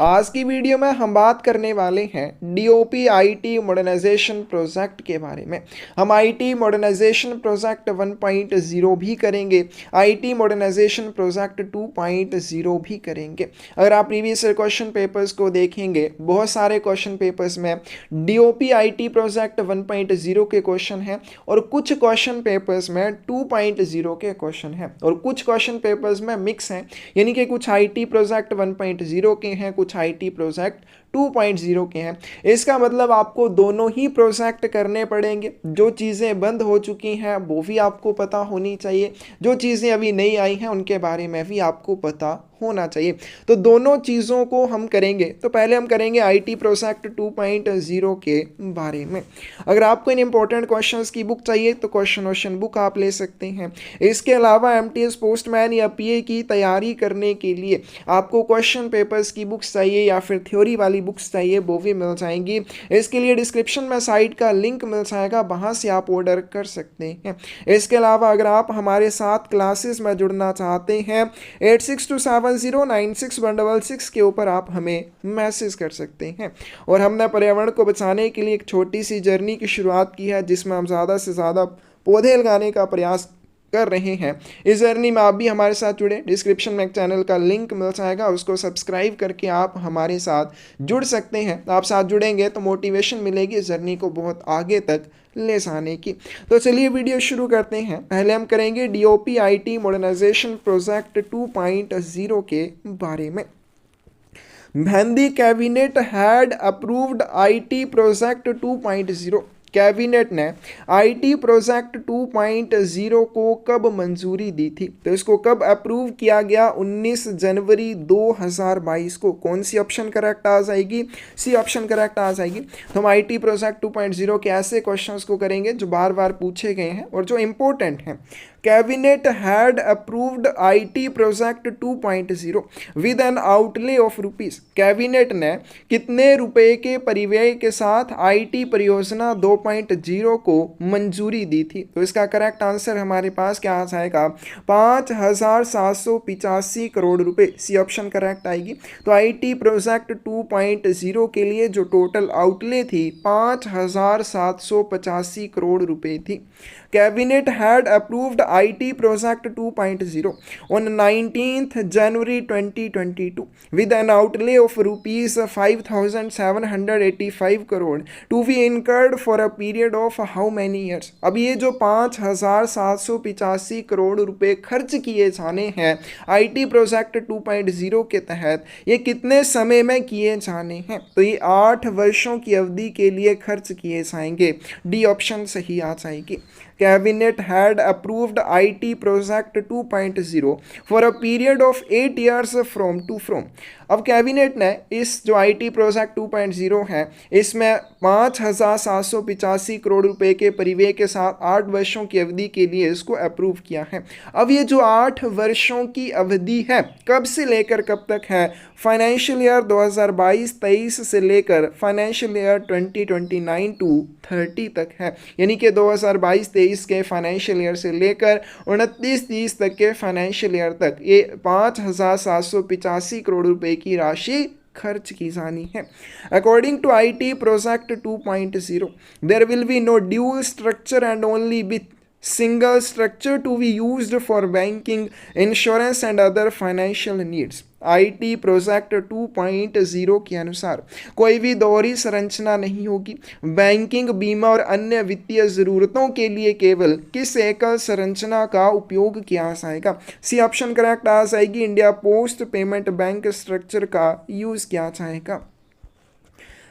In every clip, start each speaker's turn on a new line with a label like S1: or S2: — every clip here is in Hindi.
S1: आज की वीडियो में हम बात करने वाले हैं डीओपी आईटी मॉडर्नाइजेशन प्रोजेक्ट के बारे में। हम आईटी मॉडर्नाइजेशन प्रोजेक्ट 1.0 भी करेंगे, आईटी मॉडर्नाइजेशन प्रोजेक्ट 2.0 भी करेंगे। अगर आप प्रीवियस क्वेश्चन पेपर्स को देखेंगे, बहुत सारे क्वेश्चन पेपर्स में डीओपी आईटी प्रोजेक्ट 1.0 के क्वेश्चन हैं और कुछ क्वेश्चन पेपर्स में 2.0 के क्वेश्चन हैं और कुछ क्वेश्चन पेपर्स में मिक्स हैं, यानी कि कुछ आईटी प्रोजेक्ट 1.0 के हैं, कुछ आईटी प्रोजेक्ट 2.0 के हैं। इसका मतलब आपको दोनों ही प्रोजेक्ट करने पड़ेंगे। जो चीज़ें बंद हो चुकी हैं वो भी आपको पता होनी चाहिए, जो चीज़ें अभी नहीं आई हैं उनके बारे में भी आपको पता होना चाहिए। तो दोनों चीज़ों को हम करेंगे। तो पहले हम करेंगे आईटी प्रोजेक्ट 2.0 के बारे में। अगर आपको इन इंपॉर्टेंट क्वेश्चंस की बुक चाहिए तो क्वेश्चन बुक आप ले सकते हैं। इसके अलावा एमटीएस पोस्टमैन या पीए की तैयारी करने के लिए आपको क्वेश्चन पेपर्स की बुक्स चाहिए या फिर थ्योरी वाली बुक्स चाहिए, वो भी मिल जाएंगी। इसके लिए डिस्क्रिप्शन में साइट का लिंक मिल जाएगा, वहाँ से आप ऑर्डर कर सकते हैं। इसके अलावा अगर आप हमारे साथ क्लासेस में जुड़ना चाहते हैं 8627096166 के ऊपर आप हमें मैसेज कर सकते हैं। और हमने पर्यावरण को बचाने के लिए एक छोटी सी जर्नी की शुरुआत की है, जिसमें हम ज़्यादा से ज़्यादा पौधे लगाने का प्रयास कर रहे हैं। इस जर्नी में आप भी हमारे साथ जुड़े। डिस्क्रिप्शन में एक चैनल का लिंक मिल जाएगा, उसको सब्सक्राइब करके आप हमारे साथ जुड़ सकते हैं। आप साथ जुड़ेंगे तो मोटिवेशन मिलेगी इस जर्नी को बहुत आगे तक ले जाने की। तो चलिए वीडियो शुरू करते हैं। पहले हम करेंगे डीओपी आईटी मॉडर्नाइजेशन प्रोजेक्ट 2.0 के बारे में। When the cabinet had approved IT project 2.0, cabinet ने आईटी प्रोजेक्ट 2.0 को कब मंजूरी दी थी? तो इसको कब अप्रूव किया गया? 19 जनवरी 2022 को। कौन सी ऑप्शन करेक्ट आ जाएगी? सी ऑप्शन करेक्ट आ जाएगी। तो हम आईटी प्रोजेक्ट 2.0 के ऐसे क्वेश्चंस को करेंगे जो बार बार पूछे गए हैं और जो इंपॉर्टेंट हैं। Cabinet had approved IT project 2.0 with N outlay of rupees. Cabinet ने कितने रुपए के परिव्यय के साथ आईटी परियोजना 2.0 को मंजूरी दी थी? तो इसका करेक्ट आंसर हमारे पास क्या आ जाएगा? 5,785 करोड़ रुपए। सी ऑप्शन करेक्ट आएगी। तो आईटी प्रोजेक्ट 2.0 के लिए जो टोटल आउटले थी 5,785 करोड़ रुपए थी। Cabinet had approved IT project 2.0 on 19th January 2022 with an outlay of rupees 5,785 crore to be incurred for a period of how many years? अब ये जो 5,785 करोड़ रुपए खर्च किए जाने हैं IT प्रोजेक्ट 2.0 के तहत, ये कितने समय में किए जाने हैं? तो ये 8 वर्षों की अवधि के लिए खर्च किए जाएंगे। डी ऑप्शन सही आ जाएगी। Cabinet had approved IT Project 2.0 for a period of 8 years from. अब कैबिनेट ने इस जो IT प्रोजेक्ट 2.0 है इसमें 5,785 करोड़ रुपए के परिव्यय के साथ 8 वर्षों की अवधि के लिए इसको अप्रूव किया है। अब ये जो 8 वर्षों की अवधि है कब से लेकर कब तक है? फाइनेंशियल ईयर 2022-23 से लेकर फाइनेंशियल ईयर 2029-30 तक है, यानी कि 2022-23 के फाइनेंशियल ईयर से लेकर 29-30 तक के फाइनेंशियल ईयर तक ये 5,785 करोड़ रुपए की राशि खर्च की जानी है। According to IT project 2.0 there will be no dual structure and only with single structure to be used for banking, insurance and other financial needs. IT project 2.0 के अनुसार कोई भी दोहरी संरचना नहीं होगी। बैंकिंग, बीमा और अन्य वित्तीय ज़रूरतों के लिए केवल किस एकल संरचना का उपयोग किया जाएगा? सी ऑप्शन करेक्ट आ जाएगी। India post payment bank structure का यूज़ किया जाएगा।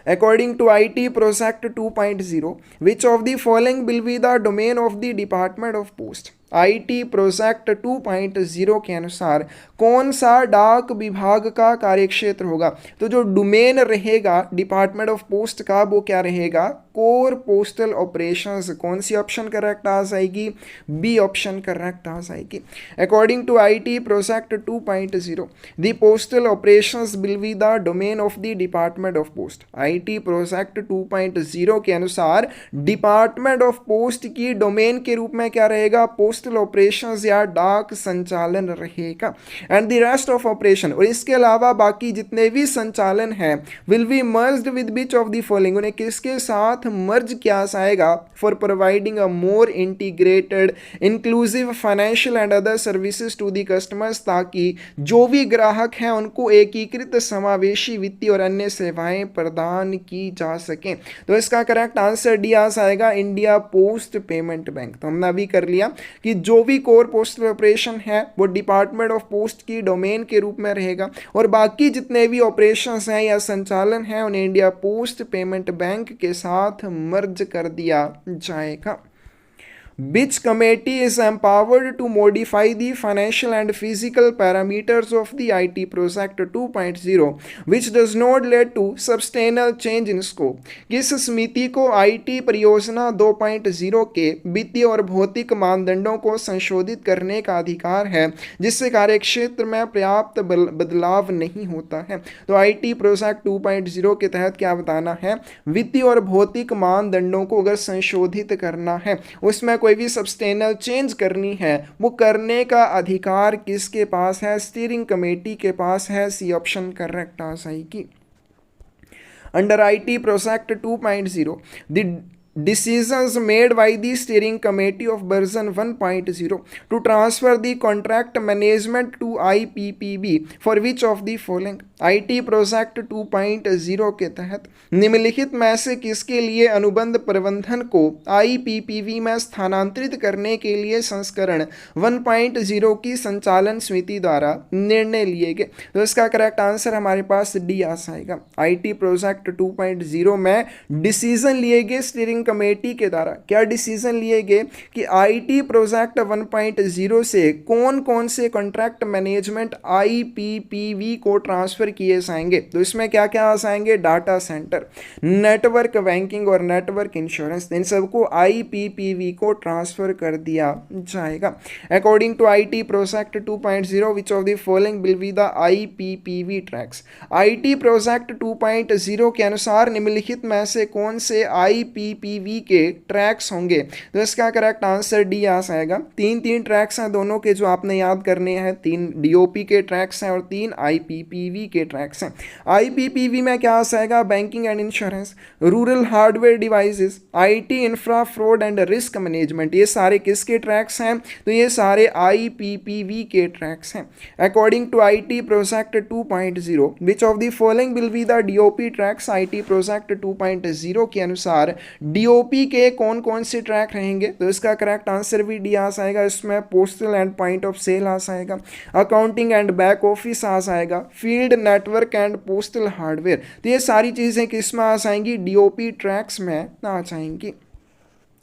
S1: According to IT Project 2.0, which of the following will be the domain of the Department of Post? IT project 2.0 के अनुसार कौन सा डाक विभाग का कार्यक्षेत्र होगा? तो जो डोमेन रहेगा डिपार्टमेंट ऑफ पोस्ट का वो क्या रहेगा? Core postal operations. कौन सी ऑप्शन करेक्ट आ जाएगी? बी ऑप्शन करेक्ट आ जाएगी। According to IT project 2.0 the postal operations will be the domain of the department of post. IT project 2.0 के अनुसार डिपार्टमेंट ऑफ पोस्ट की डोमेन के रूप में क्या रहेगा? पोस्ट पोस्टल ऑपरेशंस या डाक संचालन रहेगा। And the rest of operation, और इसके अलावा बाकी जितने भी संचालन हैं will be merged with which of the following, उन्हें किसके साथ मर्ज किया जाएगा, for providing a more integrated inclusive financial and other services to the customers, ताकि जो भी ग्राहक हैं उनको एकीकृत समावेशी वित्तीय और अन्य सेवाएं प्रदान की जा सकें। तो इसका करेक्ट आंसर डी आ जाएगा इंडिया पोस्ट पेमेंट बैंक। तो हमने अभी कर लिया कि जो भी कोर पोस्टल ऑपरेशन है वो डिपार्टमेंट ऑफ पोस्ट की डोमेन के रूप में रहेगा, और बाकी जितने भी ऑपरेशंस हैं या संचालन हैं उन्हें इंडिया पोस्ट पेमेंट बैंक के साथ मर्ज कर दिया जाएगा। Which committee is empowered to modify the financial and physical parameters of the IT Project 2.0 which does not lead to substantial change in scope? किस समिति को IT परियोजना 2.0 के वित्तीय और भौतिक मानदंडों को संशोधित करने का अधिकार है जिससे कार्यक्षेत्र में पर्याप्त बदलाव नहीं होता है? तो IT प्रोजेक्ट 2.0 के तहत क्या बताना है, वित्तीय और भौतिक मानदंडों को अगर संशोधित करना है, उसमें कोई भी सब्सटेंशियल चेंज करनी है, वो करने का अधिकार किसके पास है, स्टीयरिंग कमेटी के पास है। सी ऑप्शन करेक्ट आ जाएगी। Under IT project 2.0 the decisions made by the steering committee of version 1.0 to transfer the contract management to IPPB for which of the following? IT project 2.0 के तहत निम्नलिखित में से किसके लिए अनुबंध प्रबंधन को IPPB में स्थानांतरित करने के लिए संस्करण 1.0 की संचालन समिति द्वारा निर्णय लिए गए? तो इसका करेक्ट आंसर हमारे पास डी आ जाएगा। IT प्रोजेक्ट 2.0 में डिसीजन लिए गए स्टीयरिंग कमेटी के द्वारा। क्या डिसीजन लिए गए कि IT प्रोजेक्ट 1.0 से कौन कौन से कॉन्ट्रैक्ट मैनेजमेंट IPPB को ट्रांसफर किए जाएंगे? तो इसमें क्या क्या आ जाएंगे, डाटा सेंटर, नेटवर्क बैंकिंग और नेटवर्क इंश्योरेंस, इन सबको IPPB को ट्रांसफर कर दिया जाएगा। According to IT project 2.0 which of the following will be the IPPB tracks? IT project 2.0 के अनुसार निम्नलिखित में से कौन से IPPB के ट्रैक्स होंगे? तो इसका करेक्ट आंसर डी आ जाएगा। तीन ट्रैक्स हैं दोनों के जो आपने याद करने हैं, 3 DOP के ट्रैक्स हैं और 3 IPPB के ट्रैक्स हैं। IPPB में क्या आ जाएगा, banking and insurance, rural hardware devices, IT infra fraud and risk management, ये सारे किसके ट्रैक्स हैं? तो ये सारे IPPB के ट्रैक्स हैं। According to IT project 2.0 which of the following will be the DOP tracks? IT project 2.0 के अनुसार DOP के कौन कौन से ट्रैक रहेंगे? तो इसका करेक्ट आंसर भी डी आ जाएगा। इसमें postal and point of sale आ जाएगा, अकाउंटिंग एंड बैक ऑफिस आ जाएगा, field network and postal hardware. तो ये सारी चीज़ें किस में आ जाएंगी, DOP ट्रैक्स में आ जाएंगी।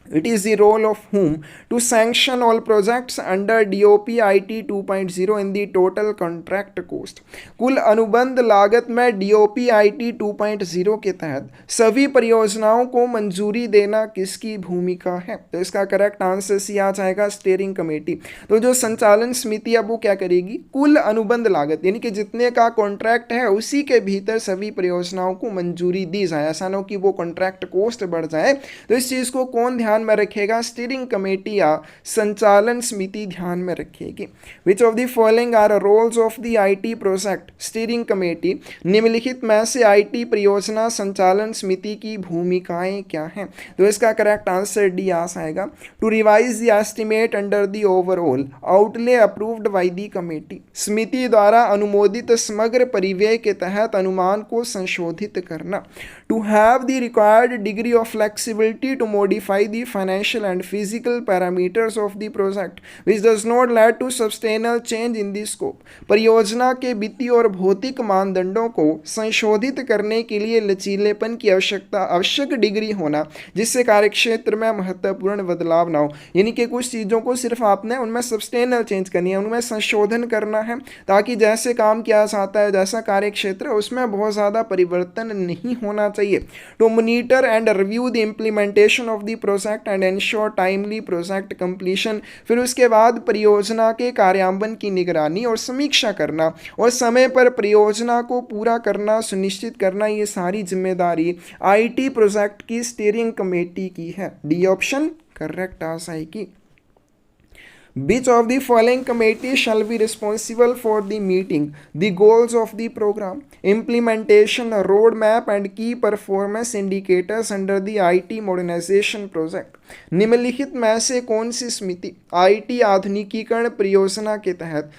S1: It is the role of whom to sanction all projects under DOP IT 2.0 in the total contract cost? कुल अनुबंध लागत में DOP IT 2.0 के तहत सभी परियोजनाओं को मंजूरी देना किसकी भूमिका है? तो इसका करेक्ट आंसर सी आ जाएगा, स्टीयरिंग कमेटी। तो जो संचालन समिति अब वो क्या करेगी, कुल अनुबंध लागत यानी कि जितने का कॉन्ट्रैक्ट है उसी के भीतर सभी परियोजनाओं को मंजूरी दी जाए, ऐसा ना हो कि वो कॉन्ट्रैक्ट कोस्ट बढ़ जाए। तो इस चीज़ को कौन ध्यान में रखेगा, स्टीयरिंग कमेटी या संचालन समिति ध्यान में रखेगी। Which of the following are roles of the IT project steering committee? निम्नलिखित में से IT परियोजना संचालन समिति की भूमिकाएं क्या हैं? तो इसका करेक्ट आंसर डी आ जाएगा। To revise the estimate under the overall outlay approved by the committee, समिति द्वारा अनुमोदित समग्र परिव्यय के तहत अनुमान को संशोधित करना। To have the required degree of flexibility to modify the financial and physical parameters of the project which does not lead to substantial change in the scope। परियोजना के वित्तीय और भौतिक मानदंडों को संशोधित करने के लिए लचीलेपन की आवश्यक डिग्री होना जिससे कार्यक्षेत्र में महत्वपूर्ण बदलाव ना हो। यानी कि कुछ चीज़ों को सिर्फ आपने उनमें सब्सटेंशियल चेंज करनी है, उनमें संशोधन करना है ताकि जैसे काम किया जाता है, जैसा कार्यक्षेत्र उसमें बहुत ज़्यादा परिवर्तन नहीं होना चाहिए। To monitor and review the implementation of the project and ensure timely project completion, फिर उसके बाद परियोजना के कार्यान्वयन की निगरानी और समीक्षा करना और समय पर परियोजना को पूरा करना सुनिश्चित करना, ये सारी जिम्मेदारी IT प्रोजेक्ट की स्टीयरिंग कमेटी की है। डी ऑप्शन करेक्ट आ जाएगी। Which of the following committee shall be responsible for the meeting the goals of the program, implementation, roadmap and key performance indicators under the IT modernization project? निम्नलिखित में से कौन सी समिति आईटी आधुनिकीकरण परियोजना के तहत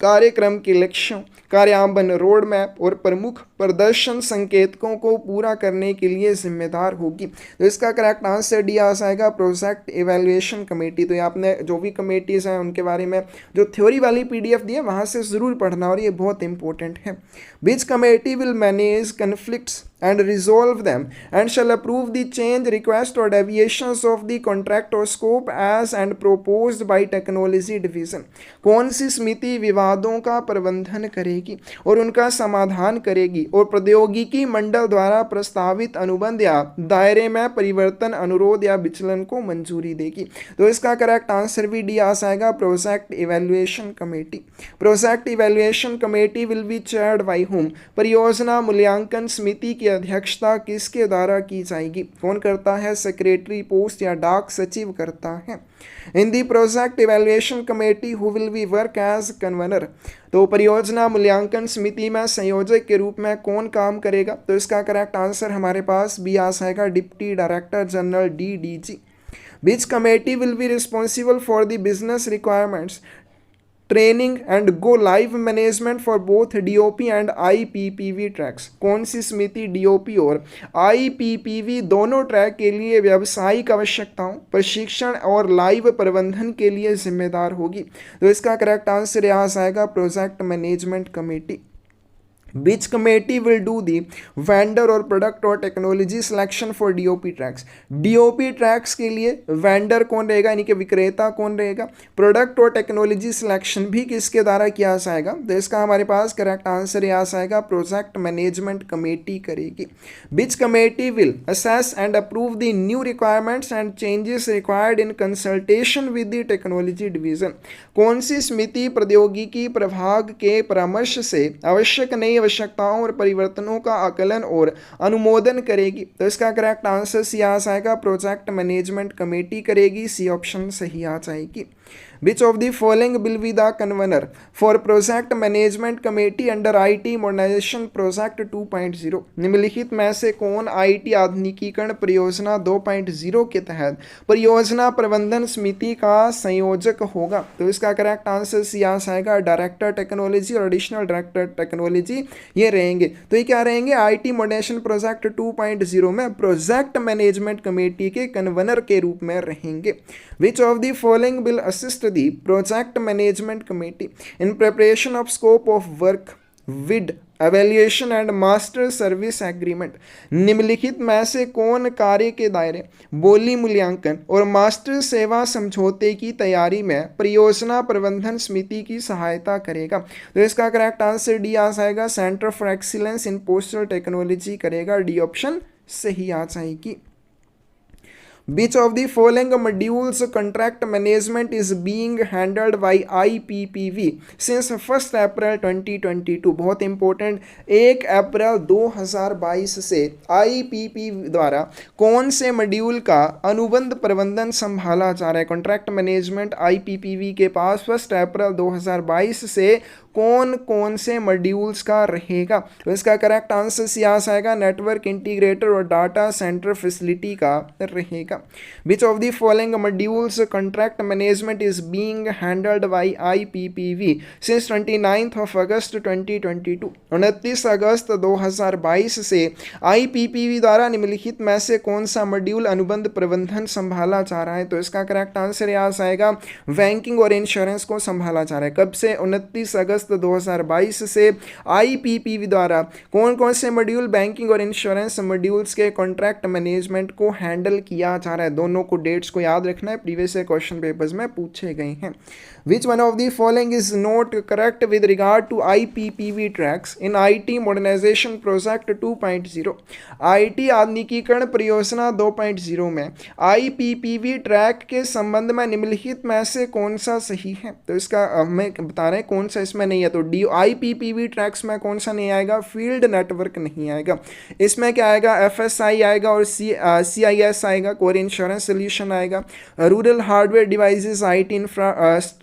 S1: कार्यक्रम के लक्ष्यों, कार्यान्वयन, रोड मैप और प्रमुख प्रदर्शन संकेतकों को पूरा करने के लिए जिम्मेदार होगी? तो इसका करेक्ट आंसर डी आ जाएगा प्रोजेक्ट इवैल्यूएशन कमेटी। तो ये आपने जो भी कमेटीज़ हैं उनके बारे में जो थ्योरी वाली पीडीएफ दी है वहाँ से ज़रूर पढ़ना और ये बहुत इंपॉर्टेंट है। विच committee will manage conflicts and resolve them and shall approve the change, request or deviations of the contract or scope as and proposed by technology division? कौन सी समिति विवादों का प्रबंधन करेगी और उनका समाधान करेगी और प्रौद्योगिकी मंडल द्वारा प्रस्तावित अनुबंध या दायरे में परिवर्तन, अनुरोध या विचलन को मंजूरी देगी? तो इसका करेक्ट आंसर भी डी आ जाएगा project evaluation committee. Project evaluation committee will be chaired by whom? परियोजना मूल्यांकन समिति की अध्यक्षता किसके द्वारा की जाएगी? कौन करता है? सेक्रेटरी पोस्ट या डाक सचिव करता है। In the project evaluation committee who will be work as convener? तो परियोजना मूल्यांकन समिति में संयोजक के रूप में कौन काम करेगा? तो इसका करेक्ट आंसर हमारे पास बी आ जाएगा deputy director general DDG। Which committee will be responsible for the business requirements, training and go live management for both DOP and IPPV tracks? कौन सी समिति DOP और IPPV दोनों ट्रैक के लिए व्यावसायिक आवश्यकताओं, प्रशिक्षण और लाइव प्रबंधन के लिए जिम्मेदार होगी? तो इसका करेक्ट आंसर यहाँ आएगा project management committee. Which committee will do the vendor or product or technology selection for DOP tracks? DOP tracks के लिए वेंडर कौन रहेगा यानी कि विक्रेता कौन रहेगा? प्रोडक्ट और टेक्नोलॉजी सिलेक्शन भी किसके द्वारा किया जाएगा? तो इसका हमारे पास करेक्ट आंसर यहाँ आएगा प्रोजेक्ट मैनेजमेंट कमेटी करेगी। Which committee will assess and approve the new requirements and changes required in consultation with the technology division? कौन सी समिति प्रौद्योगिकी प्रभाग के परामर्श से आवश्यक नई आवश्यकताओं और परिवर्तनों का आकलन और अनुमोदन करेगी? तो इसका करेक्ट आंसर सी आ जाएगा प्रोजेक्ट मैनेजमेंट कमेटी करेगी। सी ऑप्शन सही आ जाएगी। Which of the following will be the convener for project management committee under IT modernization project 2.0? निम्नलिखित में से कौन IT आधुनिकीकरण परियोजना 2.0 के तहत परियोजना प्रबंधन समिति का संयोजक होगा? तो इसका करेक्ट आंसर सी आ जाएगा डायरेक्टर टेक्नोलॉजी और एडिशनल डायरेक्टर टेक्नोलॉजी ये रहेंगे। तो ये क्या रहेंगे? IT मॉडर्नाइजेशन प्रोजेक्ट 2.0 में प्रोजेक्ट मैनेजमेंट कमेटी के कन्वेनर के रूप में रहेंगे। Which of the following will assist the project management committee in preparation of scope of work, with evaluation and master service agreement? निम्नलिखित में से कौन कार्य के दायरे, बोली मूल्यांकन और मास्टर सेवा समझौते की तैयारी में परियोजना प्रबंधन समिति की सहायता करेगा? तो इसका करेक्ट आंसर डी आ जाएगा centre for excellence in postal technology करेगा। डी ऑप्शन सही आ जाएगी। Which of the following modules contract management is being handled by IPPV since 1st April 2022? बहुत इंपॉर्टेंट, 1 अप्रैल 2022 से IPPV द्वारा कौन से मॉड्यूल का अनुबंध प्रबंधन संभाला जा रहा है? कॉन्ट्रैक्ट मैनेजमेंट IPPV के पास 1 अप्रैल 2022 से कौन कौन से मॉड्यूल्स का रहेगा? तो इसका करेक्ट आंसर सी आ जाएगा नेटवर्क इंटीग्रेटर और डाटा सेंटर फैसिलिटी का रहेगा। विच of the following modules contract management is being handled by IPPV since 29 August 2022? 29 August 2022 से IPPV द्वारा निम्नलिखित में से कौन सा मॉड्यूल अनुबंध प्रबंधन संभाला जा रहा है? तो इसका करेक्ट आंसर यहाँ आएगा बैंकिंग और इंश्योरेंस को संभाला जा रहा है। कब से? 29 अगस्त 2022 से IPPV द्वारा कौन कौन से मॉड्यूल बैंकिंग और इंश्योरेंस मॉड्यूल्स के कॉन्ट्रैक्ट मैनेजमेंट को हैंडल किया जा रहा है? दोनों को डेट्स को याद रखना है, प्रीवियस क्वेश्चन पेपर्स में पूछे गए हैं। Which one of the following is not correct with regard to IPPV tracks in IT modernization project 2.0? IT आधुनिकीकरण परियोजना 2.0 में IPPV ट्रैक के संबंध में निम्नलिखित में से कौन सा सही है? तो इसका हमें बता रहे हैं कौन सा इसमें नहीं है तो IPPV ट्रैक्स में कौन सा नहीं आएगा, फील्ड नेटवर्क नहीं आएगा। इसमें क्या आएगा, FSI आएगा और CIS आएगा, कोर इंश्योरेंस सोल्यूशन आएगा, rural hardware devices, IT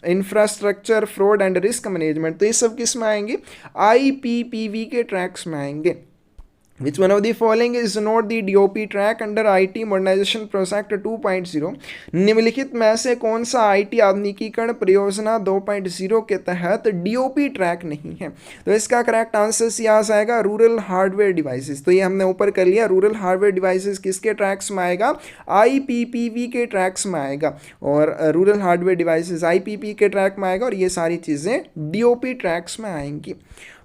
S1: infrastructure, fraud and risk management, तो ये सब किस में आएंगे, IPPV के ट्रैक्स में आएंगे। Which one of the following is not the DOP track under IT Modernization Project 2.0? निम्नलिखित में से कौन सा IT आधुनिकीकरण परियोजना 2.0 के तहत DOP ट्रैक नहीं है? तो इसका करेक्ट आंसर यहाँ से आएगा रूरल हार्डवेयर डिवाइसेस। तो ये हमने ऊपर कर लिया, रूरल हार्डवेयर डिवाइसेस किसके ट्रैक्स में आएगा, IPPV के ट्रैक्स में आएगा, और रूरल हार्डवेयर डिवाइसेस IPP के ट्रैक में आएगा, और ये सारी चीज़ें DOP ट्रैक्स में आएंगी।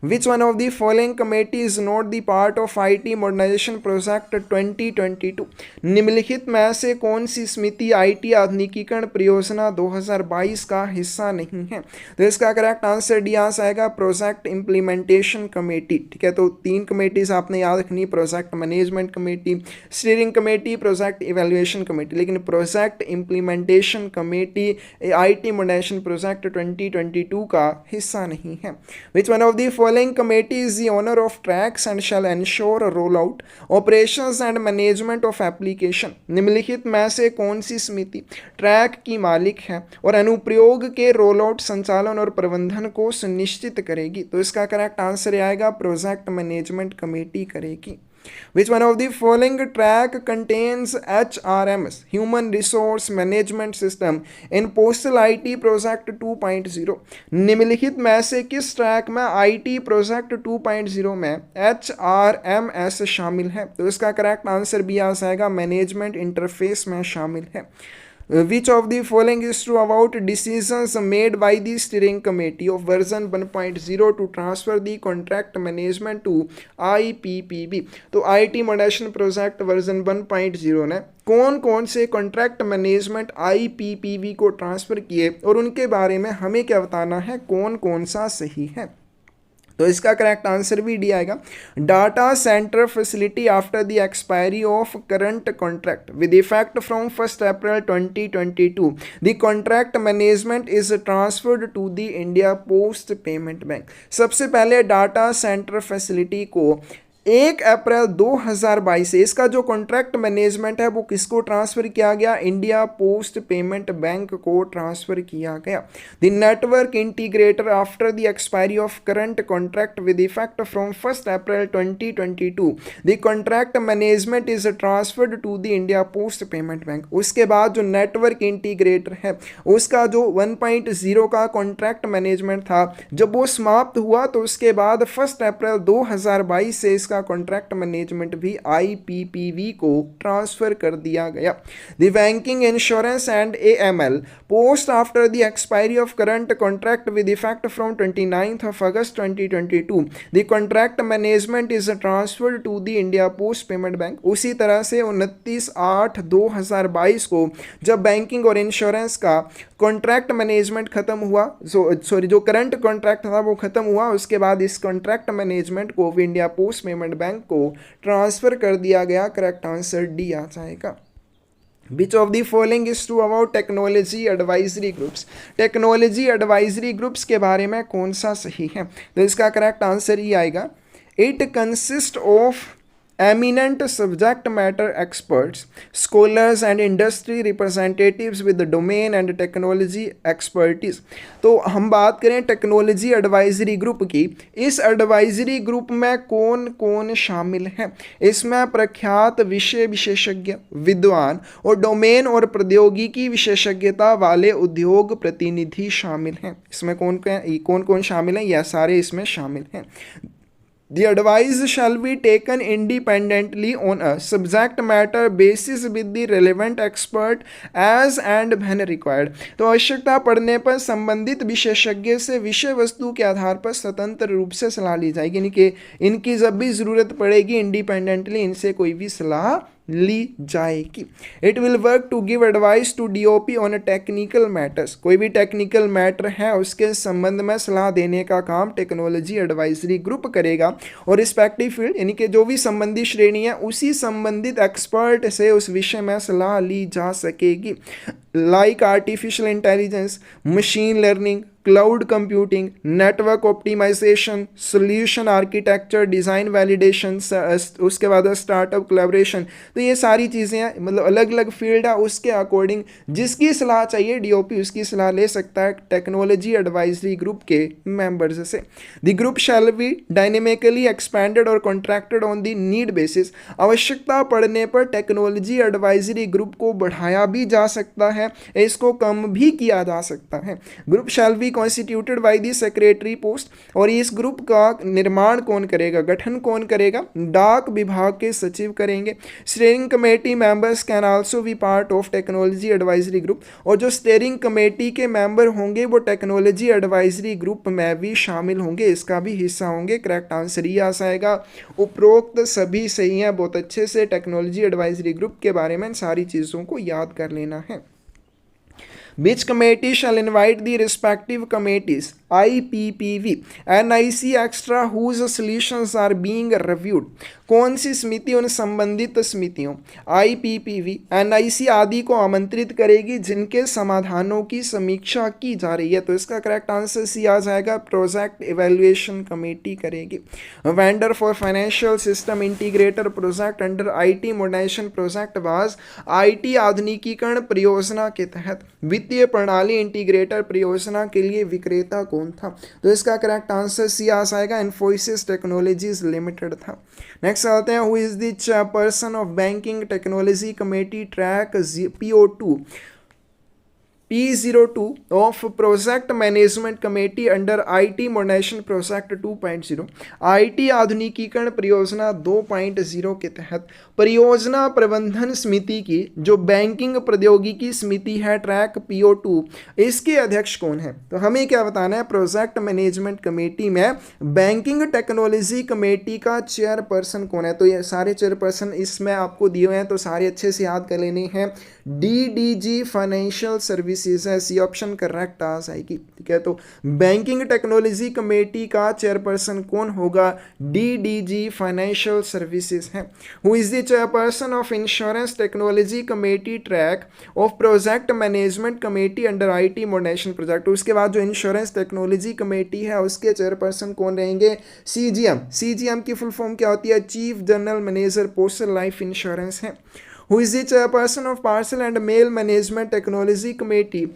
S1: Which one of the following committee is not the part of IT Modernization Project 2022? निम्नलिखित में से कौन सी समिति IT आधुनिकीकरण परियोजना 2022 का हिस्सा नहीं है? तो इसका करेक्ट आंसर डी यहाँ से आएगा, प्रोजेक्ट इम्प्लीमेंटेशन कमेटी। ठीक है, तो 3 कमेटीज आपने याद रखनी, project management committee, steering committee, project evaluation committee, लेकिन project implementation committee IT modernisation project 2022 का हिस्सा नहीं है। Which one of the following committee is the owner of tracks and shall ensure rollout, operations and management of application? निम्नलिखित में से कौन सी समिति ट्रैक की मालिक है और अनुप्रयोग के रोल आउट, संचालन और प्रबंधन को सुनिश्चित करेगी? तो इसका करेक्ट आंसर आएगा, प्रोजेक्ट मैनेजमेंट कमेटी करेगी। Which one of the following track contains HRMS, Human Resource Management System, in Postal IT Project 2.0? निम्नलिखित में से किस ट्रैक में IT प्रोजेक्ट 2.0 में HRMS शामिल है? तो इसका करेक्ट आंसर भी आ जाएगा, मैनेजमेंट इंटरफेस में शामिल है। Which of the following is true about decisions made by the steering committee of version 1.0 to transfer the contract management to IPPB? तो IT मॉडर्नाइजेशन प्रोजेक्ट वर्जन 1.0 ने कौन कौन से कॉन्ट्रैक्ट मैनेजमेंट IPPB को ट्रांसफ़र किए और उनके बारे में हमें क्या बताना है, कौन कौन सा सही है? तो इसका करेक्ट आंसर भी डी आएगा, data centre facility after the expiry of current contract with effect from 1 April 2022 the contract management is transferred to the India post payment bank. सबसे पहले डाटा सेंटर फैसिलिटी को 1 अप्रैल 2022 से इसका जो कॉन्ट्रैक्ट मैनेजमेंट है वो किसको ट्रांसफ़र किया गया, इंडिया पोस्ट पेमेंट बैंक को ट्रांसफ़र किया गया। The network integrator after the expiry of current contract with effect from 1 April 2022 the contract management is transferred to the India post payment bank. उसके बाद जो नेटवर्क इंटीग्रेटर है उसका जो 1.0 का कॉन्ट्रैक्ट मैनेजमेंट था, जब वो समाप्त हुआ तो उसके बाद 1 अप्रैल 2022 से इसका कॉन्ट्रैक्ट मैनेजमेंट भी IPPB को ट्रांसफर कर दिया गया। The banking insurance and AML post after the expiry of current contract with effect from 29 August 2022 the contract management is transferred to the India post payment bank. उसी तरह से 29/8/2022 को जब बैंकिंग और इंश्योरेंस का कॉन्ट्रैक्ट मैनेजमेंट खत्म हुआ, जो करंट कॉन्ट्रैक्ट था वो खत्म हुआ, उसके बाद इस कॉन्ट्रैक्ट मैनेजमेंट को इंडिया पोस्ट पेमेंट बैंक को ट्रांसफर कर दिया गया। करेक्ट आंसर डी आ जाएगा। Which of the following is true about technology advisory groups? Technology advisory groups के बारे में कौन सा सही है? तो इसका करेक्ट आंसर ही आएगा, it consist of eminent subject matter experts, scholars and industry representatives with the domain and technology expertise। तो हम बात करें टेक्नोलॉजी एडवाइजरी ग्रुप की, इस एडवाइजरी ग्रुप में कौन कौन शामिल है? इसमें प्रख्यात विषय विशेषज्ञ, विद्वान और डोमेन और प्रौद्योगिकी विशेषज्ञता वाले उद्योग प्रतिनिधि शामिल हैं। इसमें कौन कौन शामिल हैं? यह सारे इसमें शामिल हैं। The advice shall be taken independently on a subject matter basis with the relevant expert as and when required। तो आवश्यकता पड़ने पर संबंधित विशेषज्ञ से विषय वस्तु के आधार पर स्वतंत्र रूप से सलाह ली जाएगी, यानी कि इनकी जब भी ज़रूरत पड़ेगी इंडिपेंडेंटली इनसे कोई भी सलाह ली जाएगी। It will work to give advice to DOP on technical matters. कोई भी टेक्निकल मैटर है उसके संबंध में सलाह देने का काम टेक्नोलॉजी एडवाइजरी ग्रुप करेगा, और रिस्पेक्टिव फील्ड यानी कि जो भी संबंधी श्रेणी है उसी संबंधित एक्सपर्ट से उस विषय में सलाह ली जा सकेगी, like artificial intelligence, machine learning, cloud computing, network optimisation, solution architecture, design validation, उसके बाद स्टार्टअप कोलैबोरेशन। तो ये सारी चीज़ें हैं, मतलब अलग अलग फील्ड है, उसके अकॉर्डिंग जिसकी सलाह चाहिए डीओपी उसकी सलाह ले सकता है टेक्नोलॉजी एडवाइजरी ग्रुप के मेंबर्स से। The group shall be dynamically expanded और contracted on the need basis. आवश्यकता पड़ने पर टेक्नोलॉजी एडवाइजरी ग्रुप को बढ़ाया भी जा सकता है, इसको कम भी किया जा सकता है। Group shall be constituted by the secretary post. और इस ग्रुप का निर्माण कौन करेगा, गठन कौन करेगा, डाक विभाग के सचिव करेंगे। Steering committee members can also be part of technology advisory group. और जो स्टीयरिंग कमेटी के मेंबर होंगे वो टेक्नोलॉजी एडवाइजरी ग्रुप में भी शामिल होंगे, इसका भी हिस्सा होंगे। करेक्ट आंसर ये आ जाएगा। उपरोक्त सभी सही है, बहुत अच्छे से टेक्नोलॉजी एडवाइजरी ग्रुप के बारे में सारी चीज़ों को याद कर लेना है। Which committee shall invite the respective committees IPPV NIC extra whose solutions are being reviewed। कौन सी समिति उन संबंधित समितियों IPPV NIC आदि को आमंत्रित करेगी जिनके समाधानों की समीक्षा की जा रही है। तो इसका करेक्ट आंसर सी आ जाएगा, प्रोजेक्ट इवेल्युएशन कमेटी करेगी। Vendor for financial system integrator project under IT modernisation project was IT आधुनिकीकरण परियोजना के तहत वित्तीय प्रणाली इंटीग्रेटर परियोजना के लिए विक्रेता कौन था। तो इसका करेक्ट आंसर सी आ जाएगा, इन्फोसिस टेक्नोलॉजीज लिमिटेड था। नेक्स्ट आते हैं, who is the chairperson of banking technology committee track P02 of project management committee under IT modernisation project 2.0। IT आधुनिकीकरण परियोजना 2.0 के तहत परियोजना प्रबंधन समिति की जो बैंकिंग प्रौद्योगिकी समिति है ट्रैक PO2, इसके अध्यक्ष कौन है। तो हमें क्या बताना है, प्रोजेक्ट मैनेजमेंट कमेटी में बैंकिंग टेक्नोलॉजी कमेटी का चेयरपर्सन कौन है। तो ये सारे चेयरपर्सन इसमें आपको दिए हुए हैं, तो सारे अच्छे से याद कर लेने हैं। DDG फाइनेंशियल सर्विसेज है, सी ऑप्शन करेक्ट आ जाएगी। ठीक है, तो बैंकिंग टेक्नोलॉजी कमेटी का चेयरपर्सन कौन होगा, DDG फाइनेंशियल सर्विसेज है। Who is the chairperson of insurance technology committee track of project management committee under IT modernisation project. उसके बाद जो इंश्योरेंस टेक्नोलॉजी कमेटी है उसके चेयरपर्सन कौन रहेंगे, CGM की फुल फॉर्म क्या होती है, chief general manager postal life insurance है। Who is the chairperson of Parcel and Mail Management Technology Committee?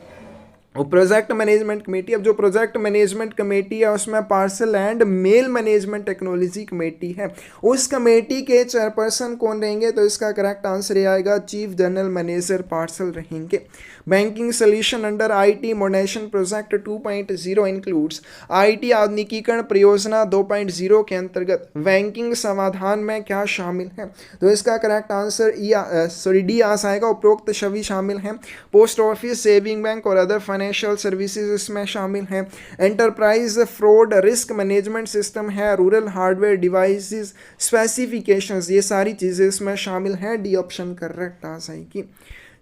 S1: और प्रोजेक्ट मैनेजमेंट कमेटी, अब जो प्रोजेक्ट मैनेजमेंट कमेटी है उसमें parcel and mail management technology committee है, उस कमेटी के चेयरपर्सन कौन रहेंगे। तो इसका करेक्ट आंसर ये आएगा, चीफ जनरल मैनेजर पार्सल रहेंगे। Banking solution under IT modernisation project 2.0 includes IT आधुनिकीकरण परियोजना 2.0 के अंतर्गत बैंकिंग समाधान में क्या शामिल है। तो इसका करेक्ट आंसर डी आ जाएगा, उपरोक्त सभी शामिल हैं। पोस्ट ऑफिस, सेविंग बैंक और अदर फाइनेंशियल सर्विसेज इसमें शामिल हैं। Enterprise fraud risk management system है, रूरल हार्डवेयर डिवाइसेस स्पेसिफिकेशंस, ये सारी चीज़ें इसमें शामिल हैं। डी ऑप्शन करेक्ट आ जाएगी।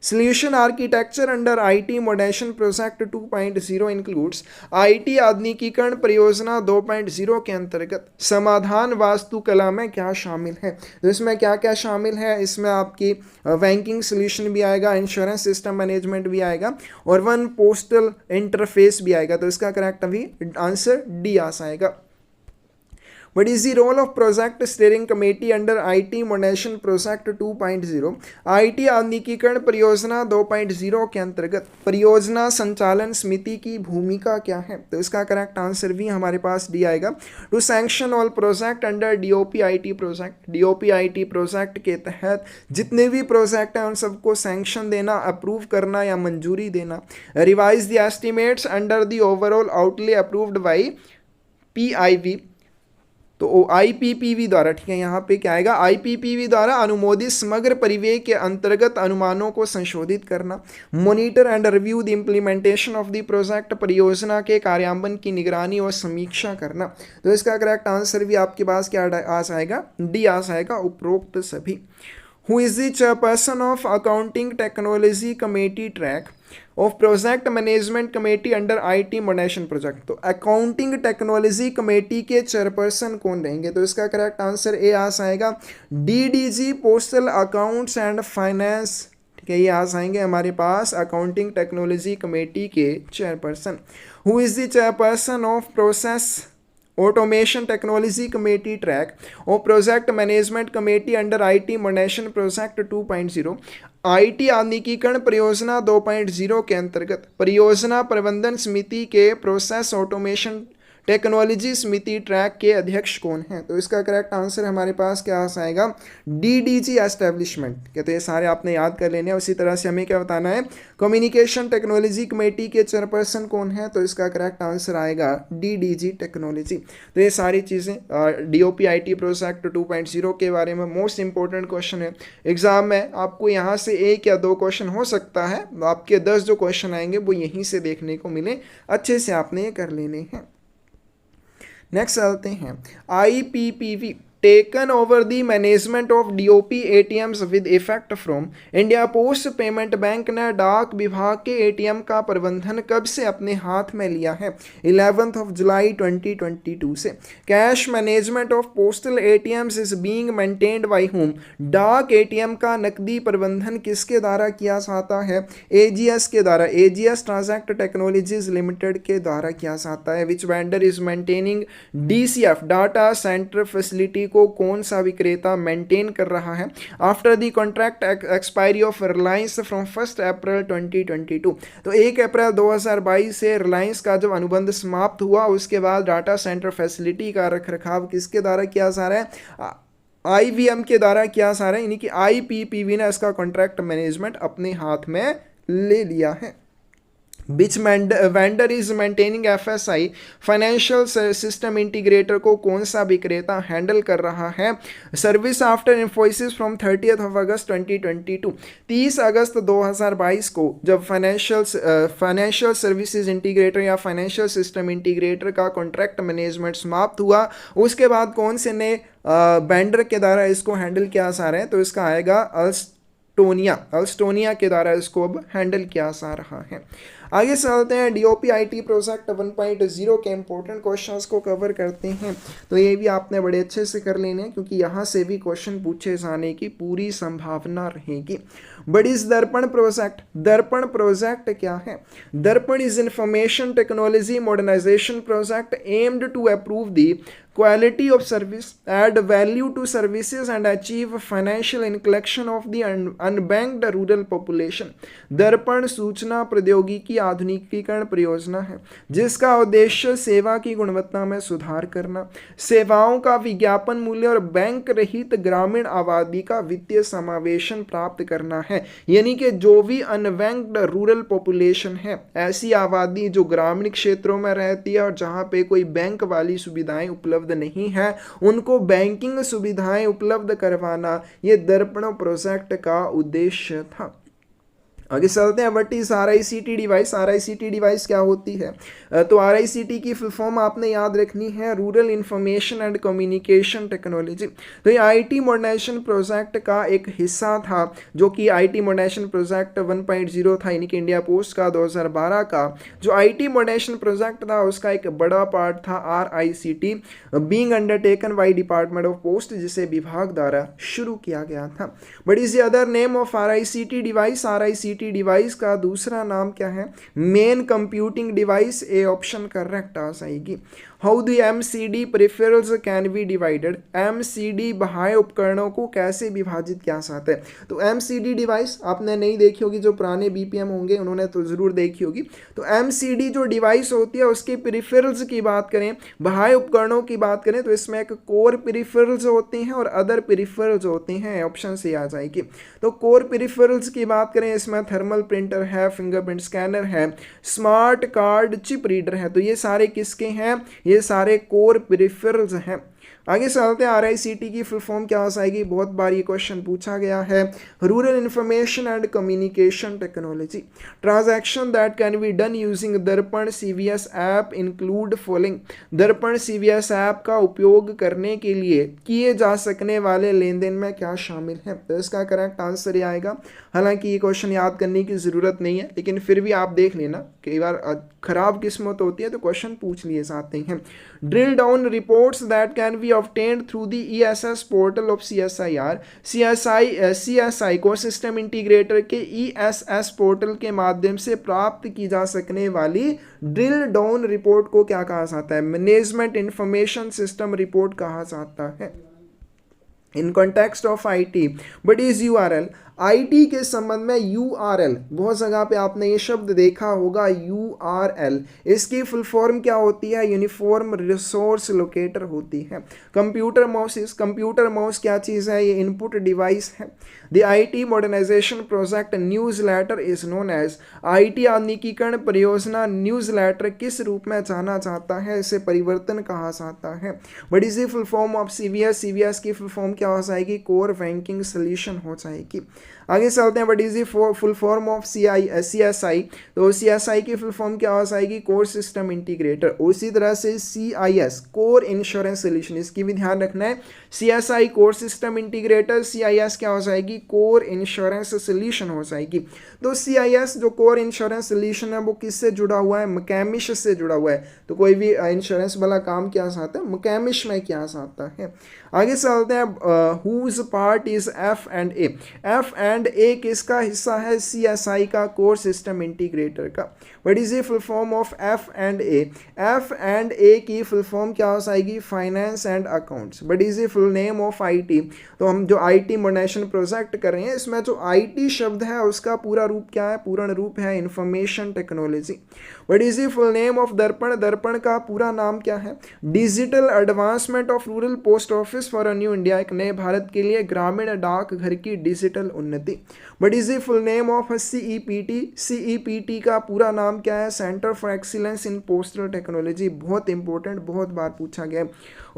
S1: Solution architecture under IT modernisation project 2.0 includes IT आधुनिकीकरण परियोजना 2.0 के अंतर्गत समाधान वास्तुकला में क्या शामिल है। तो इसमें क्या क्या शामिल है, इसमें आपकी बैंकिंग सोल्यूशन भी आएगा, इंश्योरेंस सिस्टम मैनेजमेंट भी आएगा और वन पोस्टल इंटरफेस भी आएगा। तो इसका करेक्ट अभी आंसर डी आ जाएगा। What is the role of project steering committee under IT modernisation project 2.0? IT आधुनिकीकरण परियोजना 2.0 के अंतर्गत परियोजना संचालन समिति की भूमिका क्या है। तो इसका करेक्ट आंसर भी हमारे पास डी आएगा। To sanction all project under DOP-IT project, DOP-IT project के तहत जितने भी प्रोजेक्ट हैं उन सबको सैंक्शन देना, अप्रूव करना या मंजूरी देना। Revise the estimates under the overall outlay approved by PIV, तो IPPV द्वारा, ठीक है, यहाँ पे क्या आएगा, IPPV द्वारा अनुमोदित समग्र परिव्यय के अंतर्गत अनुमानों को संशोधित करना। Monitor and review the implementation of the project, परियोजना के कार्यान्वयन की निगरानी और समीक्षा करना। तो इसका करेक्ट आंसर भी आपके पास क्या आ जाएगा, डी आ जाएगा, उपरोक्त सभी। Who is the chairperson of accounting technology committee track of project management committee under IT modernisation project. तो अकाउंटिंग टेक्नोलॉजी कमेटी के चेयरपर्सन कौन रहेंगे। तो इसका करेक्ट आंसर ए आ जाएगा, DDG postal accounts and finance. ठीक कि ये आ जाएंगे हमारे पास अकाउंटिंग टेक्नोलॉजी कमेटी के chairperson. Who is the chairperson of process automation technology committee track और project management committee under IT modernisation project 2.0। IT आधुनिकीकरण परियोजना 2.0 के अंतर्गत परियोजना प्रबंधन समिति के प्रोसेस ऑटोमेशन टेक्नोलॉजी समिति ट्रैक के अध्यक्ष कौन है? तो इसका करेक्ट आंसर हमारे पास क्या आएगा? DDG establishment. कहते हैं सारे आपने याद कर लेने हैं। उसी तरह से हमें क्या बताना है? कम्युनिकेशन टेक्नोलॉजी कमेटी के चेयरपर्सन कौन है? तो इसका करेक्ट आंसर आएगा डीडीजी टेक्नोलॉजी। तो ये सारी चीज़ें डीओपी आईटी प्रोजेक्ट 2.0 के बारे में मोस्ट इंपॉर्टेंट क्वेश्चन है एग्जाम में। आपको यहाँ से 1 या 2 क्वेश्चन हो सकता है, आपके 10 जो क्वेश्चन आएंगे वो यहीं से देखने को मिले। अच्छे से आपने ये कर लेने हैं। नेक्स्ट चलते हैं। IPPV taken over the management of DOP ATMs with effect from India post payment bank ने डाक विभाग के ATM का प्रबंधन कब से अपने हाथ में लिया है? 11 जुलाई 2022 से। Cash management of postal ATMs is being maintained by home? डाक ATM का नकदी प्रबंधन किसके द्वारा किया जाता है? AGS के द्वारा, AGS ट्रांजैक्ट टेक्नोलॉजीज लिमिटेड के द्वारा किया जाता है। Which vendor is maintaining DCF data centre facility को कौन सा विक्रेता मेंटेन कर रहा है? After the contract expiry of Reliance from 1 April 2022। तो 1 अप्रैल 2022 से रिलायंस का जब अनुबंध समाप्त हुआ उसके बाद डाटा सेंटर फैसिलिटी का रखरखाव किसके द्वारा किया जा रहा है? IVM के द्वारा किया जा रहा है, यानी कि IPPV ने इसका कॉन्ट्रैक्ट मैनेजमेंट अपने हाथ में ले लिया है। Which vendor is maintaining FSI financial system integrator को कौन सा विक्रेता हैंडल कर रहा है? सर्विस आफ्टर इन्फॉइसिस फ्रॉम 30 अगस्त 2022। 30 अगस्त 2022 को जब फाइनेंशियल सर्विसेज इंटीग्रेटर या फाइनेंशियल सिस्टम इंटीग्रेटर का कॉन्ट्रैक्ट मैनेजमेंट समाप्त हुआ उसके बाद कौन से नए वेंडर के द्वारा इसको हैंडल किया जा रहा है? तो इसका आएगा अल्स्टोनिया के द्वारा इसको अब हैंडल किया जा रहा है। आगे चलते हैं। DOP IT प्रोजेक्ट 1.0 के इंपॉर्टेंट क्वेश्चंस को कवर करते हैं। तो ये भी आपने बड़े अच्छे से कर लेने हैं क्योंकि यहाँ से भी क्वेश्चन पूछे जाने की पूरी संभावना रहेगी। But is Darpan project, Darpan project क्या है? Darpan is information technology modernisation project aimed to approve the quality of service, add value to services and achieve financial inclusion of the unbanked rural population। दर्पण सूचना प्रौद्योगिकी आधुनिकीकरण परियोजना है जिसका उद्देश्य सेवा की गुणवत्ता में सुधार करना, सेवाओं का विज्ञापन मूल्य और बैंक रहित ग्रामीण आबादी का वित्तीय समावेशन प्राप्त करना है। यानी कि जो भी अनबैंक्ड रूरल पॉपुलेशन है, ऐसी आबादी जो ग्रामीण क्षेत्रों में रहती है और जहाँ पे कोई बैंक वाली सुविधाएं उपलब्ध नहीं है, उनको बैंकिंग सुविधाएं उपलब्ध करवाना ये दर्पण प्रोजेक्ट का उद्देश्य था। आगे चलते हैं। What is RICT device? RICT device क्या होती है? तो RICT की फुल फॉर्म आपने याद रखनी है, rural information and communication technology. तो ये IT मॉडर्नाइजेशन प्रोजेक्ट का एक हिस्सा था जो कि IT मॉडर्नाइजेशन प्रोजेक्ट 1.0 था, यानी कि इंडिया पोस्ट का 2012 का जो IT मॉडर्नाइजेशन प्रोजेक्ट था उसका एक बड़ा पार्ट था RICT being undertaken by department of post, जिसे विभाग द्वारा शुरू किया गया था। But is the other name of RICT device? RICT device का दूसरा नाम क्या है? Main computing device. A option correct आ जाएगी। How the MCD peripherals can be divided? MCD बाह्य उपकरणों को कैसे विभाजित किया जाता है? तो MCD डिवाइस आपने नहीं देखी होगी, जो पुराने BPM होंगे उन्होंने तो जरूर देखी होगी। तो MCD जो डिवाइस होती है उसके पेरिफेरल्स की बात करें, बाह्य उपकरणों की बात करें, तो इसमें एक कोर पेरिफेरल्स होते हैं और अदर पेरिफेरल्स होते हैं। ऑप्शन से आ जाएगी। तो कोर पेरिफेरल्स की बात करें, इसमें थर्मल प्रिंटर है, फिंगरप्रिंट स्कैनर है, स्मार्ट कार्ड चिप रीडर है। तो ये सारे किसके हैं? ये सारे कोर पेरिफेरल्स हैं। आगे चलते हैं। RICT की फुल फॉर्म क्या हो जाएगी? बहुत बार ये क्वेश्चन पूछा गया है। Rural information and communication technology. Transaction that can be done using दर्पण CVS ऐप इंक्लूड फॉलोइंग। दर्पण CVS ऐप का उपयोग करने के लिए किए जा सकने वाले लेन देन में क्या शामिल है? तो इसका करेक्ट आंसर ये आएगा। हालांकि ये क्वेश्चन याद करने की ज़रूरत नहीं है, लेकिन फिर भी आप देख लेना, कई बार खराब किस्मत होती है तो क्वेश्चन पूछ लिए जाते हैं। Drill down reports that can be be obtained through the ESS portal of CSIR. CSI को सिस्टम इंटीग्रेटर के ESS पोर्टल के माध्यम से प्राप्त की जा सकने वाली ड्रिल डाउन रिपोर्ट को क्या कहा जाता है? मैनेजमेंट इंफॉर्मेशन सिस्टम रिपोर्ट कहा जाता है। In context of IT, but is URL, IT के संबंध में URL, बहुत जगह पे आपने ये शब्द देखा होगा URL, इसकी फुल फॉर्म क्या होती है? यूनिफॉर्म रिसोर्स लोकेटर होती है। कंप्यूटर माउस क्या चीज़ है? ये इनपुट डिवाइस है। The IT modernisation project newsletter is known as, IT आधुनिकीकरण परियोजना न्यूज़ लेटर किस रूप में जाना जाता है? इसे परिवर्तन कहा जाता है। But is the full form of CVS की फुल फॉर्म क्या हो जाएगी? कोर बैंकिंग सोल्यूशन हो जाएगी। आगे चलते हैं, but is full form of CSI, तो CSI की फुल फॉर्म क्या हो जाएगी? Core system integrator. उसी तरह से CIS कोर इंश्योरेंस सोल्यूशन, इसकी भी ध्यान रखना है। CSI core system integrator, CIS क्या हो जाएगी? कोर इंश्योरेंस सोल्यूशन हो जाएगी। तो CIS जो कोर इंश्योरेंस सोल्यूशन है वो किससे जुड़ा हुआ है? मैकेमिश से जुड़ा हुआ है। तो कोई भी इंश्योरेंस वाला काम क्या आता है? मैकेमिश में क्या आता है। आगे चलते हैं, whose part is F&A, F&A किसका हिस्सा है? CSI का कोर सिस्टम इंटीग्रेटर का। What is the full form of F&A? F&A की फुल फॉर्म क्या हो जाएगी? Finance and accounts. What is the full name of IT? तो हम जो IT मॉडर्नाइजेशन प्रोजेक्ट कर रहे हैं, इसमें जो IT शब्द है उसका पूरा रूप क्या है? पूर्ण रूप है information technology. What is the full name of दर्पण? दर्पण का पूरा नाम क्या है? Digital advancement of rural post office for a new India, एक नए भारत के लिए ग्रामीण डाकघर की डिजिटल उन्नति। What is the full name of CEPT? CEPT का पूरा नाम क्या है? Centre for excellence in postal technology. बहुत इंपॉर्टेंट, बहुत बार पूछा गया।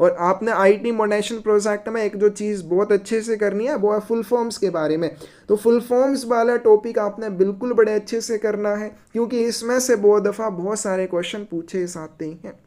S1: और आपने IT मॉडर्नाइजेशन प्रोजेक्ट में एक जो चीज़ बहुत अच्छे से करनी है वो है फुल फॉर्म्स के बारे में। तो फुल फॉर्म्स वाला टॉपिक आपने बिल्कुल बड़े अच्छे से करना है, क्योंकि इसमें से बहुत दफ़ा बहुत सारे क्वेश्चन पूछे जाते हैं।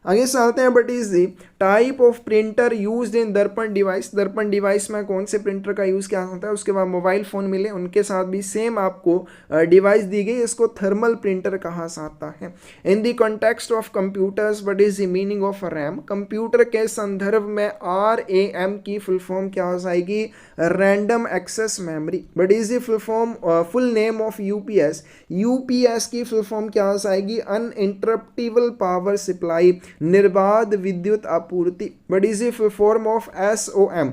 S1: आगे चलते हैं, but is the type of printer used in Darpan device. दर्पण डिवाइस में कौन से प्रिंटर का यूज़ किया जाता है? उसके बाद मोबाइल फ़ोन मिले, उनके साथ भी सेम आपको डिवाइस दी गई, इसको थर्मल प्रिंटर कहा जाता है। In the context of computers, what is the meaning of RAM? Computer के संदर्भ में RAM की फुल फॉर्म क्या हो जाएगी? Random access memory. What is the full name of UPS? UPS की फुल फॉर्म क्या हो जाएगी? अनइंटरप्टिबल पावर सप्लाई, निर्बाध विद्युत आपूर्ति। What is the full form of SOM?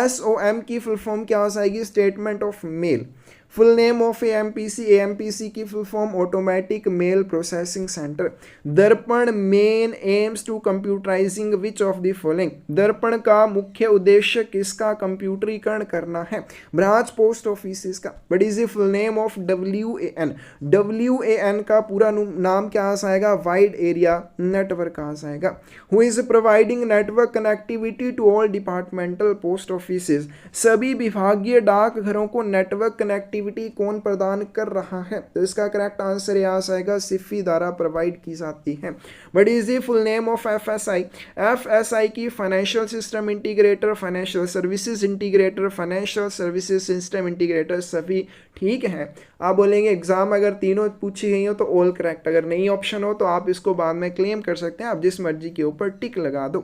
S1: SOM की फुल फॉर्म क्या हो जाएगी? Statement of mail. Full name of AMPC की full form automatic mail processing centre. Darpan main aims to computerising which of the following? Darpan का मुख्य उद्देश्य किसका? कंप्यूटरीकरण करना है, ब्रांच पोस्ट ऑफिस का। But is the full name of WAN? WAN का पूरा नाम क्या आ जाएगा? वाइड एरिया नेटवर्क आ जाएगा। Who is providing network connectivity to all departmental post offices? सभी विभागीय डाकघरों को नेटवर्क कनेक्टिविटी कौन प्रदान कर रहा है? तो इसका करेक्ट आंसर यहाँ आएगा सिफी द्वारा प्रोवाइड की जाती है। But is the full name of FSI? FSI की financial system integrator, financial services integrator, financial services system integrator, सभी ठीक है। आप बोलेंगे एग्जाम अगर तीनों पूछी गई हो तो ऑल करेक्ट, अगर नहीं ऑप्शन हो तो आप इसको बाद में क्लेम कर सकते हैं, आप जिस मर्जी के ऊपर टिक लगा दो।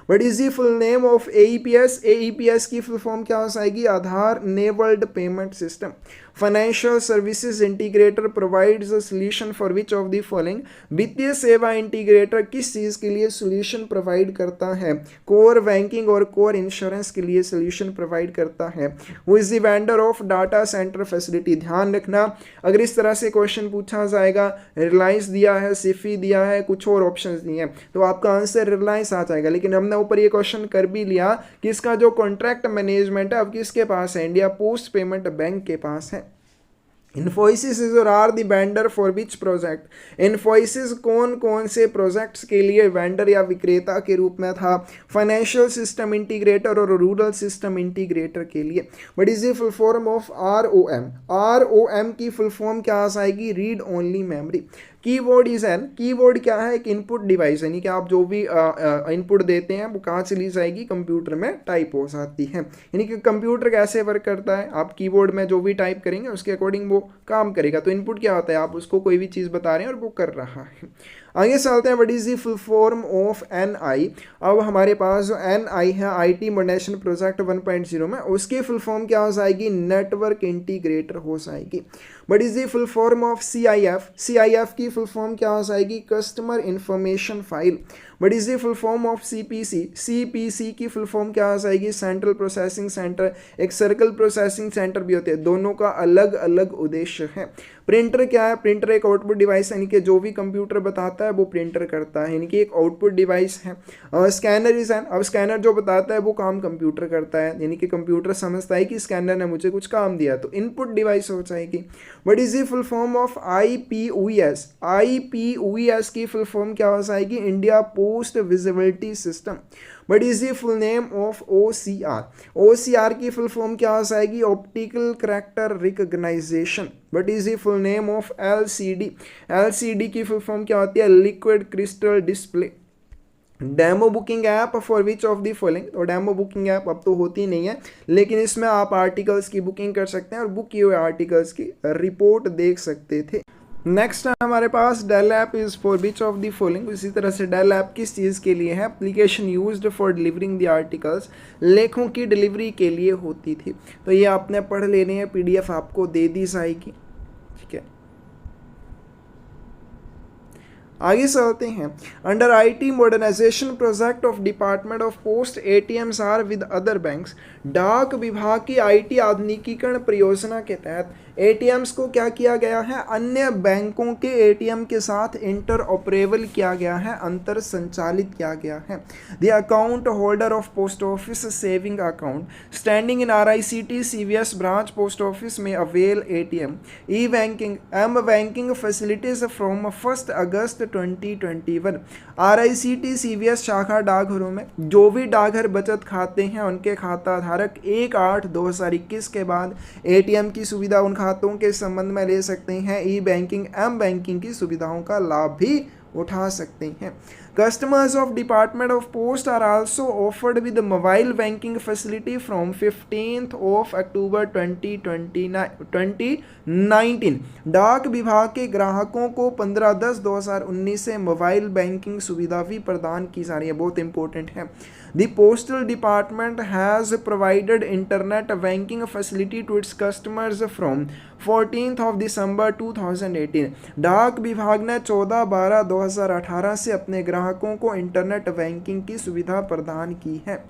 S1: What is the full name of AEPS? AEPS की फुल फॉर्म क्या हो जाएगी? Aadhaar enabled payment system. Financial services integrator provides a solution for which of the following? वित्तीय सेवा इंटीग्रेटर किस चीज़ के लिए सॉल्यूशन प्रोवाइड करता है? कोर बैंकिंग और कोर इंश्योरेंस के लिए सॉल्यूशन प्रोवाइड करता है। Who is the vendor of data centre facility? ध्यान रखना, अगर इस तरह से क्वेश्चन पूछा जाएगा, रिलायंस दिया है, सिफी दिया है, कुछ और ऑप्शंस दिए हैं, तो आपका आंसर रिलायंस आ जाएगा। लेकिन हमने ऊपर ये क्वेश्चन कर भी लिया कि इसका जो कॉन्ट्रैक्ट मैनेजमेंट है अब किसके पास है? इंडिया पोस्ट पेमेंट बैंक के पास है। इन्फोसिस इज और are the vendor for which project? Infosys कौन कौन से प्रोजेक्ट्स के लिए वेंडर या विक्रेता के रूप में था? फाइनेंशियल सिस्टम इंटीग्रेटर और रूरल सिस्टम इंटीग्रेटर के लिए। What is the full form of ROM? ROM की फुल फॉर्म क्या आ जाएगी? Read only memory. Keyboard is an, keyboard क्या है? एक इनपुट डिवाइस, यानी कि आप जो भी इनपुट देते हैं वो कहाँ चली जाएगी? कंप्यूटर में टाइप हो जाती है। यानी कि कंप्यूटर कैसे वर्क करता है? आप कीबोर्ड में जो भी टाइप करेंगे उसके अकॉर्डिंग वो काम करेगा। तो इनपुट क्या होता है? आप उसको कोई भी चीज़ बता रहे हैं और वो कर रहा है। आगे चलते हैं, what is the full form of NI। अब हमारे पास जो NI है IT मॉडर्नाइजेशन प्रोजेक्ट 1.0 में, उसकी फुल फॉर्म क्या हो जाएगी, नेटवर्क इंटीग्रेटर हो जाएगी। What is the full form of CIF, CIF की फुल फॉर्म क्या हो जाएगी, customer information file. What is the full form of CPC, CPC की फुल फॉर्म क्या हो जाएगी, सेंट्रल प्रोसेसिंग सेंटर। एक सर्कल प्रोसेसिंग सेंटर भी होते हैं, दोनों का अलग अलग उद्देश्य है। प्रिंटर क्या है, प्रिंटर एक आउटपुट डिवाइस है, यानी कि जो भी कंप्यूटर बताता है वो प्रिंटर करता है, यानी कि एक आउटपुट डिवाइस है। स्कैनर इज एन, अब स्कैनर जो बताता है वो काम कंप्यूटर करता है, यानी कि कंप्यूटर समझता है कि स्कैनर ने मुझे कुछ काम दिया, तो इनपुट डिवाइस हो जाएगी। What is the full form of IPOES, IPOES की फुल फॉर्म क्या हो जाएगी, India post visibility system. What is the full name of OCR, OCR की फुल फॉर्म क्या हो जाएगी, ऑप्टिकल कैरेक्टर रिकॉग्नाइजेशन। व्हाट इज द फुल नेम ऑफ LCD, LCD की फुल फॉर्म क्या होती है, liquid crystal display. Demo booking app for which of the following, तो डेमो बुकिंग ऐप अब तो होती नहीं है, लेकिन इसमें आप आर्टिकल्स की बुकिंग कर सकते हैं और बुक किए हुए आर्टिकल्स की रिपोर्ट देख सकते थे। नेक्स्ट है हमारे पास Dell app is for which of the following. इसी तरह से डेल ऐप किस चीज़ के लिए है, application used for delivering the articles, लेखों की डिलीवरी के लिए होती थी। तो ये आपने पढ़ लेने हैं, PDF आपको दे दी जाएगी, ठीक है। आगे चलते हैं, under IT modernisation project of department of post ATMs are with other banks. डाक विभाग की IT आधुनिकीकरण परियोजना के तहत ATMs को क्या किया गया है, अन्य बैंकों के ATM के साथ इंटर ऑपरेबल किया गया है, अंतर संचालित किया गया है। The account holder of post office saving account standing in RICT CVS branch post office में avail ATM e banking m banking facilities from 1 August 2021। RICT CVS शाखा डाकघरों में जो भी डाकघर बचत खाते हैं उनके खाता धारक 1/8/2021 के बाद ATM की सुविधा उन खातों के संबंध में ले सकते हैं, ई बैंकिंग एम बैंकिंग की सुविधाओं का लाभ भी उठा सकते हैं। Customers of Department of Post are also offered with mobile banking facility from 15th of October 2019। डाक विभाग के ग्राहकों को 15/10/2019 से मोबाइल बैंकिंग सुविधा भी प्रदान की जा रही है, बहुत इंपॉर्टेंट है। The Postal Department has provided internet banking facility to its customers from 14th of December 2018। डाक विभाग ने 14/12/2018 से अपने ग्राहकों को इंटरनेट बैंकिंग की सुविधा प्रदान की है।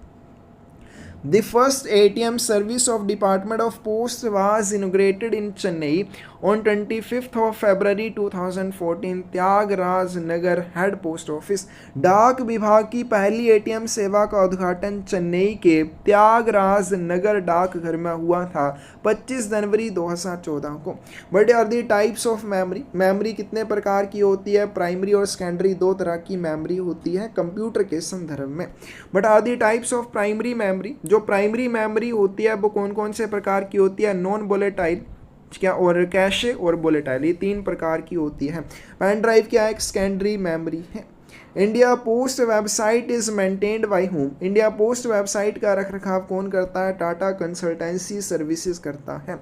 S1: The first ATM service of Department of Post was inaugurated in Chennai on 25th of February 2014। Tyagaraj Nagar head post office. डाक विभाग की पहली ATM सेवा का उद्घाटन चेन्नई के त्यागराज नगर डाकघर में हुआ था 25 जनवरी 2014 को। What are the types of memory, memory कितने प्रकार की होती है, प्राइमरी और सेकेंडरी दो तरह की मेमोरी होती है कंप्यूटर के संदर्भ में। What are the types of primary memory, जो प्राइमरी मेमोरी होती है वो कौन कौन से प्रकार की होती है, नॉन वोलेटाइल क्या और कैशे और वोलेटाइल, ये 3 प्रकार की होती है। पेन ड्राइव क्या है, एक सेकेंडरी मेमोरी है। India post website is maintained by home, India post website का रखरखाव कौन करता है, टाटा कंसल्टेंसी सर्विसेज करता है।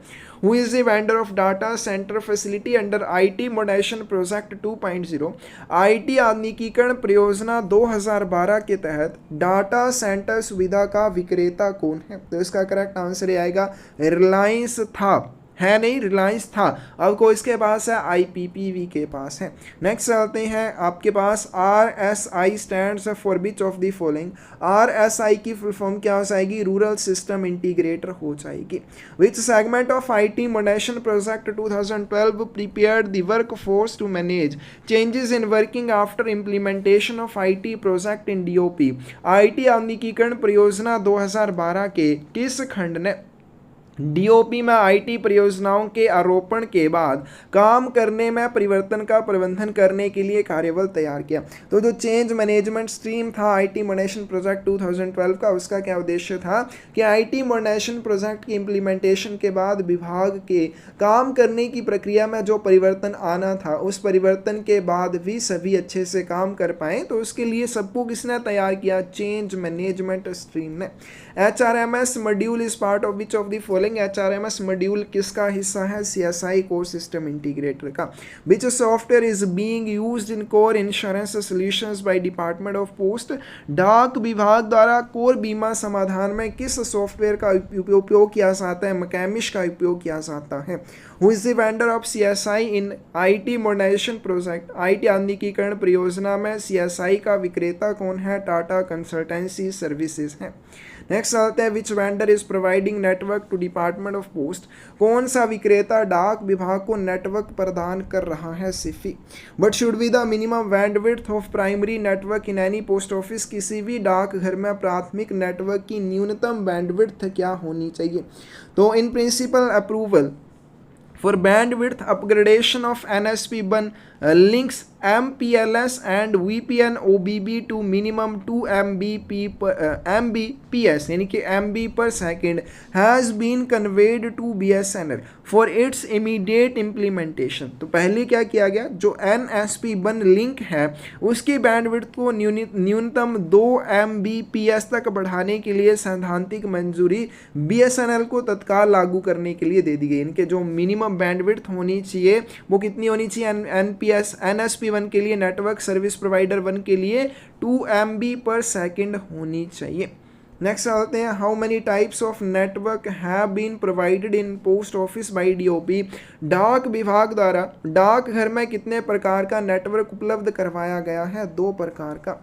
S1: Who is the vendor of data centre facility under IT modernisation project 2.0। IT आधुनिकीकरण परियोजना 2012 के तहत डाटा सेंटर सुविधा का विक्रेता कौन है, तो इसका करेक्ट आंसर आएगा रिलायंस था, है नहीं, रिलायंस था, अब को इसके पास है IPPV के पास है। नेक्स्ट चलते हैं, आपके पास RSI stands for which of the following. RSI की फुल फॉर्म क्या हो जाएगी, रूरल सिस्टम इंटीग्रेटर हो जाएगी। Which segment of IT modernisation project 2012 prepared the workforce to manage changes in working after implementation of IT project in DOP। IT आधुनिकीकरण परियोजना 2012 के किस खंड ने DOP में IT परियोजनाओं के आरोपण के बाद काम करने में परिवर्तन का प्रबंधन करने के लिए कार्यबल तैयार किया। तो जो चेंज मैनेजमेंट स्ट्रीम था IT मॉडर्नाइजेशन प्रोजेक्ट 2012 का, उसका क्या उद्देश्य था कि IT मॉडर्नाइजेशन प्रोजेक्ट की इम्प्लीमेंटेशन के बाद विभाग के काम करने की प्रक्रिया में जो परिवर्तन आना था, उस परिवर्तन के बाद भी सभी अच्छे से काम कर पाएँ, तो उसके लिए सबको किसने तैयार किया, चेंज मैनेजमेंट स्ट्रीम ने। HRMS module is part of which of the following? HRMS module किसका हिस्सा है? CSI कोर सिस्टम इंटीग्रेटर का। विच software is being used in core insurance solutions bye department of post? डाक विभाग द्वारा कोर बीमा समाधान में किस सॉफ्टवेयर का उपयोग किया जाता है? मैकेमिश का उपयोग किया जाता है। Who is the vendor of CSI in IT modernisation project? IT आधुनिकीकरण परियोजना में CSI का विक्रेता कौन है? टाटा कंसल्टेंसी सर्विसेज है। नेक्स्ट आते हैं which vendor is providing network to department of post? कौन सा विक्रेता डाक विभाग को नेटवर्क प्रदान कर रहा है? Sify. But should be the minimum bandwidth of primary network in any post office? किसी भी डाक घर में प्राथमिक नेटवर्क की न्यूनतम बैंडविड्थ क्या होनी चाहिए? तो in principle approval for bandwidth upgradation of NSP1 links MPLS and VPN OBB to minimum 2 Mbps यानी कि MB per second has been conveyed to BSNL for its immediate implementation। तो पहले क्या किया गया? जो NSP1 लिंक है उसकी बैंडविड्थ को न्यूनतम 2 Mbps तक बढ़ाने के लिए सैद्धांतिक मंजूरी BSNL को तत्काल लागू करने के लिए दे दी गई। इनके जो मिनिमम बैंडविड्थ होनी चाहिए वो कितनी होनी चाहिए? NSP1 के लिए, नेटवर्क सर्विस प्रोवाइडर 1 के लिए 2 MB पर सेकेंड होनी चाहिए। नेक्स्ट आते हैं how many types of network have been provided in post office by DOP? डाक विभाग द्वारा डाकघर में कितने प्रकार का नेटवर्क उपलब्ध करवाया गया है? 2 प्रकार का।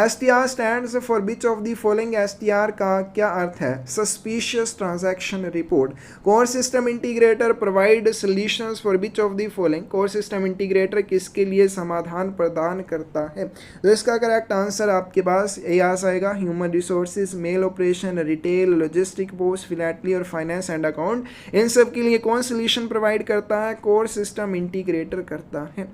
S1: STR stands for which of the following? STR का क्या अर्थ है? Suspicious transaction report. Core system integrator provide solutions for which of the following? Core system integrator किसके लिए समाधान प्रदान करता है? तो इसका करेक्ट आंसर आपके पास ये आ जाएगा human resources, mail operation, retail, logistic, post, philately और फाइनेंस एंड अकाउंट। इन सब के लिए कौन सोल्यूशन प्रोवाइड करता है? कोर सिस्टम इंटीग्रेटर करता है।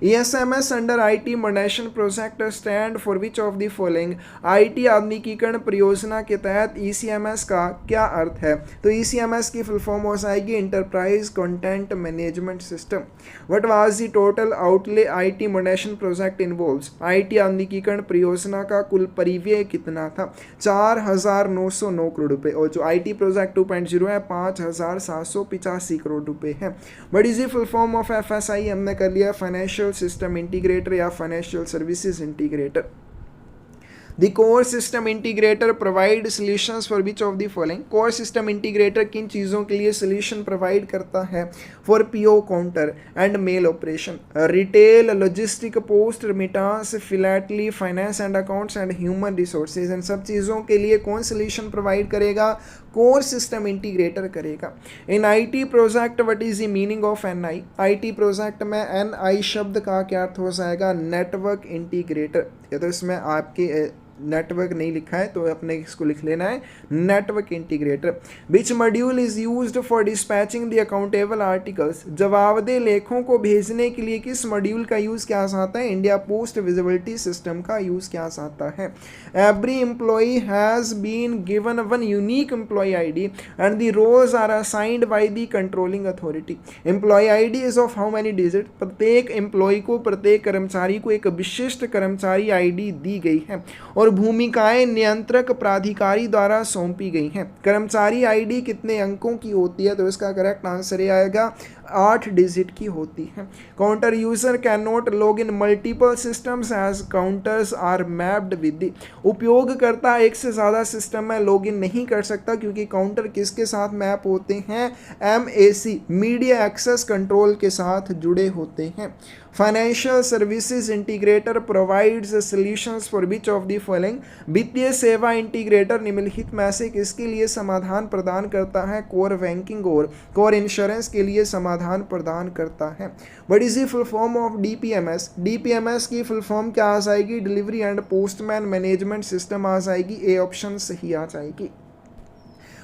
S1: ESMS under IT modernisation project stand for which of the following? IT आधुनिकीकरण परियोजना के तहत ECMS का क्या अर्थ है? तो ECMS की फुल फॉर्म हो जाएगी enterprise content management system. What was the total outlay IT modernisation project involves? IT आधुनिकीकरण परियोजना का कुल परिव्यय कितना था? 4,909 करोड़ रुपए। और जो IT प्रोजेक्ट 2.0 है 5,785 करोड़ रुपए है। But is full form of FSI हमने कर लिया फाइनेंशियल सिस्टम इंटीग्रेटर या financial services integrator. The core system integrator provide solutions for which of the following? core system integrator किन चीज़ों के लिए solution provide करता है? For PO counter and mail operation, retail, logistic, post, remittance, philately, finance and accounts and human resources। इन सब चीज़ों के लिए कौन solution provide करेगा? core system integrator करेगा। In IT project what is the meaning of NI? IT project में NI शब्द का क्या अर्थ हो जाएगा? Network integrator. या तो इसमें आपके नेटवर्क नहीं लिखा है तो अपने इसको लिख लेना है network integrator. Which module is used for dispatching the accountable articles? जवाबदेह लेखों को भेजने के लिए किस मॉड्यूल का यूज किया जाता है? इंडिया पोस्ट विजिबिलिटी सिस्टम का यूज किया जाता है। Every employee has been given one unique employee ID and the roles are assigned by the controlling authority. Employee ID is of how many digit? प्रत्येक एम्प्लॉय को, प्रत्येक कर्मचारी को एक विशिष्ट कर्मचारी ID दी गई है और भूमिकाएं नियंत्रक प्राधिकारी द्वारा सौंपी गई हैं। कर्मचारी ID कितने अंकों की होती है? तो इसका करेक्ट आंसर ये आएगा 8 डिजिट की होती है। Counter user can not log in multiple systems as counters are mapped with. उपयोगकर्ता एक से ज़्यादा सिस्टम में लॉग इन नहीं कर सकता क्योंकि काउंटर किसके साथ मैप होते हैं? MAC मीडिया एक्सेस कंट्रोल के साथ जुड़े होते हैं। Financial services integrator provides solutions for which of the following? वित्तीय सेवा इंटीग्रेटर निम्नलिखित में से किसके लिए समाधान प्रदान करता है? कोर बैंकिंग और कोर इंश्योरेंस के लिए समाधान प्रदान करता है। What is the full form of DPMS? DPMS की फुल फॉर्म क्या आ जाएगी? Delivery and postman management system आ जाएगी। ए ऑप्शन सही आ जाएगी।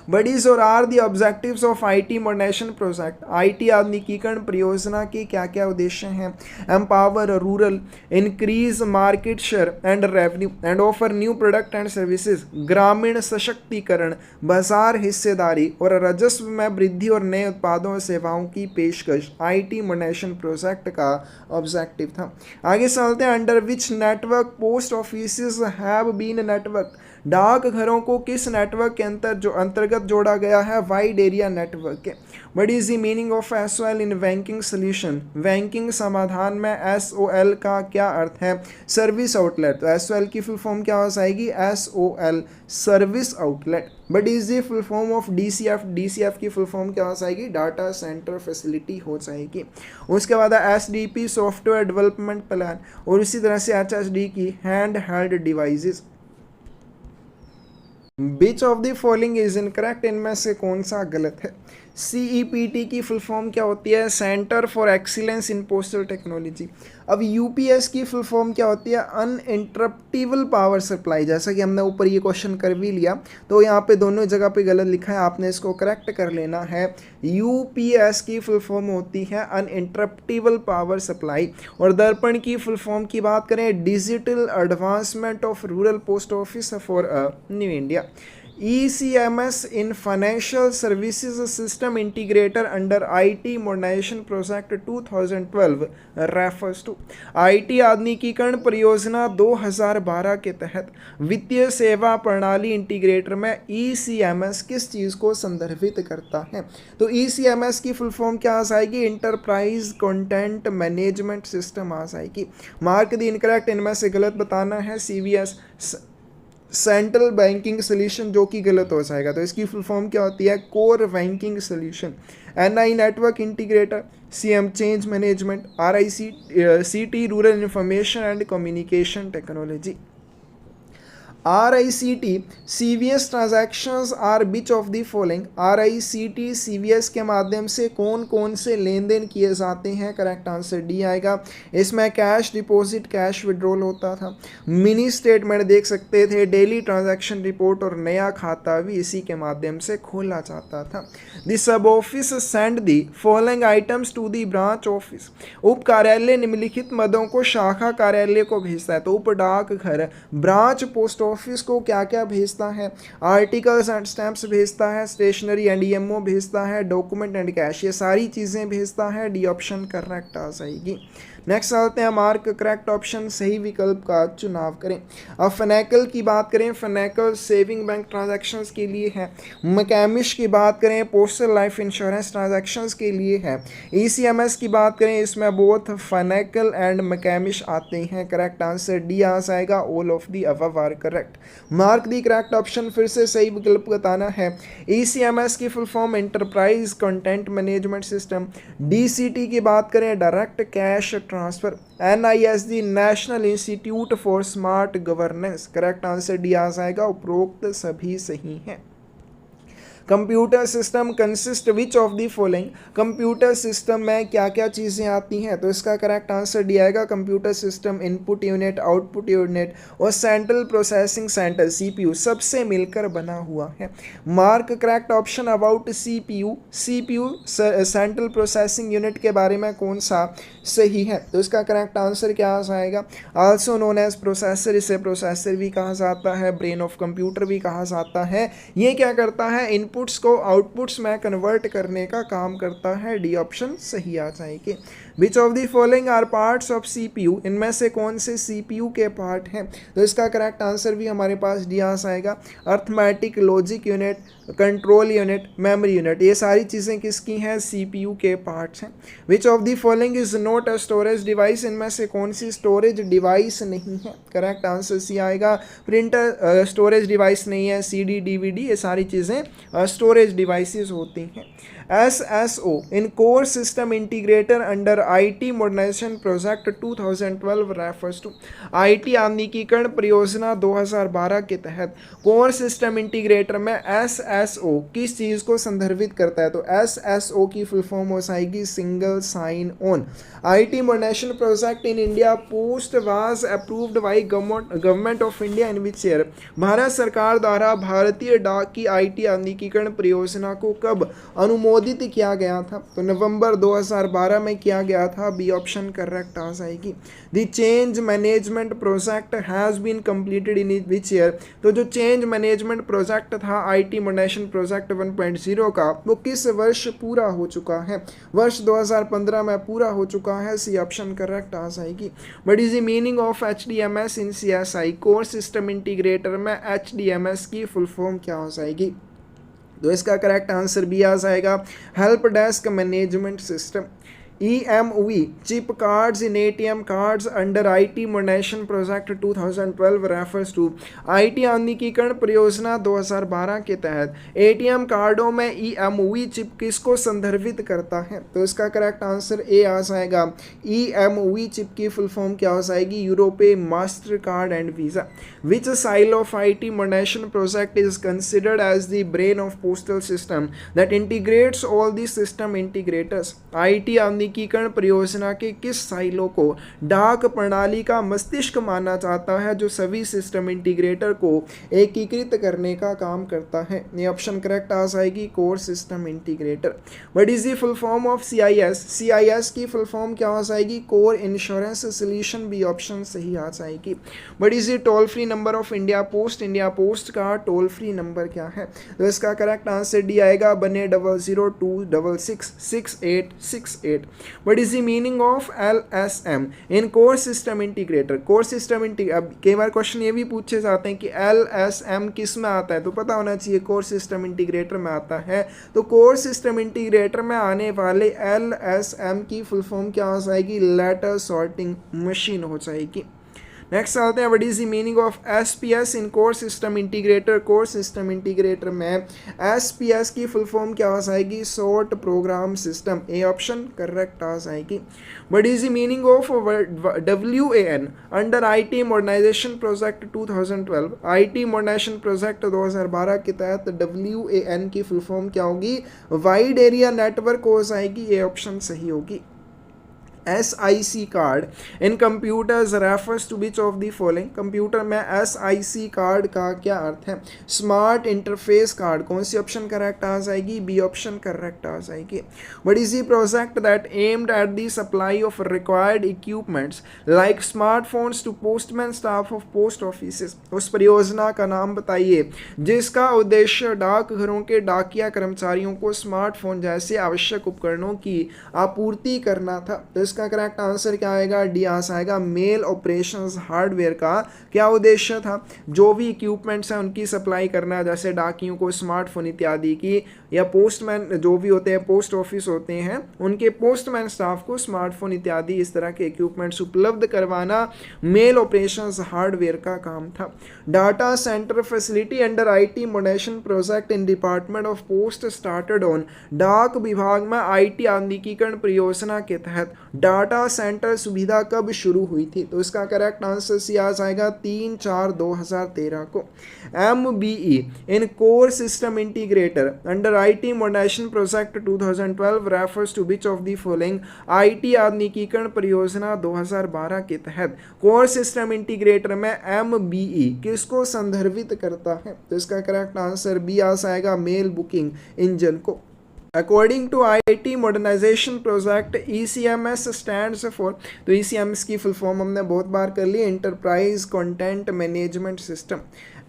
S1: What is or are the objectives of IT modernization project? IT आधुनिकीकरण परियोजना के क्या क्या उद्देश्य हैं? Empower rural, increase market share and revenue and offer new product and services। ग्रामीण सशक्तिकरण, बाजार हिस्सेदारी और राजस्व में वृद्धि और नए उत्पादों और सेवाओं की पेशकश IT मॉडर्नाइजेशन प्रोजेक्ट का ऑब्जेक्टिव था। आगे चलते हैं। Under which network post offices have been network? डाकघरों को किस नेटवर्क के अंतर्गत जोड़ा गया है? वाइड एरिया नेटवर्क के। What is the meaning of SOL in banking solution? Banking समाधान में SOL का क्या अर्थ है? Service outlet. तो SOL की फुल फॉर्म क्या हो जाएगी? SOL service outlet. But is the full form of DCF? DCF की फुल फॉर्म क्या हो जाएगी? डाटा सेंटर फैसिलिटी हो जाएगी। उसके बाद SDP सॉफ्टवेयर डेवलपमेंट प्लान, और इसी तरह से HSD की hand held devices. Which of the following is incorrect? इनमें से कौन सा गलत है? CEPT की फुल फॉर्म क्या होती है? Centre for excellence in postal technology. अब UPS की फुल फॉर्म क्या होती है? अनइंटरप्टिबल पावर सप्लाई। जैसा कि हमने ऊपर ये क्वेश्चन कर भी लिया, तो यहाँ पे दोनों जगह पे गलत लिखा है, आपने इसको करेक्ट कर लेना है। UPS की फुल फॉर्म होती है अनइंटरप्टिबल पावर सप्लाई। और दर्पण की फुल फॉर्म की बात करें, digital advancement of rural post office for new India. ECMS in Financial Services System Integrator under IT Modernization Project 2012 refers to। IT आधुनिकीकरण परियोजना 2012 के तहत वित्तीय सेवा प्रणाली इंटीग्रेटर में ECMS किस चीज़ को संदर्भित करता है? तो ECMS की फुल फॉर्म क्या आ जाएगी? इंटरप्राइज कंटेंट मैनेजमेंट सिस्टम आ जाएगी। मार्क द इनकरेक्ट, इनमें से गलत बताना है। CBS सेंट्रल बैंकिंग सोल्यूशन, जो कि गलत हो जाएगा। तो इसकी फुल फॉर्म क्या होती है? Core banking solution. NI network integrator, CM change management, RICT rural information and communication technology. RICT CVS transactions are which of the following. RICT CVS के माध्यम से कौन कौन से लेन देन किए जाते हैं? करेक्ट आंसर D आएगा। इसमें कैश डिपॉजिट, कैश विड्रॉल होता था, मिनी स्टेटमेंट देख सकते थे, डेली ट्रांजैक्शन रिपोर्ट, और नया खाता भी इसी के माध्यम से खोला जाता था। The sub office send the following items to the branch office. उप कार्यालय निम्नलिखित मदों को शाखा कार्यालय को भेजता है। तो उप डाकघर ब्रांच पोस्ट ऑफिस को क्या क्या भेजता है? आर्टिकल्स एंड स्टैंप्स भेजता है, स्टेशनरी एंड EMO भेजता है, डॉक्यूमेंट एंड कैश, ये सारी चीज़ें भेजता है। D ऑप्शन करेक्ट आ जाएगी। नेक्स्ट आते हैं मार्क करेक्ट ऑप्शन, सही विकल्प का चुनाव करें। अब फनेकल की बात करें, फनेकल सेविंग बैंक ट्रांजैक्शंस के लिए है। मकैमिश की बात करें, पोस्टल लाइफ इंश्योरेंस ट्रांजैक्शंस के लिए है। ECMS की बात करें, इसमें बोथ फनेकल एंड मकैमिश आते हैं। करेक्ट आंसर D आ जाएगा। All of the above are correct. Mark the correct option, फिर से सही विकल्प बताना है। ECMS की full form enterprise content management system. DCT की बात करें, direct cash transfer. NISD national institute for smart governance. Correct answer D आ जाएगा। उपरोक्त सभी सही हैं। Computer system consist which of the following. Computer system में क्या क्या चीज़ें आती हैं? तो इसका करेक्ट आंसर D आएगा। Computer system input unit, output unit और सेंट्रल प्रोसेसिंग सेंटर CPU सबसे मिलकर बना हुआ है। Mark correct option about CPU central processing unit के बारे में कौन सा सही है? तो इसका करेक्ट आंसर क्या आ जाएगा? आल्सो नोन एज प्रोसेसर, इसे प्रोसेसर भी कहा जाता है, ब्रेन ऑफ कंप्यूटर भी कहा जाता है। ये क्या करता है? इनपुट्स को आउटपुट्स में कन्वर्ट करने का काम करता है। D ऑप्शन सही आ जाएगी। Which of the following are parts of CPU। इनमें से कौन से CPU के पार्ट हैं? तो इसका करेक्ट आंसर भी हमारे पास D आ जाएगा। Arithmetic, logic unit, control unit, memory unit, ये सारी चीज़ें किसकी हैं? CPU के पार्ट्स हैं। विच of the following is not a storage device. इनमें से कौन सी स्टोरेज डिवाइस नहीं है? करेक्ट आंसर C आएगा। प्रिंटर स्टोरेज डिवाइस नहीं है। CD DVD ये सारी चीज़ें स्टोरेज डिवाइसेस होती हैं। SSO in core system integrator under IT modernisation project 2012 refers to. IT आधुनिकीकरण परियोजना 2012 के तहत कोर सिस्टम इंटीग्रेटर में SSO किस चीज़ को संदर्भित करता है? तो SSO की फुल फॉर्म हो जाएगी single sign on. IT modernisation project in India post was approved by government of India in which year. Bharat सरकार द्वारा भारतीय डाक की IT आधुनिकीकरण परियोजना को कब अनुमोदित किया गया था? तो नवंबर 2012 में किया गया था। B ऑप्शन करेक्ट आ जाएगी। The change management project has been completed in which year. तो जो चेंज मैनेजमेंट प्रोजेक्ट था IT मॉडर्नाइजेशन मोडर्नाइजेशन प्रोजेक्ट 1.0 का वो किस वर्ष पूरा हो चुका है? वर्ष 2015 में पूरा हो चुका है। सी ऑप्शन करेक्ट आ जाएगी। What is the meaning of HDMS in CSI? Core system integrator में HDMS की फुल फॉर्म क्या हो जाएगी? तो इसका करेक्ट आंसर भी आ जाएगा help desk management system. EMV chip cards in ATM cards under IT modernization project 2012 refers to IT आधुनिकीकरण परियोजना 2012 के तहत ATM कार्डों में EMV चिप किसको संदर्भित करता है? तो इसका करेक्ट आंसर ए आ जाएगा। EMV चिप की फुल फॉर्म क्या हो जाएगी? Europay master card and visa. Which silo of IT modernization project is considered as the brain of postal system that integrates all the system integrators? IT आधुनिकीकरण परियोजना के किस साइलो को डाक प्रणाली का मस्तिष्क माना जाता है जो सभी सिस्टम इंटीग्रेटर को एकीकृत करने का काम करता है? ये ऑप्शन करेक्ट आ जाएगी core system integrator. What is the full form of CIS? CIS की फुल फॉर्म क्या हो जाएगी? Core insurance solution. B option सही आ जाएगी। What is the toll free number of India post? India post का टोल फ्री नंबर क्या है? तो इसका करेक्ट आंसर डी आएगा 1-800-266-6868। What is the meaning of LSM in core system integrator? core system अब कई बार क्वेश्चन ये भी पूछे जाते हैं कि LSM किस में आता है, तो पता होना चाहिए core system integrator में आता है। तो core system integrator में आने वाले LSM की फुल फॉर्म क्या हो जाएगी? लेटर सॉर्टिंग मशीन हो जाएगी। नेक्स्ट आते हैं what is the meaning of SPS in core system integrator? Core system integrator में SPS की फुल फॉर्म क्या हो जाएगी? Short program system. A option correct आ जाएगी। What is the meaning of WAN under IT modernisation project 2012? IT modernisation project 2012 के तहत WAN की फुल फॉर्म क्या होगी? वाइड एरिया नेटवर्क हो जाएगी। ए ऑप्शन सही होगी। SIC card in computers refers to which of the following? Computer में SIC कार्ड का क्या अर्थ है? Smart interface card. कौन सी ऑप्शन करेक्ट आ जाएगी? बी ऑप्शन करेक्ट आ जाएगी। What is the project that aimed at the supply of required equipments like smartphones to postman staff of post offices? उस परियोजना का नाम बताइए जिसका उद्देश्य डाकघरों के डाकिया कर्मचारियों को स्मार्टफोन जैसे आवश्यक उपकरणों की आपूर्ति करना था। तो इसका करेक्ट आंसर क्या आएगा? डी आएगा। मेल ऑपरेशंस हार्डवेयर का क्या उद्देश्य था? जो भी इक्विपमेंट्स हैं उनकी सप्लाई करना, जैसे डाकियों को स्मार्टफोन इत्यादि की, या पोस्टमैन जो भी होते हैं, पोस्ट ऑफिस होते हैं, उनके पोस्टमैन स्टाफ को स्मार्टफोन इत्यादि इस तरह के इक्विपमेंट्स उपलब्ध करवाना मेल ऑपरेशंस हार्डवेयर का काम था। Data centre facility under IT modernisation project in department of post started on? डाक विभाग में IT आधुनिकीकरण परियोजना के तहत डाटा सेंटर सुविधा कब शुरू हुई थी? तो इसका करेक्ट आंसर सी आ जाएगा 3/4/2013 को। MBE in core system integrator under IT modernisation project 2012 refers to which of the following? IT आधुनिकीकरण परियोजना 2012 के तहत कोर सिस्टम इंटीग्रेटर में MBE किसको संदर्भित करता है? तो इसका करेक्ट आंसर बी आ जाएगा मेल बुकिंग इंजन को। According to IT modernisation project ECMS stands for? तो ECMS की फुल फॉर्म हमने बहुत बार कर ली, enterprise content management system.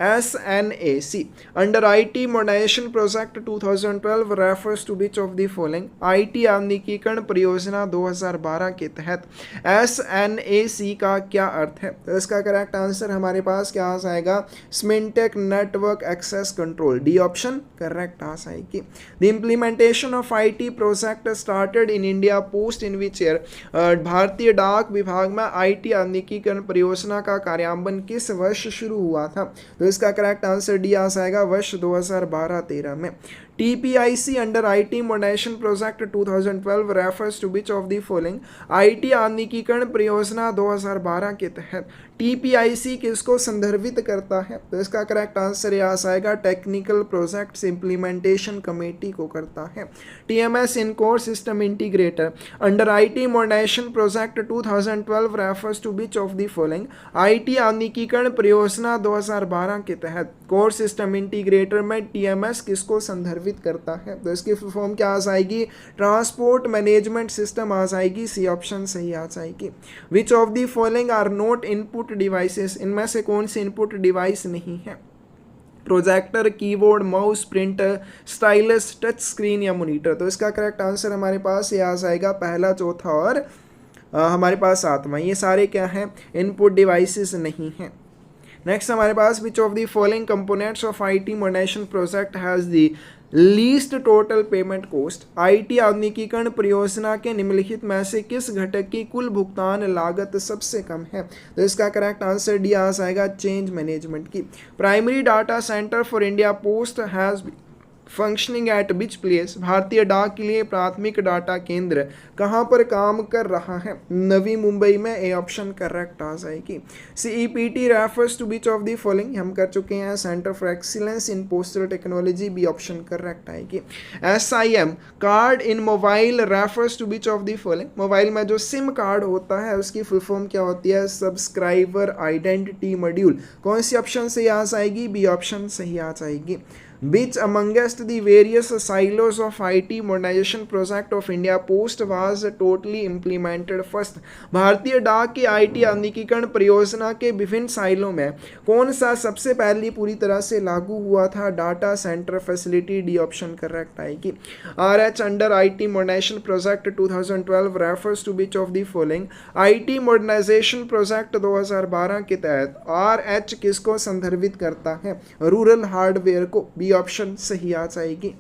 S1: SNAC under IT modernisation project 2012 refers to which of the following? IT आधुनिकीकरण परियोजना 2012 के तहत SNAC का क्या अर्थ है? तो इसका करेक्ट आंसर हमारे पास क्या आ जाएगा? Symantec network access control. D option correct आ जाएगी। The implementation of IT project started in India post in which year? भारतीय डाक विभाग में IT आधुनिकीकरण परियोजना का कार्यान्वयन किस वर्ष शुरू हुआ था? तो इसका करेक्ट आंसर डी आ जाएगा वर्ष 2012-13 में। TPIC under IT modernisation project 2012 refers to which of the following? IT आधुनिकीकरण परियोजना 2012 के तहत TPIC किसको संदर्भित करता है? तो इसका करेक्ट आंसर ये आ जाएगा टेक्निकल प्रोजेक्ट्स इम्प्लीमेंटेशन कमेटी को करता है। TMS in core system integrator under IT modernisation project 2012 refers to which of the following? IT आधुनिकीकरण परियोजना 2012 के तहत कोर सिस्टम इंटीग्रेटर में TMS किसको संदर्भित करता है? तो इसकी फुल फॉर्म क्या आ जाएगी? ट्रांसपोर्ट मैनेजमेंट सिस्टम आ जाएगी। सी ऑप्शन सही आ जाएगी। Which of the following are not input devices? इनमें से कौन सी इनपुट डिवाइस नहीं है? Projector, keyboard, mouse, printer, stylus, touch screen या मॉनिटर। तो इसका करेक्ट आंसर हमारे पास ये आ जाएगा पहला, चौथा और हमारे पास सातवां। ये सारे क्या हैं, इनपुट डिवाइसेस नहीं हैं। नेक्स्ट हमारे पास which of the following components of IT modernisation project has the least total payment cost. IT आधुनिकीकरण परियोजना के निम्नलिखित में से किस घटक की कुल भुगतान लागत सबसे कम है? तो इसका करेक्ट आंसर डी आ जाएगा चेंज मैनेजमेंट की। Primary data centre for India post has functioning eight which place. भारतीय डाक के लिए प्राथमिक डाटा केंद्र कहाँ पर काम कर रहा है? नवी मुंबई में। ए ऑप्शन करेक्ट आ जाएगी। CEPT refers to which of the following, हम कर चुके हैं centre for excellence in postal technology. B option correct आएगी। SIM card in mobile refers to which of the following. Mobile में जो सिम कार्ड होता है उसकी फुल फॉर्म क्या होती है? Subscriber identity module. कौन सी ऑप्शन सही आ जाएगी? बी ऑप्शन सही आ जाएगी। Which amongst the various silos of IT modernization project of India Post was totally implemented first? भारतीय डाक की IT आधुनिकीकरण परियोजना के विभिन्न साइलों में कौन सा सबसे पहले पूरी तरह से लागू हुआ था? Data centre facility. D option correct आएगी। RH under IT modernization project 2012 refers to which of the following? IT modernization project 2012 के तहत RH किसको संदर्भित करता है? रूरल हार्डवेयर को। बी ऑप्शन सही आ जाएगी।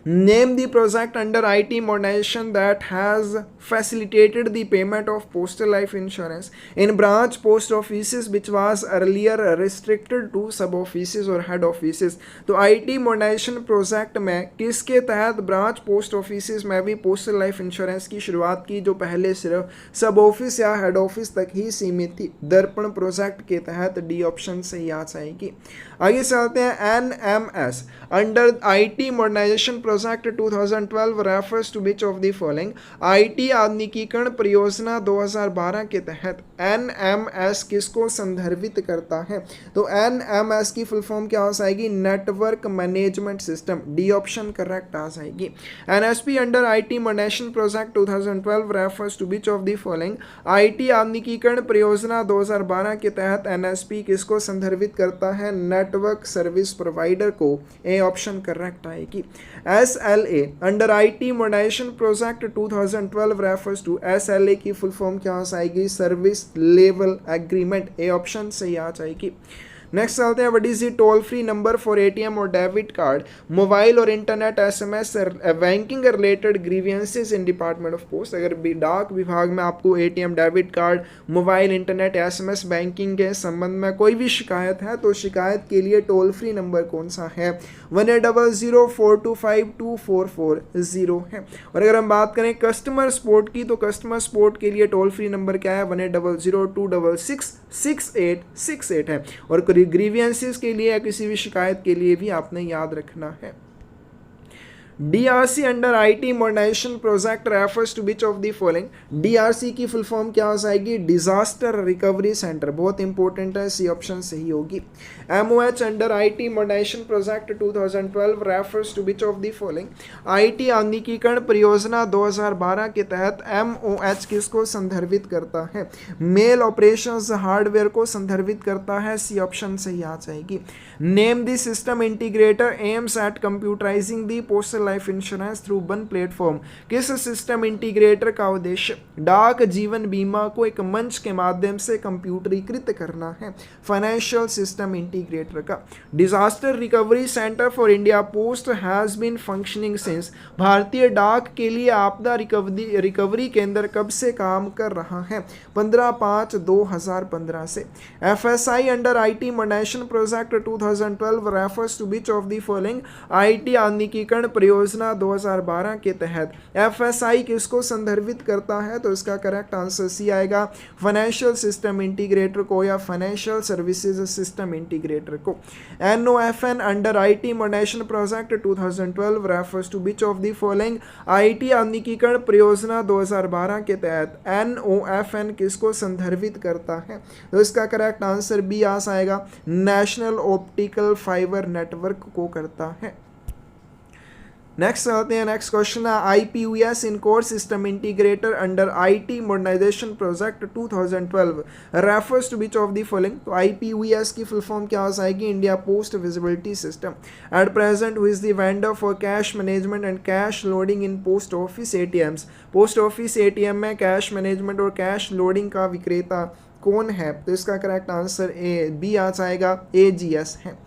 S1: Name the project under IT modernization that has facilitated the payment of postal life insurance in branch post offices which was earlier restricted to sub offices or head offices। तो IT modernization project में किसके तहत ब्रांच पोस्ट ऑफिस में भी पोस्टल लाइफ इंश्योरेंस की शुरुआत की, जो पहले सिर्फ सब ऑफिस या हेड ऑफिस तक ही सीमित थी? दर्पण प्रोजेक्ट के तहत। डी ऑप्शन सही आ जाएगी। आगे चलते हैं। NMS अंडर IT modernization project 2012 refers to which of the following? IT आधुनिकीकरण परियोजना 2012 के तहत NMS किसको संदर्भित करता है? तो NMS की फुल फॉर्म क्या हो जाएगी? Network management system. D option correct आ जाएगी। NSP under IT modernisation project 2012 refers to which of the following? IT आधुनिकीकरण परियोजना 2012 के तहत NSP किसको संदर्भित करता है? नेटवर्क सर्विस प्रोवाइडर को। ए ऑप्शन करेक्ट आएगी। SLA अंडर IT modernisation project 2012 refers to. SLA की फुल फॉर्म क्या हो जाएगी? Service level agreement. A option सही आ जाएगी। नेक्स्ट चलते हैं। What is the toll free number for ATM और डेबिट कार्ड, मोबाइल और internet SMS banking related grievances in department of post? अगर डाक विभाग में आपको ATM, debit card, mobile, internet, SMS banking के संबंध में कोई भी शिकायत है तो शिकायत के लिए टोल फ्री नंबर कौन सा है? 1800-425-2440 है। और अगर हम बात करें कस्टमर सपोर्ट की, तो कस्टमर सपोर्ट के लिए टोल फ्री नंबर क्या है? 1800-266-6868 है। और ग्रीवियंसेस के लिए या किसी भी शिकायत के लिए भी आपने याद रखना है। DRC under IT modernisation project refers to which of the following? DRC की फुल फॉर्म क्या हो जाएगी? Disaster recovery centre. बहुत इंपॉर्टेंट है, सी ऑप्शन सही होगी। MOH under IT modernisation project 2012 refers to which of the following? IT आधुनिकीकरण परियोजना 2012 के तहत MOH किसको संदर्भित करता है? मेल ऑपरेशंस हार्डवेयर को संदर्भित करता है। सी ऑप्शन सही आ जाएगी। Name the system integrator aims at computerising the postal life insurance through one platform. किस सिस्टम इंटीग्रेटर का उद्देश्य डाक जीवन बीमा को एक मंच के माध्यम से कंप्यूटरीकृत करना है? फाइनेंशियल सिस्टम इंटीग्रेटर का। Disaster recovery centre for India post has been functioning since. भारतीय डाक के लिए आपदा रिकवरी केंद्र कब से काम कर रहा है? 15/5/2015 से। FSI under IT modernisation project 2012 refers to which of the following? IT आधुनिकीकरण परियोजना 2012 के तहत FSI किसको संदर्भित करता है? तो इसका करेक्ट आंसर सी आएगा, फाइनेंशियल सिस्टम इंटीग्रेटर को या फाइनेंशियल सर्विसेज सिस्टम इंटीग्रेटर को। NOFN under IT modernisation project 2012 refers to which of the following? IT आधुनिकीकरण परियोजना 2012 के तहत NOFN किसको संदर्भित करता है? तो इसका करेक्ट आंसर बी आएगा, नेशनल ऑप्टिकल फाइबर नेटवर्क को करता है। नेक्स्ट आते हैं, नेक्स्ट क्वेश्चन है IPUS in core system integrator under IT modernisation project 2012 refers to which of the following. तो IPUS की फुल फॉर्म क्या हो जाएगी, India post visibility system. At present who is the vendor for cash management and cash loading in post office ATMs। Post office ATM में कैश मैनेजमेंट और कैश लोडिंग का विक्रेता कौन है, तो इसका करेक्ट आंसर B आ जाएगा, AGS है।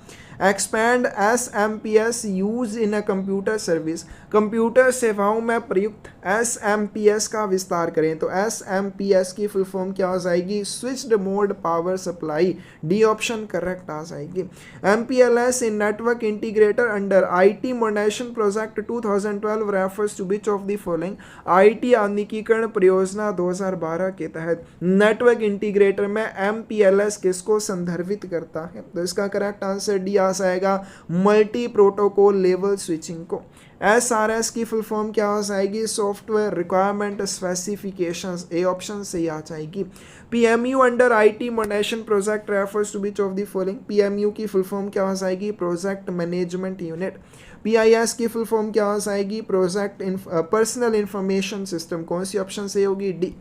S1: Expand SMPS use in a computer service. Computer सेवाओं में प्रयुक्त SMPS का विस्तार करें, तो SMPS की फुल फॉर्म क्या हो जाएगी, switched mode power supply. D option correct आ जाएगी। MPLS in network integrator under IT modernisation project 2012 refers to which of the following. IT आधुनिकीकरण परियोजना 2012 के तहत नेटवर्क इंटीग्रेटर में MPLS किसको संदर्भित करता है, तो इसका करेक्ट आंसर D आ जाएगा, मल्टी प्रोटोकॉल लेवल स्विचिंग को। SRS की फुल फॉर्म क्या हो जाएगी, software requirement specifications. A option सही आ जाएगी। PMU under IT modernisation project refers to which of the following. PMU की फुल फॉर्म क्या हो जाएगी, प्रोजेक्ट मैनेजमेंट यूनिट। PIS की फुल फॉर्म क्या हो जाएगी, प्रोजेक्ट पर्सनल इंफॉर्मेशन सिस्टम। कौन सी ऑप्शन सही होगी, D।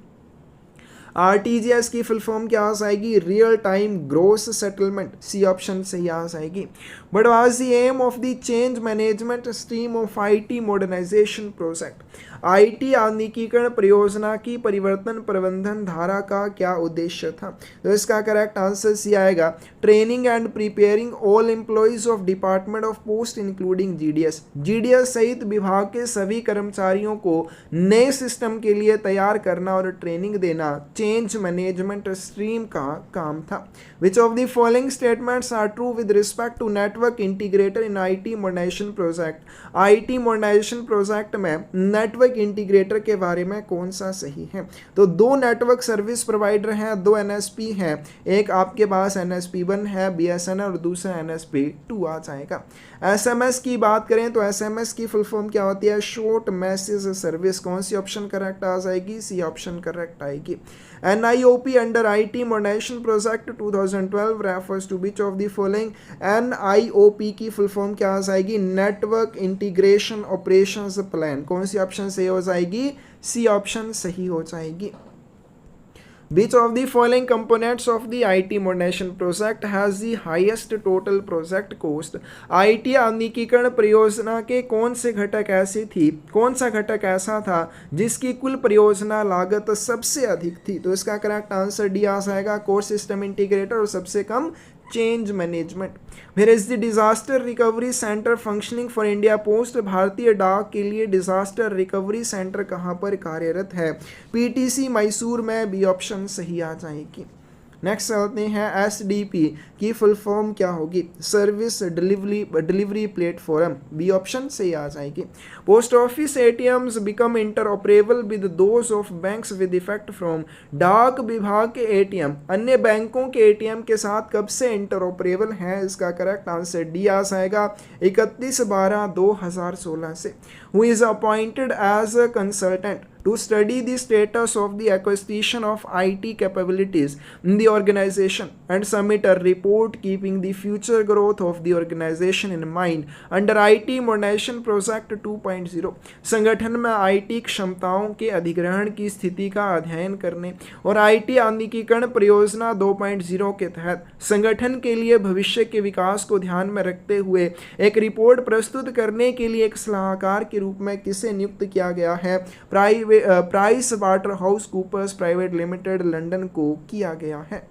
S1: RTGS की फुल फॉर्म क्या आ जाएगी, real time gross settlement. C option सही आ जाएगी। What was the aim of the change management stream of IT modernisation project. IT आधुनिकीकरण परियोजना की परिवर्तन प्रबंधन धारा का क्या उद्देश्य था, तो इसका करेक्ट आंसर C आएगा, training and preparing all employees of department of post including GDS सहित विभाग के सभी कर्मचारियों को नए सिस्टम के लिए तैयार करना और ट्रेनिंग देना चेंज मैनेजमेंट स्ट्रीम का काम था। Which of the following statements are true with respect to network integrator in IT modernisation project. IT modernisation project में नेटवर्क इंटीग्रेटर के बारे में कौन सा सही है, तो 2 नेटवर्क सर्विस प्रोवाइडर हैं, 2 NSP हैं, एक आपके पास NSP1 है BSNL और दूसरा NSP2 आ जाएगा। SMS की बात करें तो SMS की फुल फॉर्म क्या होती है, शॉर्ट मैसेज सर्विस। कौन सी ऑप्शन करेक्ट आ जाएगी, C ऑप्शन करेक्ट आएगी। NIOP under IT modernisation project 2012 refers to which of the following. NIOP की फुल फॉर्म क्या आ जाएगी, नेटवर्क इंटीग्रेशन ऑपरेशंस प्लान। कौन सी ऑप्शन सही हो जाएगी, C ऑप्शन सही हो जाएगी। Which of the following components of the IT modernization project has the highest total project cost? IT आधुनिकीकरण परियोजना के कौन से घटक ऐसी थी, कौन सा घटक ऐसा था जिसकी कुल परियोजना लागत सबसे अधिक थी, तो इसका करेक्ट आंसर D आ जाएगा, कोर सिस्टम इंटीग्रेटर और सबसे कम change management. Where is the disaster recovery centre functioning for India post. भारतीय डाक के लिए डिजास्टर रिकवरी सेंटर कहाँ पर कार्यरत है, PTC मैसूर में। B ऑप्शन सही आ जाएगी। नेक्स्ट आते हैं SDP की फुल फॉर्म क्या होगी, service delivery platform. B option सही आ जाएगी। Post office ATMs become interoperable with those of banks with effect from. डाक विभाग के ATM अन्य बैंकों के ATM के साथ कब से इंटरऑपरेबल हैं, इसका करेक्ट आंसर D आ जाएगा, 31/12/2016 से। Who is appointed as a consultant to study the status of the acquisition of IT capabilities in the organization and submit a report keeping the future growth of the organization in mind under IT modernization project 2.0। संगठन में IT क्षमताओं के अधिग्रहण की स्थिति का अध्ययन करने और IT आधुनिकीकरण परियोजना 2.0 के तहत संगठन के लिए भविष्य के विकास को ध्यान में रखते हुए एक रिपोर्ट प्रस्तुत करने के लिए एक सलाहकार के रूप में किसे नियुक्त किया गया है, Price Water House Coopers private limited London को किया गया है।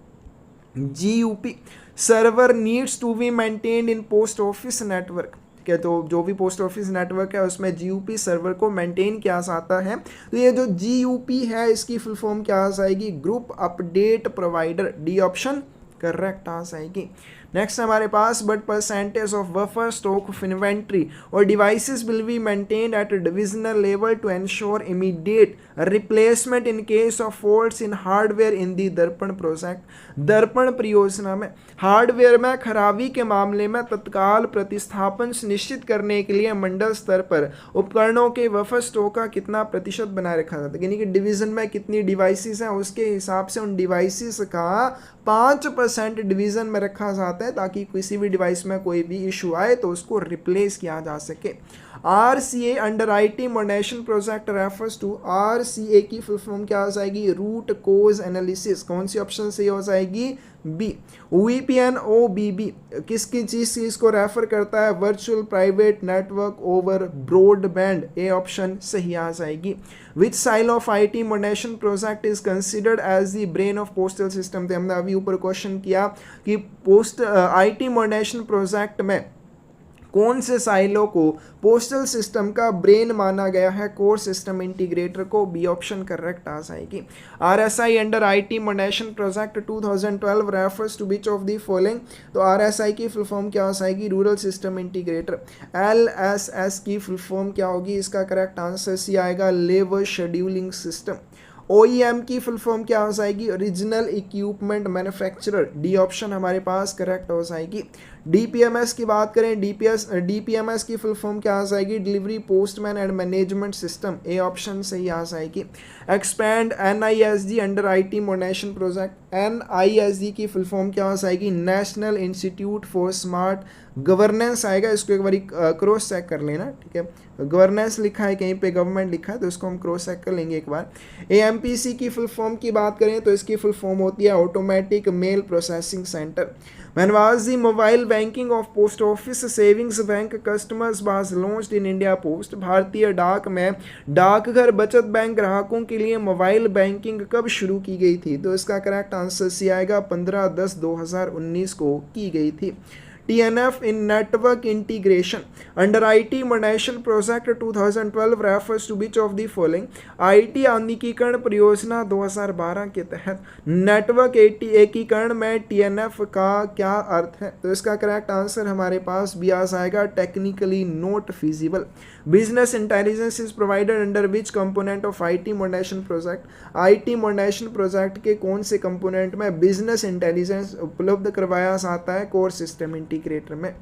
S1: GUP server needs to be maintained in post office network. क्या, तो जो भी पोस्ट ऑफिस नेटवर्क है उसमें GUP सर्वर को मेंटेन किया जाता है, तो ये जो GUP है इसकी फुल फॉर्म क्या आ जाएगी, group update provider. D option correct आ जाएगी। नेक्स्ट हमारे पास but percentage of buffer stock of inventory और devices will be maintained at divisional level to ensure immediate replacement in case of faults in hardware in the Darpan project. दर्पण परियोजना में हार्डवेयर में खराबी के मामले में तत्काल प्रतिस्थापन सुनिश्चित करने के लिए मंडल स्तर पर उपकरणों के बफर स्टॉक का कितना प्रतिशत बनाए रखा जाता है, यानी कि डिवीजन में कितनी डिवाइसेस हैं उसके हिसाब से उन डिवाइसेस का 5% डिवीजन में रखा जाता है ताकि किसी भी डिवाइस में कोई भी इशू आए तो उसको रिप्लेस किया जा सके। RCA under IT modernisation project refers to, RCA की फुल फॉर्म क्या हो जाएगी? Root cause analysis. कौन सी ऑप्शन सही हो जाएगी? बी। VPN OBB किसकी चीज को रेफर करता है? Virtual private network over broadband. A option सही आ जाएगी। Which cell of IT modernisation project is considered as the brain of postal system. हमने अभी ऊपर क्वेश्चन किया कि IT मॉडर्नाइजेशन प्रोजेक्ट में कौन से साइलो को पोस्टल सिस्टम का ब्रेन माना गया है? कोर सिस्टम इंटीग्रेटर को। बी ऑप्शन करेक्ट आ जाएगी। RSI under IT modernisation project 2012 refers to which of the following. तो RSI की फुल फॉर्म क्या हो जाएगी? Rural system integrator. LSS की फुल फॉर्म क्या होगी? इसका करेक्ट आंसर सी आएगा, लेबर शेड्यूलिंग सिस्टम। OEM की फुल फॉर्म क्या हो जाएगी? Regional equipment manufacturer. D option हमारे पास करेक्ट हो जाएगी। DPMS की बात करें, DPMS की फुल फॉर्म क्या आ जाएगी? Delivery postman and management system. A option सही आ जाएगी। Expand NISD under IT modernisation project. NISD की फुल फॉर्म क्या हो जाएगी? National institute for smart governance आएगा। इसको एक बार क्रॉस चेक कर लेना, ठीक है। गवर्नेंस लिखा है कहीं पे, गवर्नमेंट लिखा है, तो इसको हम क्रॉस चेक कर लेंगे एक बार। AMPC की फुल फॉर्म की बात करें तो इसकी फुल फॉर्म होती है automatic mail processing centre. When was the mobile banking of post office savings bank customers was launched in India Post? भारतीय डाक में डाकघर बचत बैंक ग्राहकों के लिए मोबाइल बैंकिंग कब शुरू की गई थी? तो इसका करेक्ट आंसर सी आएगा, 15/10/2019 को की गई थी। TNF in network integration under IT modernization project 2012 refers to which of the following? IT आधुनिकीकरण परियोजना 2012 के तहत नेटवर्क एकीकरण में TNF का क्या अर्थ है? तो इसका करेक्ट आंसर हमारे पास भी आ जाएगा, technically not feasible. Business intelligence is provided under which component of IT modernisation project? IT modernisation project के कौन से कंपोनेंट में बिजनेस इंटेलिजेंस उपलब्ध करवाया जाता है? कोर सिस्टम इंटीग्रेटर में।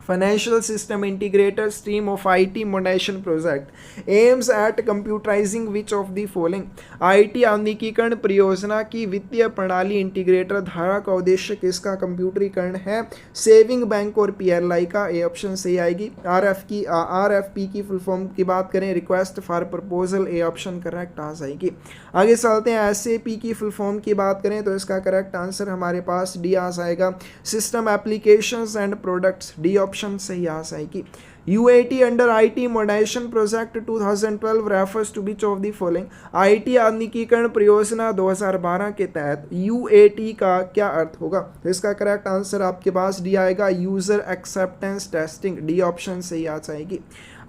S1: Financial System Integrator stream of IT modernization project aims at computerizing which of the following? IT आधुनिकीकरण परियोजना की वित्तीय प्रणाली इंटीग्रेटर धारा का उद्देश्य किसका कंप्यूटरीकरण है? सेविंग बैंक और PLI का। ए ऑप्शन सही आएगी। RFP की फुल फॉर्म की बात करें, request for proposal. A option correct आ जाएगी। आगे चलते हैं। SAP की फुल फॉर्म की बात करें तो इसका करेक्ट आंसर हमारे पास डी आ जाएगा, system applications and products. D option सही आ जाएगी। UAT under IT modernisation project 2012 refers to which of the following? IT आधुनिकीकरण परियोजना 2012 के तहत UAT का क्या अर्थ होगा? तो इसका करेक्ट आंसर आपके पास डी आएगा, user acceptance testing. D option सही आ जाएगी।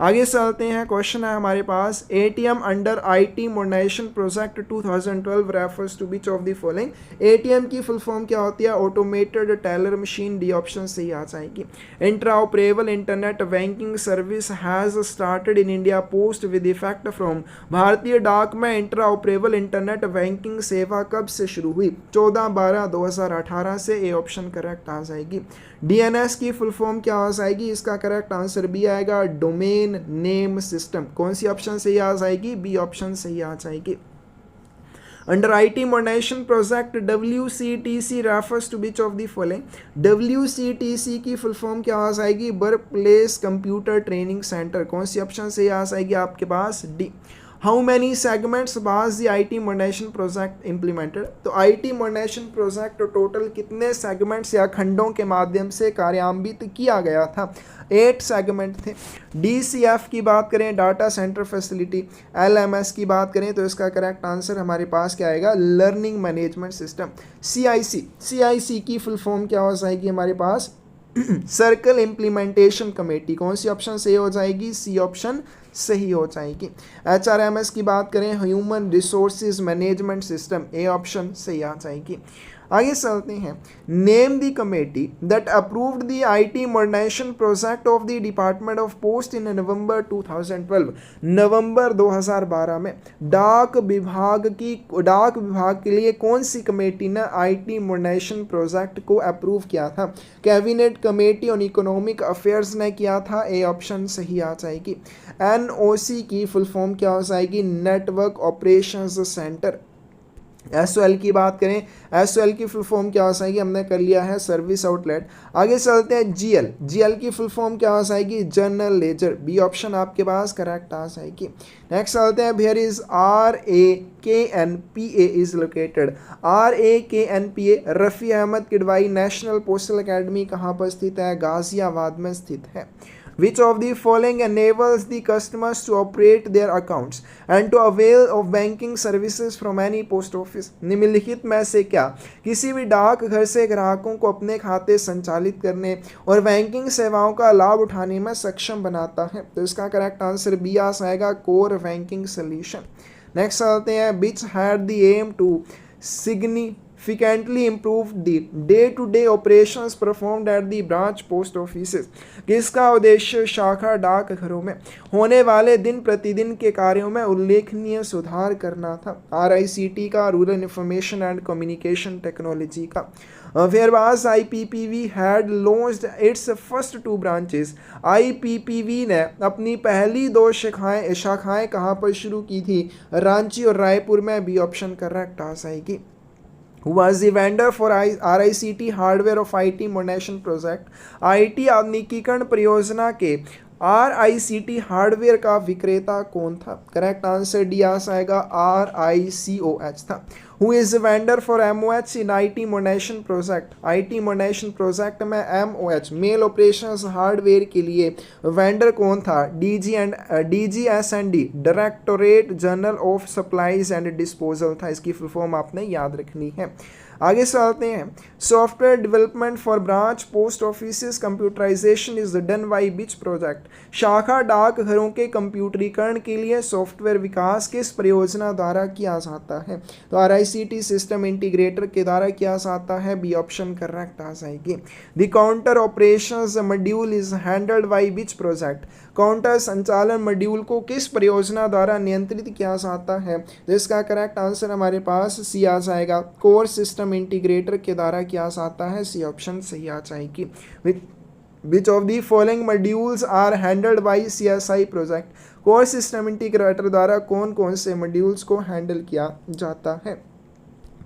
S1: आगे चलते हैं। क्वेश्चन है हमारे पास, ATM under IT modernisation project 2012 refers to which of the following? ATM की फुल फॉर्म क्या होती है? Automated teller machine. D option सही आ जाएगी। Interoperable internet banking service has started in India post with effect from. भारतीय डाक में इंट्राऑपरेबल इंटरनेट बैंकिंग सेवा कब से शुरू हुई? 14/12/2018 से। ए ऑप्शन करेक्ट आ जाएगी। DNS की फुल फॉर्म क्या हो जाएगी? इसका करेक्ट आंसर बी आएगा, डोमेन नेम सिस्टम। कौन सी ऑप्शन सही आ जाएगी? बी ऑप्शन सही आ जाएगी। Under IT modernisation project WCTC refers to which of the following? WCTC की फुल फॉर्म क्या आ जाएगी? Work place computer training centre. कौन सी ऑप्शन सही आ जाएगी आपके पास? D. How many segments was the IT modernisation project implemented? तो IT मॉडर्नाइजेशन प्रोजेक्ट टोटल कितने सेगमेंट्स या खंडों के माध्यम से कार्यान्वित किया गया था? 8 सेगमेंट थे। DCF की बात करें, डाटा सेंटर फैसिलिटी। LMS की बात करें तो इसका करेक्ट आंसर हमारे पास क्या आएगा? Learning management system. CIC की फुल फॉर्म क्या हो जाएगी हमारे पास? Circle implementation committee. कौन सी ऑप्शन सही हो जाएगी? सी ऑप्शन सही हो जाएगी। HRMS की बात करें, human resources management system. A option सही आ जाएगी। आगे चलते हैं। Name the committee that approved the IT modernisation project of the department of post in November 2012। नवंबर 2012 में डाक विभाग के लिए कौन सी कमेटी ने IT मॉडर्नाइजेशन प्रोजेक्ट को अप्रूव किया था? Cabinet committee on economic affairs ने किया था। ए ऑप्शन सही आ जाएगी। NOC की फुल फॉर्म क्या हो जाएगी? Network operations centre. SOL की बात करें, SOL की फुल फॉर्म क्या हो जाएगी, हमने कर लिया है सर्विस आउटलेट। आगे चलते हैं GL की फुल फॉर्म क्या हो जाएगी, जनरल लेजर। बी ऑप्शन आपके पास करेक्ट आ जाएगी। नेक्स्ट चलते हैं, where is RAKNPA is located. RAKNPA Rafi Ahmed Kidwai national postal academy कहाँ पर स्थित है, गाजियाबाद में स्थित है। Which of the following enables the customers to operate their accounts and to avail of banking services from any post office? निम्नलिखित में से क्या किसी भी डाकघर से ग्राहकों को अपने खाते संचालित करने और बैंकिंग सेवाओं का लाभ उठाने में सक्षम बनाता है? तो इसका करेक्ट आंसर बी आ जाएगा, कोर बैंकिंग सोल्यूशन। नेक्स्ट आते हैं, which had the aim to significantly improve the day-to-day operations performed at the branch post offices? किसका उद्देश्य शाखा डाकघरों में होने वाले दिन प्रतिदिन के कार्यों में उल्लेखनीय सुधार करना था? RICT का, rural information and communication technology का। Whereas IPPV had launched its first 2 branches, IPPV ने अपनी पहली 2 शाखाएं कहाँ पर शुरू की थी, रांची और रायपुर में। बी ऑप्शन करेक्ट आ जाएगी। Who was the vendor for RICT hardware of IT modernization project? IT आधुनिकीकरण परियोजना के RICT हार्डवेयर का विक्रेता कौन था? करेक्ट आंसर डी आ जाएगा, RICOH था। Who is the vendor for MOH in IT modernization project? IT modernization project में MOH मेल ऑपरेशंस हार्डवेयर के लिए वेंडर कौन था? DGS&D directorate general of supplies and disposal था। इसकी फुल फॉर्म आपने याद रखनी है। आगे चलते हैं, software development for branch post office computerisation is done by which project? शाखा डाकघरों के कंप्यूटरीकरण के लिए सॉफ्टवेयर विकास किस परियोजना द्वारा किया जाता है? तो RICT सिस्टम इंटीग्रेटर के द्वारा किया जाता है। बी ऑप्शन करेक्ट आ जाएगी। The counter operations module is handled by which project? Counter संचालन मॉड्यूल को किस परियोजना द्वारा नियंत्रित किया जाता है? तो इसका करेक्ट आंसर हमारे पास सी आ जाएगा, कोर सिस्टम इंटीग्रेटर के द्वारा किया जाता है। सी ऑप्शन सही आ जाएगी। Which of the following modules are handled by CSI project? Core system integrator द्वारा कौन कौन से मॉड्यूल्स को हैंडल किया जाता है?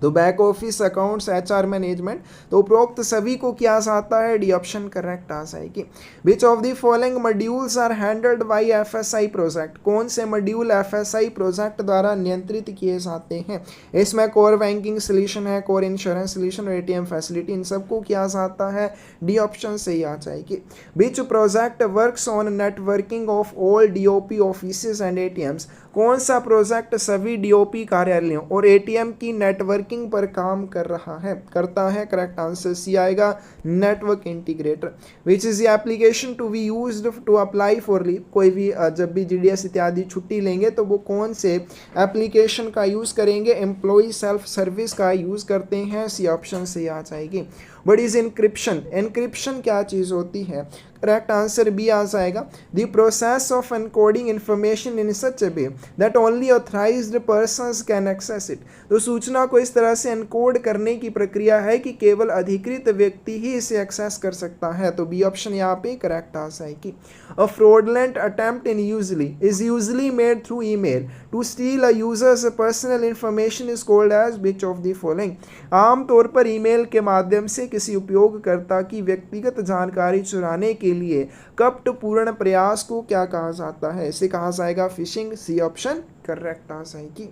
S1: तो back office, accounts, HR management. तो उपरोक्त सभी को किया जाता है। डी ऑप्शन करेक्ट आ जाएगी। Which of the following modules are handled by FSI project? कौन से मॉड्यूल FSI प्रोजेक्ट द्वारा नियंत्रित किए जाते हैं? इसमें कोर बैंकिंग सोल्यूशन है, कोर इंश्योरेंस सोल्यूशन और ATM फैसिलिटी, इन सबको किया जाता है। डी ऑप्शन सही आ जाएगी। Which project works on networking of all DOP offices and ATMs? कौन सा प्रोजेक्ट सभी DOP कार्यालयों और ATM की नेटवर्किंग पर काम करता है? करेक्ट आंसर सी आएगा, network integrator. Which is the application to be used to apply for leave? कोई भी जब भी GDS इत्यादि छुट्टी लेंगे तो वो कौन से एप्लीकेशन का यूज करेंगे? एम्प्लॉय सेल्फ सर्विस का यूज करते हैं। सी ऑप्शन सही आ जाएगी। What is encryption? एनक्रिप्शन क्या चीज होती है? करेक्ट आंसर बी आ जाएगा, the process of encoding information in such a way that only authorised persons can access it. तो सूचना को इस तरह से एनकोड करने की प्रक्रिया है कि केवल अधिकृत व्यक्ति ही इसे एक्सेस कर सकता है। तो बी ऑप्शन यहाँ पे करेक्ट आ जाएगी। A fraudulent attempt in is usually made through email to steal a user's personal information is called as which of the following? आमतौर पर ईमेल के माध्यम से किसी उपयोगकर्ता की व्यक्तिगत जानकारी चुराने के लिए कपटपूर्ण प्रयास को क्या कहा जाता है? इसे कहा जाएगा फिशिंग। सी ऑप्शन करेक्ट आ जाएगी।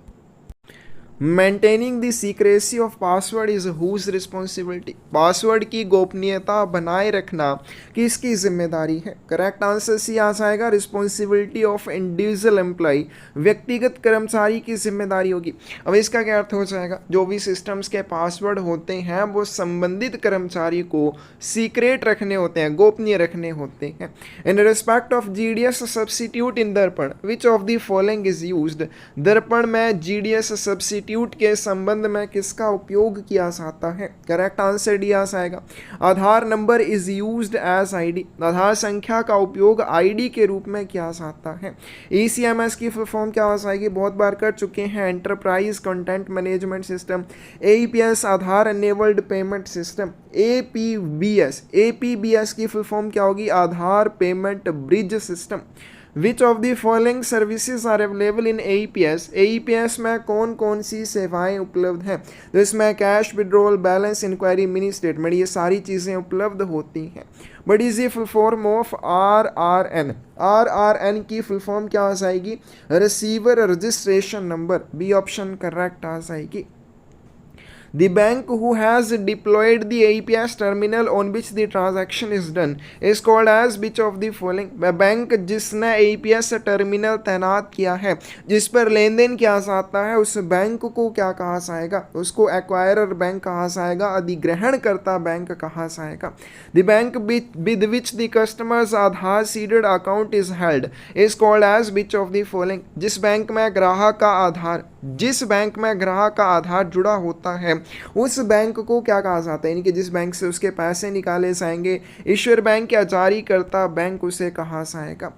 S1: Maintaining the secrecy of password is whose responsibility? Password की गोपनीयता बनाए रखना किसकी जिम्मेदारी है? करेक्ट आंसर सी आ जाएगा, रिस्पॉन्सिबिलिटी ऑफ इंडिविजुअल एम्प्लॉय, व्यक्तिगत कर्मचारी की जिम्मेदारी होगी। अब इसका क्या अर्थ हो जाएगा? जो भी सिस्टम्स के पासवर्ड होते हैं वो संबंधित कर्मचारी को सीक्रेट रखने होते हैं, गोपनीय रखने होते हैं। In respect of GDS substitute in Darpan, which of the following is used? Darpan में GDS सब्सिट्यूट के संबंध में किसका उपयोग किया जाता है? करेक्ट आंसर डी आ जाएगा, Aadhaar number is used as ID। Aadhaar संख्या का उपयोग ID के रूप में किया जाता है। ECMS की फुल फॉर्म क्या हो जाएगी? बहुत बार कर चुके हैं, enterprise content management system. AEPS Aadhaar enabled payment system. APBS की फुल फॉर्म क्या होगी? Aadhaar payment bridge system. Which of the following services are available in AEPS? AEPS में कौन कौन सी सेवाएं उपलब्ध हैं? तो इसमें cash withdrawal, balance enquiry, mini statement, ये सारी चीज़ें उपलब्ध होती हैं। बट इज ये full form of RRN? RRN की फुल फॉर्म क्या आ जाएगी? Receiver registration number. B option correct आ जाएगी। The bank who has deployed the AEPS terminal on which the transaction is done is called as which of the following? Bank जिसने AEPS टर्मिनल तैनात किया है जिस पर लेन देन किया जाता है उस बैंक को क्या कहा जाएगा? उसको एक्वायरर बैंक कहा जाएगा, अधिग्रहणकर्ता बैंक कहा जाएगा। The bank with which the customer's Aadhaar seeded account is held is called as which of the following? जिस बैंक में ग्राहक का आधार जुड़ा होता है उस बैंक को क्या कहा जाता है? यानी कि जिस बैंक से उसके पैसे निकाले जाएंगे, ईश्वर बैंक या जारीकर्ता बैंक उसे कहा जाएगा।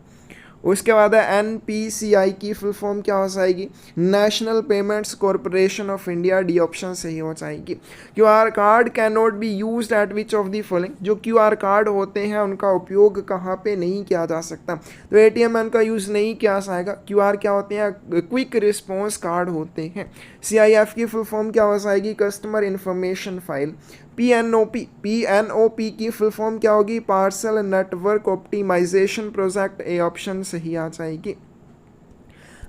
S1: उसके बाद है NPCI की फुल फॉर्म क्या हो जाएगी? National payments corporation of India. D option सही हो जाएगी। QR card can not be used eight which of the following? जो QR कार्ड होते हैं उनका उपयोग कहाँ पे नहीं किया जा सकता? तो ATM में उनका यूज़ नहीं किया जाएगा। QR क्या होते हैं? क्विक रिस्पॉन्स कार्ड होते हैं। CIF की फुल फॉर्म क्या हो जाएगी? Customer information file. PNOP की फुल फॉर्म क्या होगी? Parcel network optimisation project. A option सही आ जाएगी।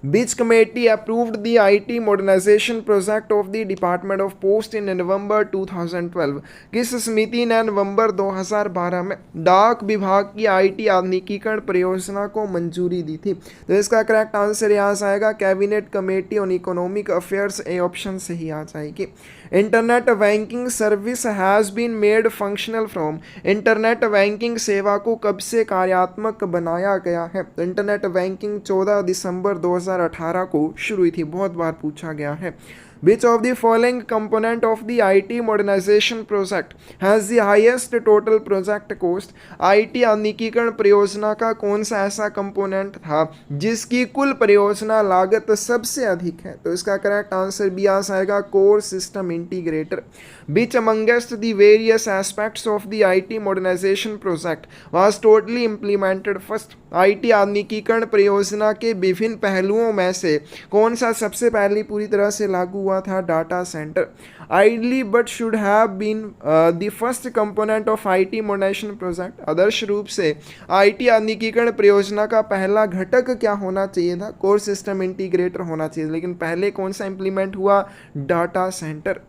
S1: Which committee approved the IT modernization project of the Department of Post in November 2012? किस समिति ने नवंबर 2012 में डाक विभाग की IT आधुनिकीकरण परियोजना को मंजूरी दी थी? तो इसका करेक्ट आंसर यहाँ से आएगा cabinet committee on economic affairs. A option सही आ जाएगी। Internet banking service has been made functional from? Internet banking सेवा को कब से कार्यात्मक बनाया गया है? तो इंटरनेट बैंकिंग 14 दिसंबर 2018 को शुरू हुई थी। बहुत बार पूछा गया है। Which of the following component of the IT modernization project has the highest total project cost? IT आधुनिकीकरण परियोजना का कौन सा ऐसा कंपोनेंट था जिसकी कुल परियोजना लागत सबसे अधिक है? तो इसका करेक्ट आंसर भी आ जाएगा core system integrator. Which amongst the various aspects of the IT modernization project was totally implemented first? IT आधुनिकीकरण परियोजना के विभिन्न पहलुओं में से कौन सा सबसे पहले पूरी तरह से लागू हुआ था? Data centre. Ideally but should have been the first component of IT modernization project। आदर्श रूप से IT आधुनिकीकरण परियोजना का पहला घटक क्या होना चाहिए था? कोर सिस्टम इंटीग्रेटर होना चाहिए, लेकिन पहले कौन सा इंप्लीमेंट हुआ? Data centre.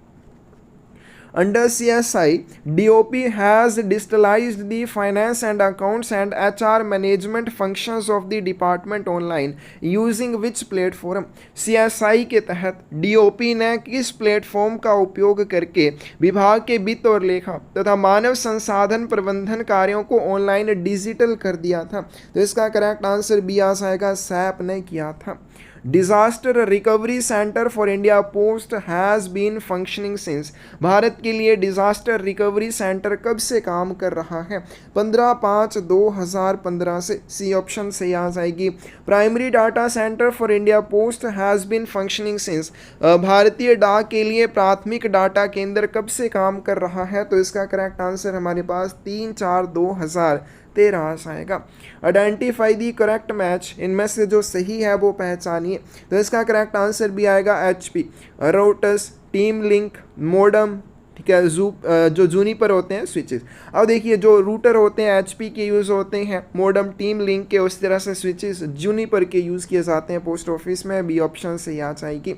S1: Under CSI, DOP has digitalized the finance and accounts and HR management functions of the department online using which platform? CSI के तहत DOP ने किस प्लेटफॉर्म का उपयोग करके विभाग के वित्त और लेखा तथा मानव संसाधन प्रबंधन कार्यों को ऑनलाइन डिजिटल कर दिया था? तो इसका करेक्ट आंसर भी आ जाएगा SAP ने किया था। Disaster recovery centre for India post has been functioning since? Bharat के लिए डिजास्टर रिकवरी सेंटर कब से काम कर रहा है? 15/5/2015 से। सी ऑप्शन सही आ जाएगी। Primary data centre for India post has been functioning since? भारतीय डाक के लिए प्राथमिक डाटा केंद्र कब से काम कर रहा है? तो इसका करेक्ट आंसर हमारे पास 3/4/2013 आएगा। आइडेंटिफाई दी करेक्ट मैच, इनमें से जो सही है वो पहचानिए। तो इसका करेक्ट आंसर भी आएगा HP, routers, team link, modem, ठीक है, जो जूनिपर होते हैं स्विचेस। अब देखिए जो रूटर होते हैं HP के यूज़ होते हैं, मॉडम टीम लिंक के, उस तरह से स्विचेस जूनिपर के यूज़ किए जाते हैं पोस्ट ऑफिस में। बी ऑप्शन से आ जाएगी।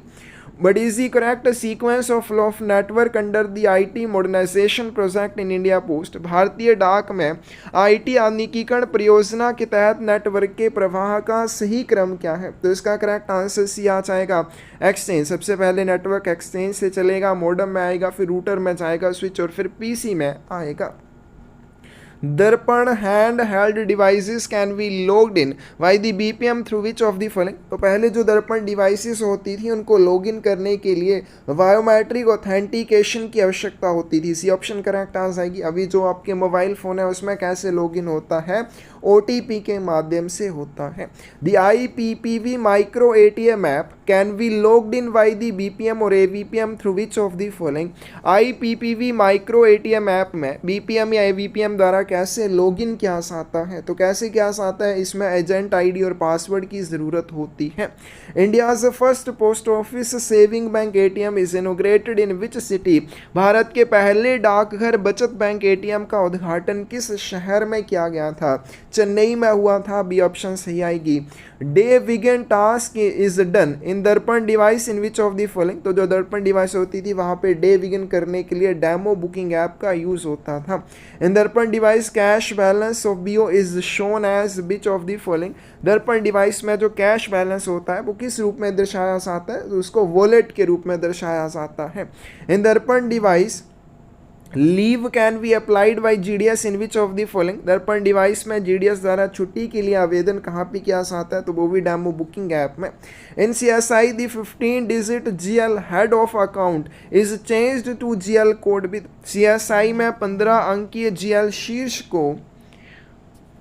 S1: But is the correct sequence of network under the IT modernization project in India Post? भारतीय डाक में IT आधुनिकीकरण परियोजना के तहत नेटवर्क के प्रवाह का सही क्रम क्या है? तो इसका करेक्ट आंसर सी आ जाएगा एक्सचेंज। सबसे पहले नेटवर्क एक्सचेंज से चलेगा, मॉडम में आएगा, फिर रूटर में जाएगा स्विच, और फिर PC में आएगा। दर्पण hand held devices can be logged in by the BPM through which of the following? तो पहले जो दर्पण डिवाइसेस होती थी उनको लॉगिन करने के लिए बायोमेट्रिक ऑथेंटिकेशन की आवश्यकता होती थी। सी ऑप्शन करेक्ट आ जाएगी। अभी जो आपके मोबाइल फ़ोन है उसमें कैसे लॉगिन होता है? OTP के माध्यम से होता है। The IPPV micro ATM app can be logged in by the BPM और AVPM through which of the following? IPPV micro ATM app में BPM या AVPM द्वारा कैसे लॉगिन किया जाता है? तो कैसे किया जाता है? इसमें एजेंट आईडी और पासवर्ड की ज़रूरत होती है। India's first post office saving bank ATM is inaugurated in which city? Bharat के पहले डाकघर बचत बैंक ATM का उद्घाटन किस शहर में किया गया था? चेन्नई में हुआ था। बी ऑप्शन सही आएगी। डे विगन task is done in Darpan device in which of the following? तो जो दर्पण डिवाइस होती थी वहाँ पे डे विगन करने के लिए डेमो बुकिंग ऐप का यूज़ होता था। In Darpan device cash balance of BO is shown as which of the following? Darpan device में जो कैश बैलेंस होता है वो किस रूप में दर्शाया जाता है? तो उसको वॉलेट के रूप में दर्शाया जाता है। इन Darpan device leave can be applied by GDS in which of the following? Darpan device में GDS द्वारा छुट्टी के लिए आवेदन कहाँ पे किया जाता है? तो वो भी डेमो बुकिंग ऐप में। In CSI the 15 digit GL head of account is changed to GL code with? CSI में 15 अंकीय GL शीर्ष को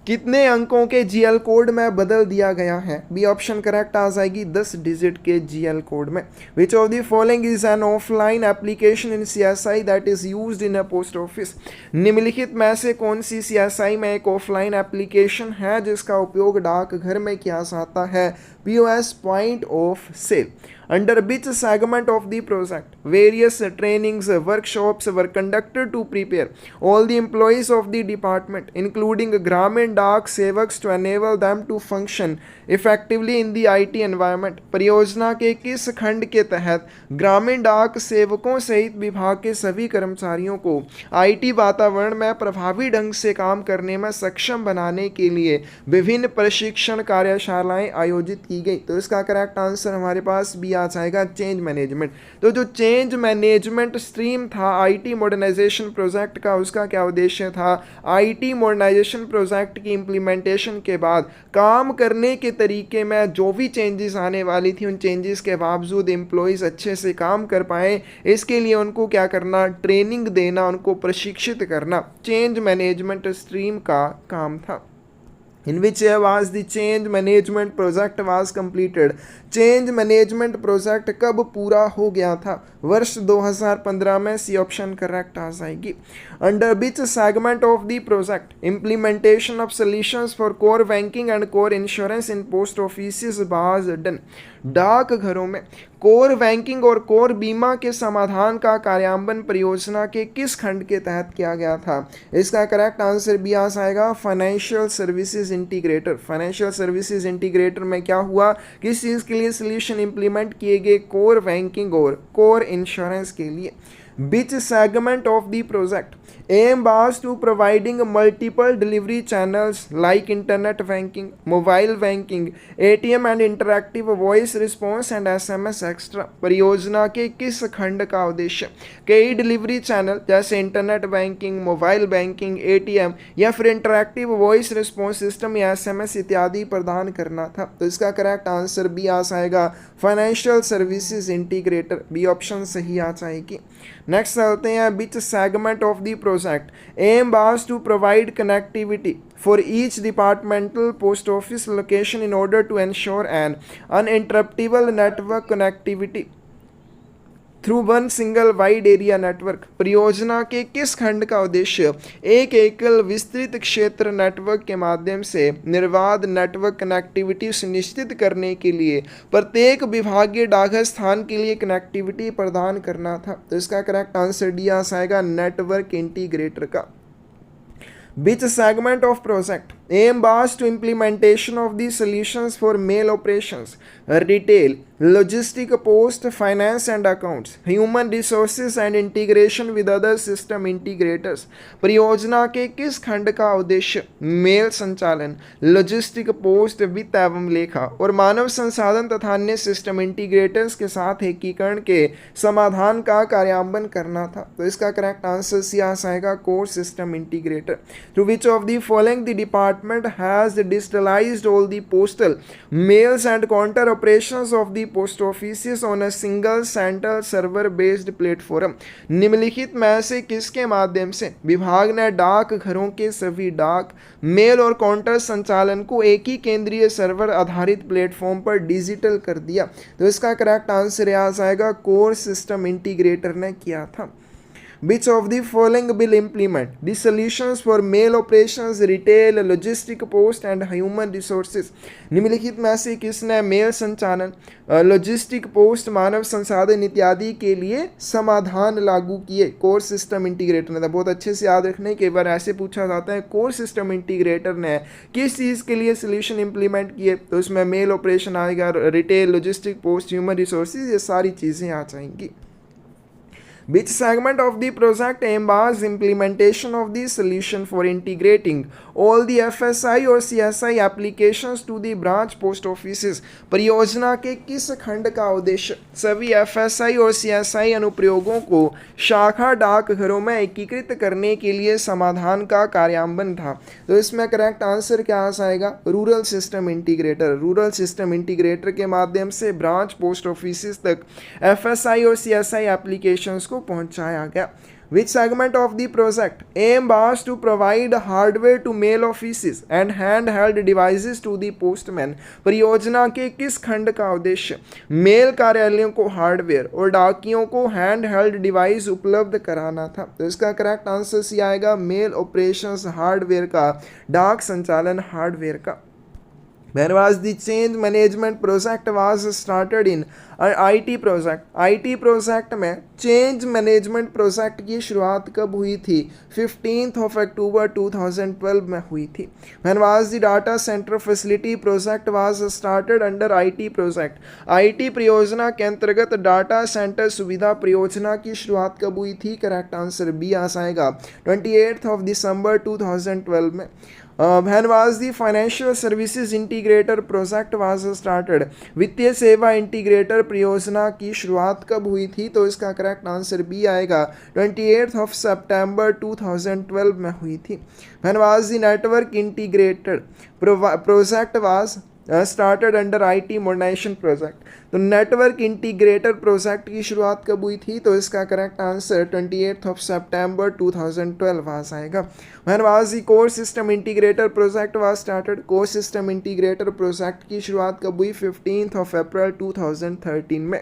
S1: कितने अंकों के GL कोड में बदल दिया गया है? बी ऑप्शन करेक्ट आ जाएगी 10 डिजिट के GL कोड में। विच of the following is an offline application in CSI that is used in a post office? निम्नलिखित में से कौन सी CSI में एक ऑफलाइन एप्लीकेशन है जिसका उपयोग डाकघर में किया जाता है? POS point of sale. Under which segment of the project various trainings workshops were conducted to prepare all the employees of the department including Gramin Dak Sevaks to enable them to function effectively in the IT environment? परियोजना के किस खंड के तहत ग्रामीण डाक सेवकों सहित विभाग के सभी कर्मचारियों को IT वातावरण में प्रभावी ढंग से काम करने में सक्षम बनाने के लिए विभिन्न प्रशिक्षण कार्यशालाएं आयोजित की गई? तो इसका करेक्ट आंसर हमारे पास भी आ जाएगा चेंज मैनेजमेंट। तो जो चेंज मैनेजमेंट स्ट्रीम था IT मॉडर्नाइजेशन प्रोजेक्ट का, उसका क्या उद्देश्य था? IT मॉडर्नाइजेशन प्रोजेक्ट की इम्प्लीमेंटेशन के बाद काम करने के तरीके में जो भी चेंजेस आने वाली थी उन चेंजेस के बावजूद एम्प्लॉयज़ अच्छे से काम कर पाए, इसके लिए उनको क्या करना? ट्रेनिंग देना, उनको प्रशिक्षित करना चेंज मैनेजमेंट स्ट्रीम का काम था। In which year was the change management project was completed? Change management project कब पूरा हो गया था? वर्ष 2015 में। सी ऑप्शन करेक्ट आ जाएगी। Under which segment of the project implementation of solutions for core banking and core insurance in post office was done? डाकघरों में कोर बैंकिंग और कोर बीमा के समाधान का कार्यान्वयन परियोजना के किस खंड के तहत किया गया था? इसका करेक्ट आंसर भी आ जाएगा financial services integrator. Financial services integrator में क्या हुआ? किस चीज़ के लिए सोल्यूशन इंप्लीमेंट किए गए? कोर बैंकिंग और कोर इंश्योरेंस के लिए। Which segment of the project aim was to providing multiple delivery channels like internet banking, mobile banking, ATM and interactive voice response and SMS extra? परियोजना के किस खंड का उद्देश्य कई डिलीवरी चैनल जैसे internet banking, mobile banking, ATM या फिर इंटरैक्टिव वॉइस रिस्पॉन्स सिस्टम या SMS इत्यादि प्रदान करना था? तो इसका करेक्ट आंसर भी आ जाएगा financial services integrator. B option सही आ जाएगी। नेक्स्ट चलते हैं। Which segment of the project aim was to provide connectivity for each departmental post office location in order to ensure an uninterruptible network connectivity through one single wide area network? परियोजना के किस खंड का उद्देश्य एक एकल विस्तृत क्षेत्र नेटवर्क के माध्यम से निर्बाध नेटवर्क कनेक्टिविटी सुनिश्चित करने के लिए प्रत्येक विभागीय डाकघर स्थान के लिए कनेक्टिविटी प्रदान करना था? तो इसका करेक्ट आंसर डी आ जाएगा नेटवर्क इंटीग्रेटर का। Which segment of project aim was to implementation of the solutions for mail operations, retail, logistic, post, finance and accounts, human resources and integration with other system integrators? परियोजना के किस खंड का उद्देश्य मेल संचालन, लॉजिस्टिक, पोस्ट, वित्त एवं लेखा और मानव संसाधन तथा अन्य सिस्टम इंटीग्रेटर्स के साथ एकीकरण के समाधान का कार्यान्वयन करना था? तो इसका करेक्ट आंसर सी आ जाएगा core system integrator. Through which of the following the department department has digitalised all the postal mails and counter operations of the post office on a single central server based platform. निम्नलिखित में से किसके माध्यम से विभाग ने डाक घरों के सभी डाक मेल और काउंटर संचालन को एक ही केंद्रीय सर्वर आधारित प्लेटफॉर्म पर डिजिटल कर दिया? तो इसका करेक्ट आंसर यहाँ आएगा कोर सिस्टम इंटीग्रेटर ने किया था। Which of the following will implement the solutions for mail operations, retail, logistic, post and human resources? निम्नलिखित में से किसने मेल संचालन, लॉजिस्टिक, पोस्ट, मानव संसाधन इत्यादि के लिए समाधान लागू किए? कोर सिस्टम इंटीग्रेटर ने। बहुत अच्छे से याद रखने, कई बार ऐसे पूछा जाता है कोर सिस्टम इंटीग्रेटर ने किस चीज़ के लिए सोल्यूशन इंप्लीमेंट किए, तो इसमें मेल ऑपरेशन आएगा, retail, logistic, post, human resources, ये सारी चीज़ें आ जाएंगी। Which segment of the project embeds implementation of the solution for integrating all the FSI or CSI applications to the branch post offices? परियोजना के किस खंड का उद्देश्य सभी FSI और CSI अनुप्रयोगों को शाखा डाकघरों में एकीकृत करने के लिए समाधान का कार्यान्वयन था? तो इसमें करेक्ट आंसर क्या आएगा? Rural system integrator. Rural system integrator के माध्यम से ब्रांच पोस्ट ऑफिस तक FSI और CSI एप्लीकेशंस को पहुंचाया गया। Which segment of the project aim was to provide hardware to mail offices and handheld devices to the postman? परियोजना के किस खंड का उद्देश्य मेल कार्यालयों को हार्डवेयर और डाकियों को हैंडहेल्ड डिवाइस उपलब्ध कराना था? तो इसका करेक्ट आंसर सी आएगा मेल ऑपरेशंस हार्डवेयर का, डाक संचालन हार्डवेयर का। When was the change management project was started in? IT project. IT project में चेंज मैनेजमेंट प्रोजेक्ट की शुरुआत कब हुई थी? 15 अक्टूबर 2012 में हुई थी। When was the data center facility project was started under IT project? IT परियोजना के अंतर्गत डाटा सेंटर सुविधा परियोजना की शुरुआत कब हुई थी? करेक्ट आंसर बी आ जाएगा 28 दिसंबर 2012 में। When was the financial services integrator project was started? वित्तीय सेवा इंटीग्रेटर परियोजना की शुरुआत कब हुई थी? तो इसका करेक्ट आंसर बी आएगा 28 सितंबर 2012 में हुई थी। When was the network integrator project was started under IT modernisation project? तो नेटवर्क इंटीग्रेटर प्रोजेक्ट की शुरुआत कब हुई थी? तो इसका करेक्ट आंसर 28 सितंबर 2012 आ जाएगा। When was the core system integrator project was started? Core system integrator project की शुरुआत कब हुई? 15 अप्रैल 2013 में।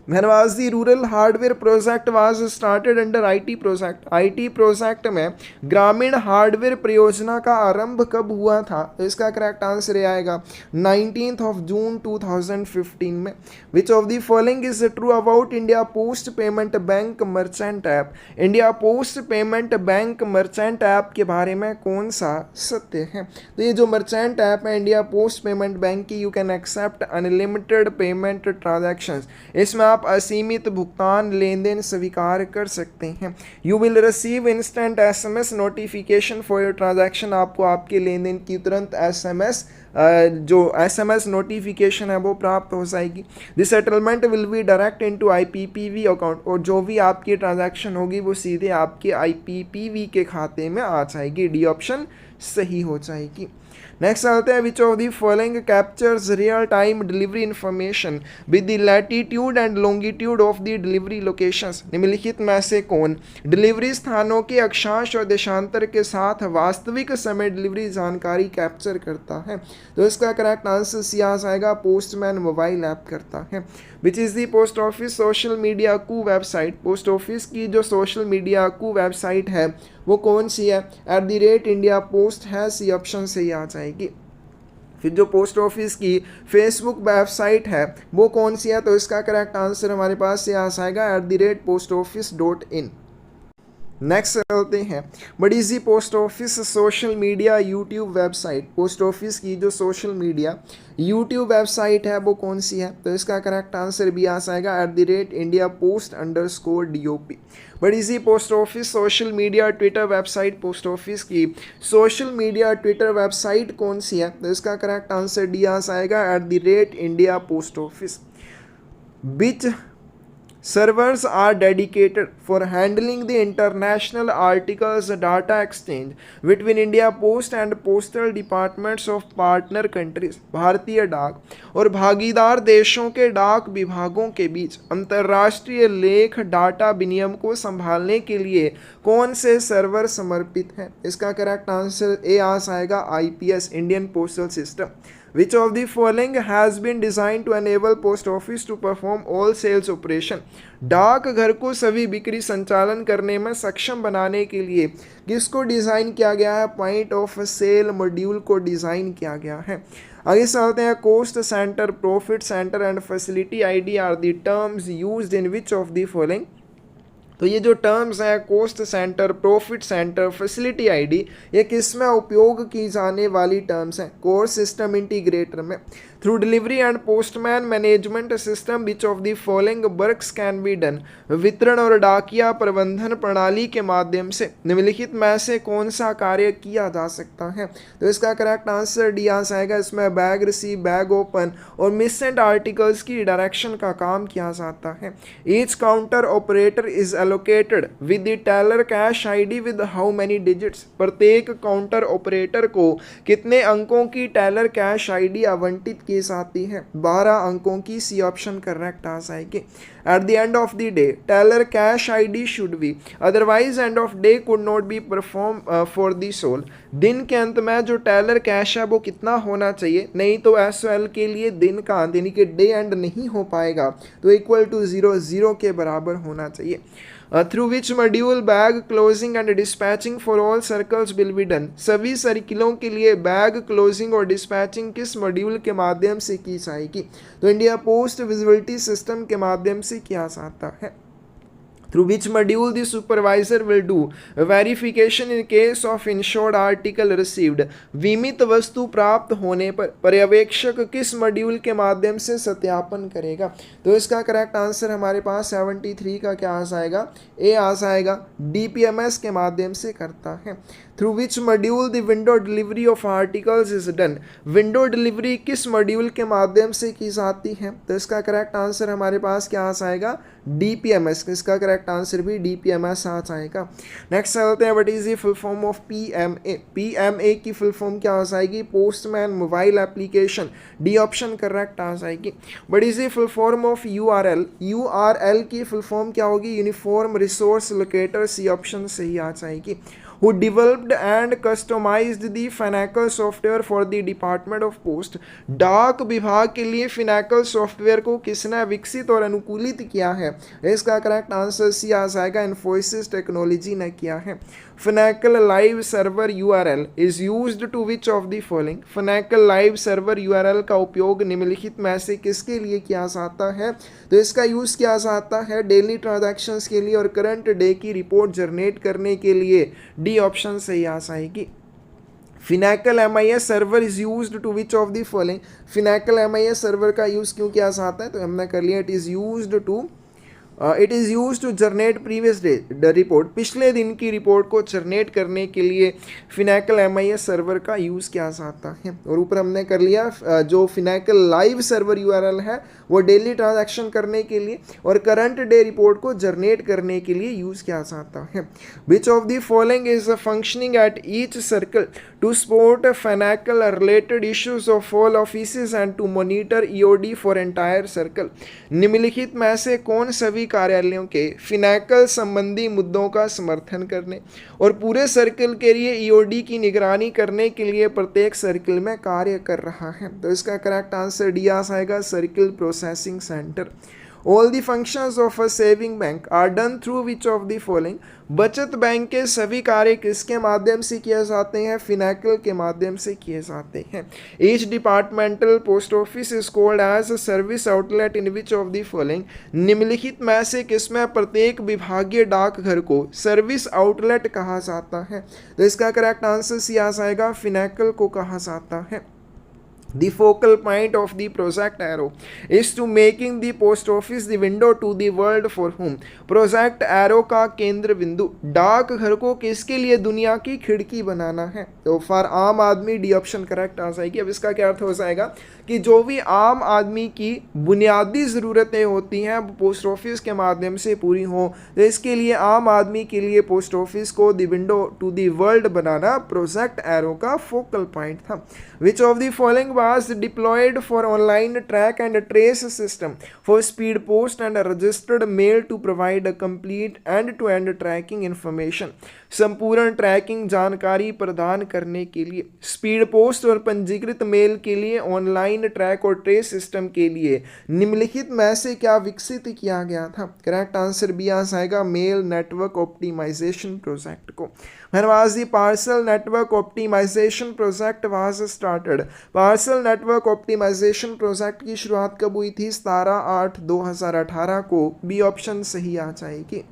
S1: When was the rural hardware project was started under IT project? IT project में ग्रामीण हार्डवेयर परियोजना का आरंभ कब हुआ था? तो इसका करेक्ट आंसर आएगा 19 जून 2015 में। Which of the following is true about India Post Payment Bank Merchant App? India post payment bank merchant app के बारे में कौन सा सत्य है? तो ये जो मर्चेंट ऐप है इंडिया पोस्ट पेमेंट बैंक की, you can accept unlimited payment transactions. इसमें आप असीमित भुगतान लेन देन स्वीकार कर सकते हैं। You will receive instant SMS notification for your transaction. आपको आपके लेन देन की तुरंत SMS जो SMS नोटिफिकेशन है वो प्राप्त हो जाएगी। This settlement will be direct into IPPV account, और जो भी आपकी ट्रांजैक्शन होगी वो सीधे आपके IPPV के खाते में आ जाएगी। डी ऑप्शन सही हो जाएगी। नेक्स्ट आते हैं, विच of the following captures real time delivery information with the latitude and longitude of the delivery locations? निम्नलिखित में से कौन डिलीवरी स्थानों के अक्षांश और देशांतर के साथ वास्तविक समय डिलीवरी जानकारी कैप्चर करता है? तो इसका करेक्ट आंसर सी आ जाएगा पोस्टमैन मोबाइल ऐप करता है। Which is the post office social media Koo website? Post office की जो सोशल मीडिया कू वेबसाइट है वो कौन सी है? @इंडिया पोस्ट है, सी ऑप्शन से ही आ जाएगी। फिर जो पोस्ट ऑफिस की फेसबुक वेबसाइट है वो कौन सी है? तो इसका करेक्ट आंसर हमारे पास से आ जाएगा @postoffice.in। नेक्स्ट चलते हैं, but easy post office social media YouTube website? Post office की जो सोशल मीडिया यूट्यूब वेबसाइट है वो कौन सी है? तो इसका करेक्ट आंसर भी आ जाएगा @IndiaPost_DOP। But easy post office social media Twitter website? Post office की सोशल मीडिया ट्विटर वेबसाइट कौन सी है? तो इसका करेक्ट आंसर डी आ जाएगा @IndiaPostOffice। Servers are dedicated for handling the international articles data exchange between India Post and postal departments of partner countries. भारतीय डाक और भागीदार देशों के डाक विभागों के बीच अंतर्राष्ट्रीय लेख डाटा विनिमय को संभालने के लिए कौन से सर्वर समर्पित हैं? इसका करेक्ट आंसर ए आएगा IPS, Indian postal system. Which of the following has been designed to enable post office to perform all sales operation? डाक घर को सभी बिक्री संचालन करने में सक्षम बनाने के लिए किसको डिज़ाइन किया गया है? पॉइंट ऑफ सेल मॉड्यूल को डिज़ाइन किया गया है. आगे चलते हैं. Cost centre, profit centre and facility ID are the terms used in which of the following? तो ये जो टर्म्स हैं cost centre, profit centre, facility ID, ये किस में उपयोग की जाने वाली टर्म्स हैं? कोर सिस्टम इंटीग्रेटर में. Through delivery and postman management system which of the following works can be done? वितरण और डाकिया प्रबंधन प्रणाली के माध्यम से निम्नलिखित में से कौन सा कार्य किया जा सकता है? तो इसका करेक्ट आंसर डी आएगा. इसमें बैग रिसीव, बैग ओपन और मिसेंट आर्टिकल्स की डायरेक्शन का काम किया जाता है. Each counter operator is allocated with the teller cash ID with how many digits? प्रत्येक काउंटर ऑपरेटर को कितने अंकों की टेलर कैश ID आवंटित की जाती है? 12 अंकों की. सी ऑप्शन करेक्ट आ जाएगी. At the end of the day, teller cash ID should be, otherwise end of day could not be performed for the soul. दिन के अंत में जो टेलर कैश है वो कितना होना चाहिए? नहीं तो SOL के लिए दिन का अंत यानी कि डे एंड नहीं हो पाएगा, तो इक्वल टू 0 के बराबर होना चाहिए. Through which module bag closing and dispatching for all circles will be done? सभी सर्किलों के लिए बैग क्लोजिंग और डिस्पैचिंग किस मॉड्यूल के माध्यम से की जाएगी? तो इंडिया पोस्ट विजिबिलिटी सिस्टम के माध्यम से किया जाता है. Through which module the supervisor will do verification in case of insured article received? बीमित वस्तु प्राप्त होने पर पर्यवेक्षक किस मॉड्यूल के माध्यम से सत्यापन करेगा? तो इसका करेक्ट आंसर हमारे पास 73 का क्या आ जाएगा? ए आ जाएगा. DPMS के माध्यम से करता है. Through which module the window delivery of articles is done? Window delivery किस मॉड्यूल के माध्यम से की जाती है? तो इसका करेक्ट आंसर हमारे पास क्या आ जाएगा? DPMS. इसका करेक्ट आंसर भी DPMS आ जाएगा. नेक्स्ट चलते हैं. What is the full form of PMA? PMA की फुल फॉर्म क्या आ जाएगी? Postman mobile application. D option correct आ जाएगी. What is the full form of URL? URL की फुल फॉर्म क्या होगी? Uniform resource locator. C option सही आ जाएगी. Who developed and customized the Finacle software for the Department of Post? डाक विभाग के लिए Finacle सॉफ्टवेयर को किसने विकसित और अनुकूलित किया है? इसका करेक्ट आंसर सी आ जाएगा. इन्फोसिस टेक्नोलॉजी ने किया है. Finacle Live Server URL is used to which of the following? Finacle Live Server URL का उपयोग निम्नलिखित में से किसके लिए किया जाता है? तो इसका यूज़ किया जाता है डेली ट्रांजैक्शंस के लिए और करंट डे की रिपोर्ट जनरेट करने के लिए. डी ऑप्शन सही आ जाएगी. Finacle MIS server is used to which of the following? Finacle MIS server का यूज़ क्यों किया जाता है? तो हमने कर लिया. It is use to generate previous day report. पिछले दिन की रिपोर्ट को जनरेट करने के लिए Finacle MIS सर्वर का यूज़ किया जाता है. और ऊपर हमने कर लिया जो Finacle लाइव सर्वर URL है वो डेली ट्रांजैक्शन करने के लिए और करंट डे रिपोर्ट को जनरेट करने के लिए यूज़ किया जाता है. Which of the following is functioning at each circle to support Finacle related issues of all offices and to monitor EOD for entire circle? निम्नलिखित में से कौन सभी कार्यालयों के Finacle संबंधी मुद्दों का समर्थन करने और पूरे सर्कल के लिए EOD की निगरानी करने के लिए प्रत्येक सर्कल में कार्य कर रहा है? तो इसका करेक्ट आंसर डी आएगा. Circle processing centre. All the functions of a saving bank are done through which of the following? बचत बैंक के सभी कार्य किसके माध्यम से किए जाते हैं? Finacle के माध्यम से किए जाते हैं. Each departmental post office is called as a service outlet in which of the following? निम्नलिखित में से किसमें प्रत्येक विभागीय डाकघर को सर्विस आउटलेट कहा जाता है? तो इसका करेक्ट आंसर सी आ जाएगा. Finacle को कहा जाता है. The focal point of the Project Arrow is to making the post office the window to the world for whom? Project Arrow का केंद्र बिंदु डाक घर को किसके लिए दुनिया की खिड़की बनाना है? तो फॉर आम आदमी. डी ऑप्शन करेक्ट आ जाएगी. अब इसका क्या अर्थ हो जाएगा कि जो भी आम आदमी की बुनियादी ज़रूरतें होती हैं वो पोस्ट ऑफिस के माध्यम से पूरी हों। तो इसके लिए आम आदमी के लिए पोस्ट ऑफिस को the window to the world बनाना प्रोजेक्ट एरो का फोकल पॉइंट था। Which of the following was deployed for online track and trace system for speed post and registered mail to provide a complete end to end tracking information. संपूर्ण ट्रैकिंग जानकारी प्रदान करने के लिए, स्पीड पोस्ट और पंजीकृत मेल के लिए, ऑनलाइन ट्रैक और ट्रेस सिस्टम के लिए निम्नलिखित में से क्या विकसित किया गया था? करेक्ट आंसर बी आ जाएगा मेल नेटवर्क ऑप्टिमाइजेशन प्रोजेक्ट को। When was the parcel network optimization project was started? Parcel network optimisation project की शुरुआत कब हुई थी? 17/8/2018 को। बी ऑप्शन सही आ जाएगी।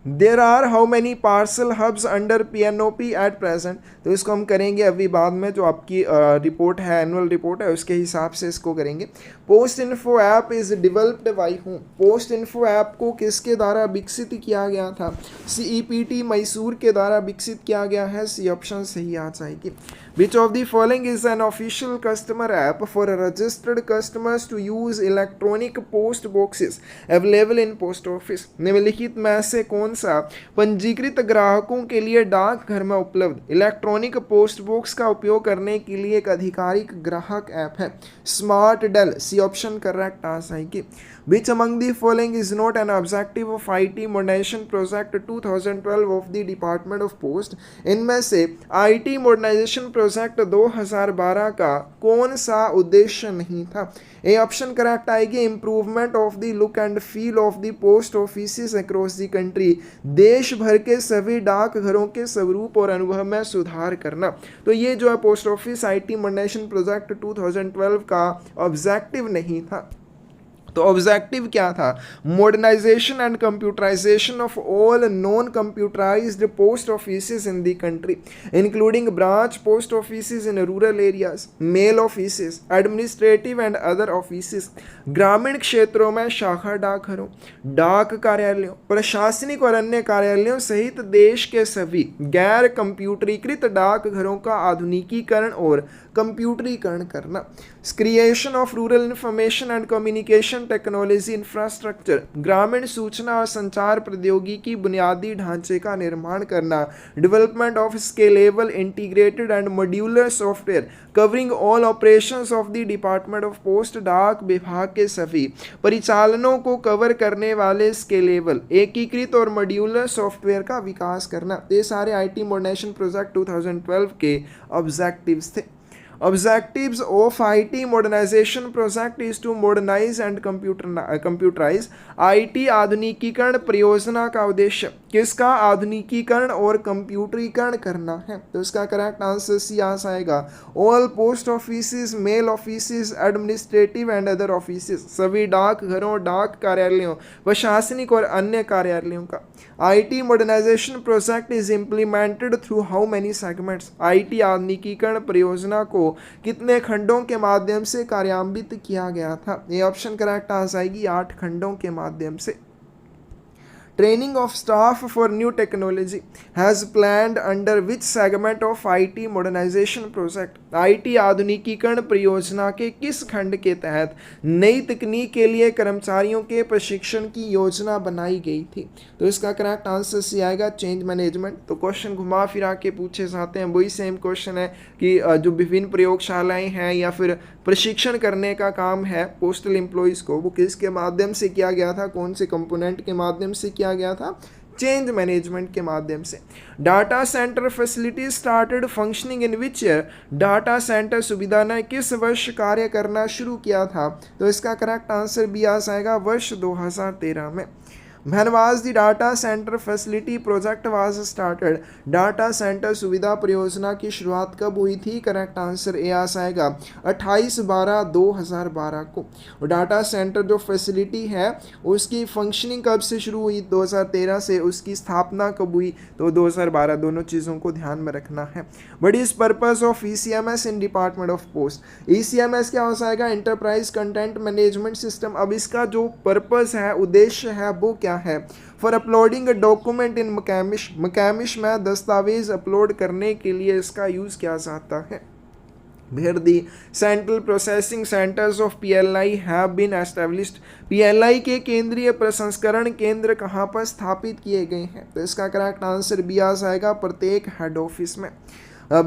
S1: There are how many parcel hubs under PNOP at present? तो इसको हम करेंगे अभी बाद में, जो आपकी रिपोर्ट है, एनुअल रिपोर्ट है, उसके हिसाब से इसको करेंगे। Post info app is developed by हूँ? पोस्ट इन्फो ऐप को किसके द्वारा विकसित किया गया था? CEPT मैसूर के द्वारा विकसित किया गया है। सी ऑप्शन सही आ जाएगी। Which of the following is an official customer app for registered customers to use electronic post boxes available in post office? निम्नलिखित में से कौन सा पंजीकृत ग्राहकों के लिए डाकघर में उपलब्ध इलेक्ट्रॉनिक पोस्ट बॉक्स का उपयोग करने के लिए एक आधिकारिक ग्राहक ऐप है? Smart Dell. C option correct आ जाएगी। Which among the following is not an objective of IT modernization project 2012 of the Department of Post? इनमें से IT modernization प्रोजेक्ट 2012 का कौन सा उद्देश्य नहीं था? ए ऑप्शन करेक्ट आएगी। Improvement of the look and feel of the post office across the country. देश भर के सभी डाकघरों के स्वरूप और अनुभव में सुधार करना। तो ये जो है post office IT modernisation project 2012 का ऑब्जेक्टिव नहीं था। तो ऑब्जेक्टिव क्या था? Modernisation and computerisation of all non computerised post offices in the country including branch post offices in rural areas, mail offices, administrative and other offices. ग्रामीण क्षेत्रों में शाखा डाकघरों, डाक कार्यालयों, प्रशासनिक और अन्य कार्यालयों सहित देश के सभी गैर कंप्यूटरीकृत डाकघरों का आधुनिकीकरण और कंप्यूटरीकरण करना। Creation of rural information and communication technology infrastructure. ग्रामीण सूचना और संचार प्रौद्योगिकी बुनियादी ढांचे का निर्माण करना। Development of scalable integrated and modular software covering all operations of the department of post. डाक विभाग के सभी परिचालनों को कवर करने वाले स्केलेबल एकीकृत और मॉड्यूलर सॉफ्टवेयर का विकास करना। ये सारे IT मॉडर्नाइजेशन प्रोजेक्ट 2012 के ऑब्जेक्टिव्स थे। Objectives of IT modernization project is to modernize and computerize। IT आधुनिकीकरण परियोजना का उद्देश्य किसका? आधुनिकीकरण और कंप्यूटरीकरण करना है। तो इसका करेक्ट आंसर सी आ जाएगा। All post offices, mail offices, administrative and other offices. सभी डाकघरों, डाक कार्यालयों, प्रशासनिक और अन्य कार्यालयों का। IT modernisation project is implemented through how many segments? IT आधुनिकीकरण परियोजना को कितने खंडों के माध्यम से कार्यान्वित किया गया था? ये ऑप्शन करेक्ट आ जाएगी 8 खंडों के माध्यम से। Training of staff for new technology has planned under which segment of IT modernization project? IT आधुनिकीकरण परियोजना के किस खंड के तहत नई तकनीक के लिए कर्मचारियों के प्रशिक्षण की योजना बनाई गई थी? तो इसका करेक्ट आंसर सी आएगा चेंज मैनेजमेंट। तो क्वेश्चन घुमा फिरा के पूछे जाते हैं, वही सेम क्वेश्चन है कि जो विभिन्न प्रयोगशालाएं हैं या फिर प्रशिक्षण करने का काम है पोस्टल एम्प्लॉयज़ को, वो किसके माध्यम से किया गया था? कौन से कंपोनेंट के माध्यम से किया गया था? चेंज मैनेजमेंट के माध्यम से। Data centre facility started functioning in which year? Data centre सुविधा ने किस वर्ष कार्य करना शुरू किया था? तो इसका करेक्ट आंसर भी आ जाएगा वर्ष 2013 में। When was the data center facility project was started? Data centre सुविधा परियोजना की शुरुआत कब हुई थी? करेक्ट आंसर ए आ जाएगा 28/12/2012 को। और डाटा सेंटर जो फैसिलिटी है उसकी फंक्शनिंग कब से शुरू हुई? 2013 से। उसकी स्थापना कब हुई? तो 2012। दोनों चीज़ों को ध्यान में रखना है। What is purpose of ECMS in department of post? ECMS क्या हो जाएगा? Enterprise content management system. अब इसका जो पर्पस है, उद्देश्य है, वो क्या है? For uploading a document in McCamish में दस्तावेज अपलोड करने के लिए इसका यूज़ किया जाता है। where the central processing centers of PLI have been established। PLI के केंद्रीय प्रसंस्करण केंद्र कहाँ पर स्थापित किए गए हैं? तो इसका करेक्ट आंसर बी आ जाएगा, प्रत्येक हेड ऑफिस में।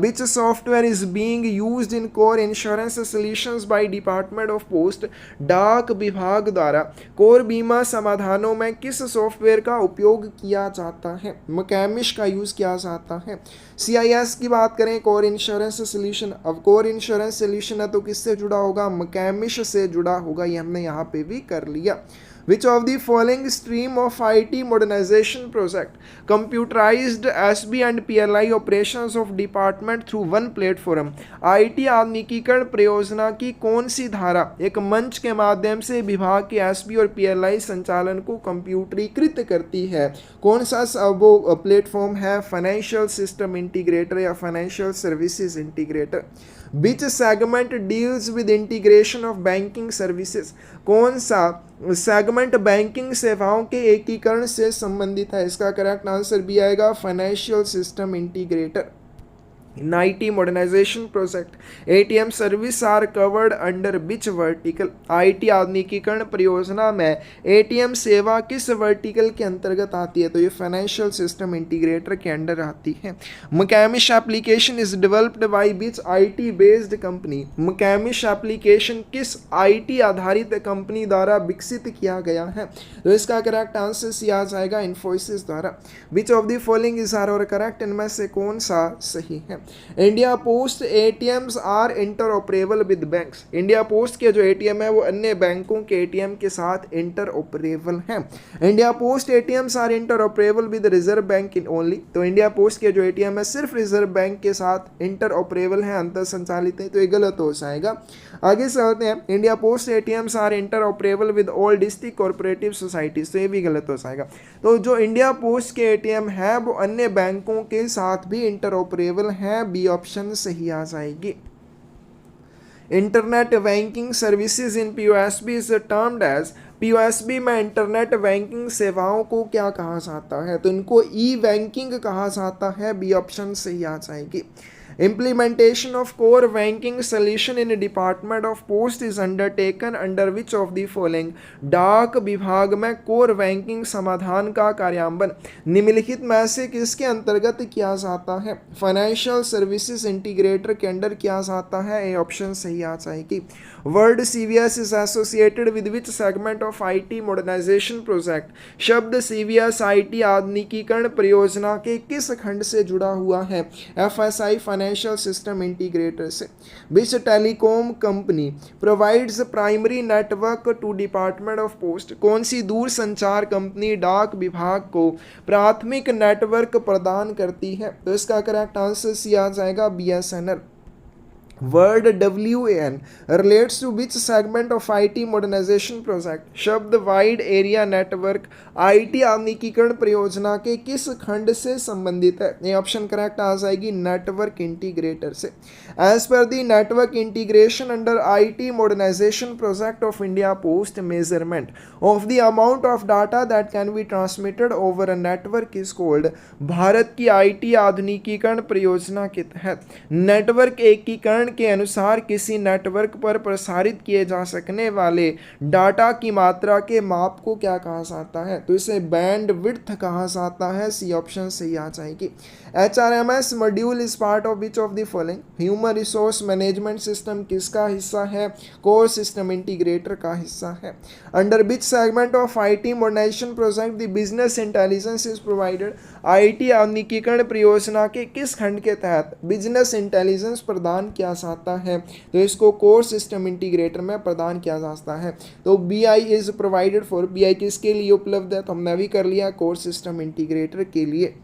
S1: Which software is being used in core insurance solutions by Department of Post? डाक विभाग द्वारा कोर बीमा समाधानों में किस सॉफ्टवेयर का उपयोग किया जाता है? मकैमिश का यूज़ किया जाता है। CIS की बात करें, कोर इंश्योरेंस सोल्यूशन। अब कोर इंश्योरेंस सोल्यूशन है तो किससे जुड़ा होगा? मकैमिश से जुड़ा होगा, ये हमने यहाँ पे भी कर लिया। Which of the following stream of IT modernization project computerized SB and PLI operations of department through one platform? IT आधुनिकीकरण परियोजना की कौन सी धारा एक मंच के माध्यम से विभाग के SB और PLI संचालन को कंप्यूटरीकृत करती है? कौन सा वो प्लेटफॉर्म है? फाइनेंशियल सिस्टम इंटीग्रेटर या financial services integrator. Which segment deals with integration of banking services? कौन सा सेगमेंट बैंकिंग सेवाओं के एकीकरण से संबंधित है? इसका करेक्ट आंसर भी आएगा, financial system integrator. In IT modernization project, ATM service are covered under which vertical? IT आधुनिकीकरण परियोजना में ATM सेवा किस वर्टिकल के अंतर्गत आती है? तो ये फाइनेंशियल सिस्टम इंटीग्रेटर के अंडर आती है। McCamish application is developed by which IT based company? McCamish application किस IT आधारित कंपनी द्वारा विकसित किया गया है? तो इसका करेक्ट आंसर सी आ जाएगा, इन्फोसिस द्वारा। Which of the following is are और करेक्ट, इनमें से कौन सा सही है? India post ATMs are interoperable with banks. India post के जो ATM है वो अन्य बैंकों के ATM के साथ इंटरऑपरेबल हैं। India post ATMs are interoperable with reserve bank in only. तो इंडिया पोस्ट के जो ATM है सिर्फ रिजर्व बैंक के साथ इंटरऑपरेबल है, अंतर संचालित है, तो ये गलत हो जाएगा। आगे चलते हैं, India post ATMs are interoperable with all district cooperative societies, तो ये भी गलत हो जाएगा। तो जो इंडिया पोस्ट के ATM है वो अन्य बैंकों के साथ भी इंटरऑपरेबल है, बी ऑप्शन सही आ जाएगी। Internet banking services in POSB is termed as. POSB में इंटरनेट बैंकिंग सेवाओं को क्या कहा जाता है? तो इनको ई बैंकिंग कहा जाता है, बी ऑप्शन सही आ जाएगी। Implementation of core banking solution in Department of Post is undertaken under which of the following? डाक विभाग में कोर बैंकिंग समाधान का कार्यान्वयन निम्नलिखित में से किसके अंतर्गत किया जाता है? फाइनेंशियल सर्विसेज इंटीग्रेटर के अंडर किया जाता है, ए ऑप्शन सही आ जाएगी। Word CVS is associated with which segment of IT modernization project? शब्द CVS IT आधुनिकीकरण परियोजना के किस खंड से जुड़ा हुआ है? FSI फाइनेंशियल सिस्टम इंटीग्रेटर से। Which telecom company provides primary network to department of post? कौन सी दूर संचार कंपनी डाक विभाग को प्राथमिक नेटवर्क प्रदान करती है? तो इसका करेक्ट आंसर सी आ जाएगा, BSNL। Word WAN relates to which segment of IT modernization project? शब्द वाइड एरिया नेटवर्क IT आधुनिकीकरण परियोजना के किस खंड से संबंधित है? ये ऑप्शन करेक्ट आ जाएगी, नेटवर्क इंटीग्रेटर से। एज पर the network integration under IT modernization project of India Post, measurement of the amount of data that can be transmitted over a network is called। Bharat की IT आधुनिकीकरण परियोजना के तहत नेटवर्क एकीकरण के अनुसार किसी नेटवर्क पर प्रसारित किए जा सकने वाले डाटा की मात्रा के माप को क्या कहा जाता है? तो इसे बैंड विड्थ कहा जाता है, सी ऑप्शन सही आ जाएगी। HRMS module is part of which of the following? Human resource management system किसका हिस्सा है? कोर सिस्टम इंटीग्रेटर का हिस्सा है। Under which segment of IT modernisation project the business intelligence is provided? IT आधुनिकीकरण परियोजना के किस खंड के तहत बिजनेस इंटेलिजेंस प्रदान किया जाता है? तो इसको कोर सिस्टम इंटीग्रेटर में प्रदान किया जाता है। तो BI is provided for, BI किसके लिए उपलब्ध है? तो हमने भी कर लिया, कोर सिस्टम इंटीग्रेटर के लिए।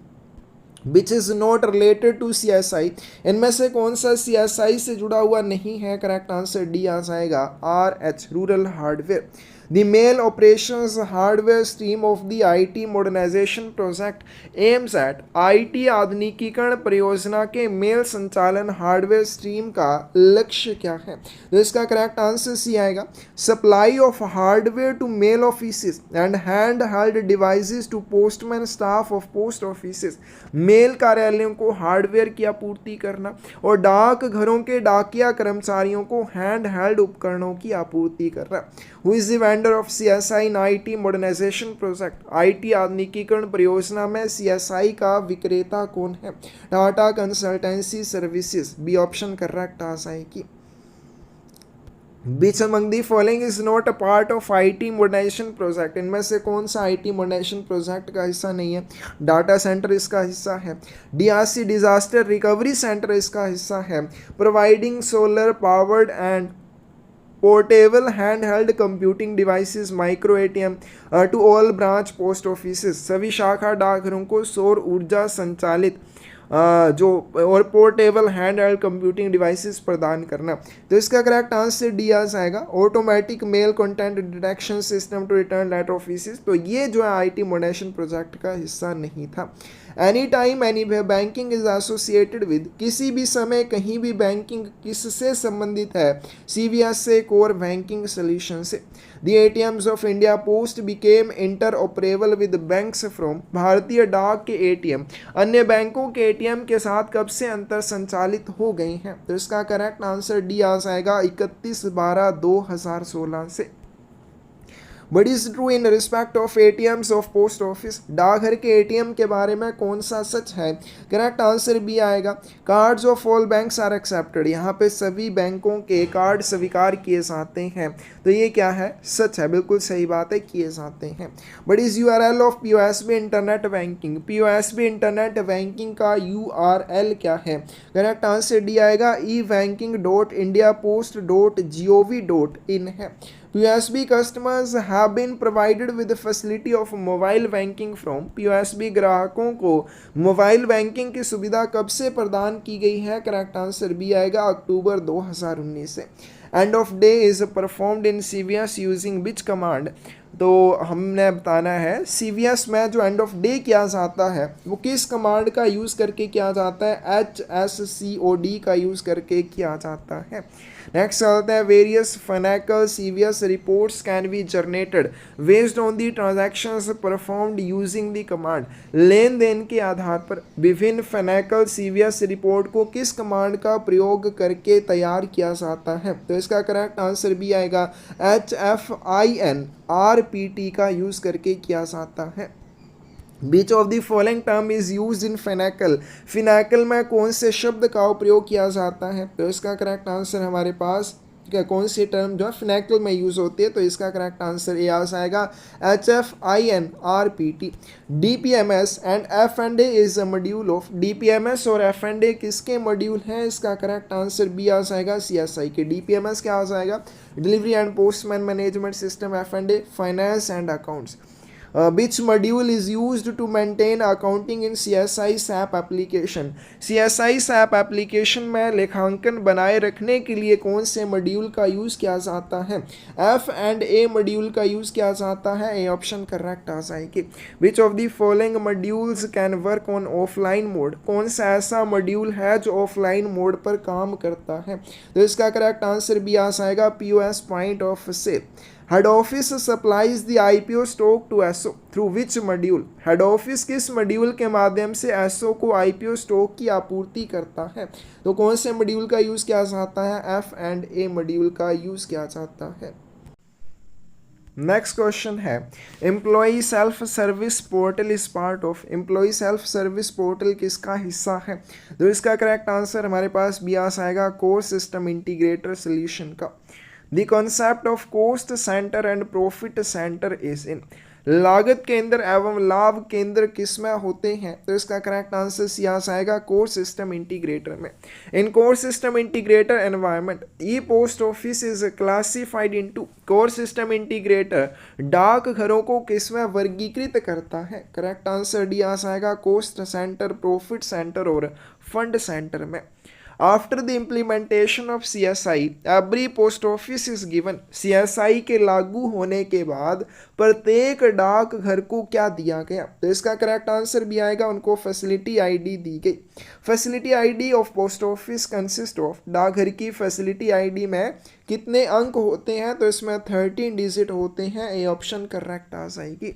S1: Which is not related to CSI, इनमें से कौन सा CSI से जुड़ा हुआ नहीं है? करेक्ट आंसर डी आ जाएगा, RH rural hardware. The mail operations hardware stream of the IT modernisation project aims at IT आधुनिकीकरण परियोजना के मेल संचालन हार्डवेयर स्ट्रीम का लक्ष्य क्या है? तो इसका करेक्ट आंसर सी आएगा, supply of hardware to mail offices and hand held devices to postman staff of post offices. Mail कार्यालयों को हार्डवेयर की आपूर्ति करना और डाक घरों के डाकिया कर्मचारियों को हैंड हेल्ड उपकरणों की आपूर्ति करना। Who is the vendor of CSI in IT modernisation project? IT आधुनिकीकरण परियोजना में सीएसआई का विक्रेता कौन है? Tata consultancy services. B option correct आ जाएगी। Which among the following is not a part of IT modernization project? इनमें से कौन सा IT modernization project का हिस्सा नहीं है? डाटा सेंटर इसका हिस्सा है, DRC डिजास्टर रिकवरी सेंटर इसका हिस्सा है, providing solar powered and portable hand held computing devices micro ATM to all branch post offices. सभी शाखा डाकघरों को सौर ऊर्जा संचालित जो और portable hand held computing devices प्रदान करना। तो इसका करेक्ट आंसर डी आ जाएगा, automatic mail content detection system to return letter offices. तो ये जो है आईटी मॉडर्नाइजेशन प्रोजेक्ट का हिस्सा नहीं था। Any time anywhere banking is associated with, किसी भी समय कहीं भी बैंकिंग किससे संबंधित है? CVS से, कोर बैंकिंग सोल्यूशन से। The ATMs of India Post became interoperable with banks from, भारतीय डाक के ATM अन्य बैंकों के ATM के साथ कब से अंतर संचालित हो गए हैं? तो इसका करेक्ट आंसर डी आ जाएगा 31/12/2016 से। What is true in respect of ATMs of post office? डाकघर के ATM के बारे में कौन सा सच है? करेक्ट आंसर बी आएगा, cards of all banks are accepted. यहाँ पे सभी बैंकों के कार्ड स्वीकार किए जाते हैं। तो ये क्या है? सच है, बिल्कुल सही बात है, किए जाते हैं। What is URL of POSB internet banking? POSB internet banking का URL क्या है? करेक्ट आंसर डी आएगा, ebanking.indiapost.gov.in है। POSB customers have been provided with the facility of mobile banking from, POSB ग्राहकों को मोबाइल बैंकिंग की सुविधा कब से प्रदान की गई है? करेक्ट आंसर बी आएगा, अक्टूबर 2019 से। End of day is performed in CVS using which command? तो हमने बताना है CVS में जो एंड ऑफ डे किया जाता है वो किस कमांड का यूज़ करके किया जाता है? HSCOD का यूज़ करके किया जाता है। नेक्स्ट आता है, various financial CVS reports can be generated based on the transactions performed using the command. लेन देन के आधार पर विभिन्न फाइनेंशियल CVS रिपोर्ट को किस कमांड का प्रयोग करके तैयार किया जाता है? तो इसका करेक्ट आंसर भी आएगा, HFINRPT का यूज़ करके किया जाता है। Which of the following term is used in FINACL? FINACL में कौन से शब्द का उपयोग किया जाता है? तो इसका करेक्ट आंसर हमारे पास क्या, कौन सी टर्म जो है FINACL में यूज़ होती है? तो इसका करेक्ट आंसर ए आ जाएगा, HFINRPT। DPMS and F&A is a module of, DPMS और F&A किसके मॉड्यूल हैं? इसका करेक्ट आंसर बी आ जाएगा, CSI के। DPMS क्या आ जाएगा? Delivery and postman management system, F&A finance and accounts. Which module is used to maintain accounting in CSI SAP application? CSI SAP application में लेखांकन बनाए रखने के लिए कौन से मॉड्यूल का यूज़ किया जाता है? F&A मॉड्यूल का यूज़ किया जाता है। ए ऑप्शन करेक्ट आ जाएगी। Which of the following modules can work on offline mode? कौन सा ऐसा मॉड्यूल है जो ऑफलाइन मोड पर काम करता है? तो इसका करेक्ट आंसर भी आ जाएगा, POS point of sale. Head office supplies the IPO stock to SO through which module? Head office किस मॉड्यूल के माध्यम से SO को IPO स्टॉक की आपूर्ति करता है? तो कौन से मॉड्यूल का यूज़ किया जाता है? F&A मॉड्यूल का यूज़ किया जाता है। नेक्स्ट क्वेश्चन है, employee self service portal is part of. Employee self service portal किसका हिस्सा है? तो इसका करेक्ट आंसर हमारे पास भी आ जाएगा, कोर सिस्टम इंटीग्रेटर सोल्यूशन का। The concept of cost center and profit center is in, लागत केंद्र एवं लाभ केंद्र किसमें होते हैं? तो इसका करेक्ट आंसर सी आ जाएगा, कोर सिस्टम इंटीग्रेटर में। In core system integrator environment e post office is classified into, core system integrator डाक घरों को किसमें वर्गीकृत करता है? करेक्ट आंसर डी आ जाएगा, कोस्ट सेंटर, प्रॉफिट सेंटर और फंड सेंटर में। After the implementation of CSI every post office is given. CSI के लागू होने के बाद प्रत्येक डाक घर को क्या दिया गया? तो इसका करेक्ट आंसर भी आएगा, उनको फैसिलिटी आईडी दी गई। Facility ID of post office consist of, डाकघर की फैसिलिटी आईडी में कितने अंक होते हैं? तो इसमें 13 डिजिट होते हैं। ए ऑप्शन करेक्ट आ जाएगी।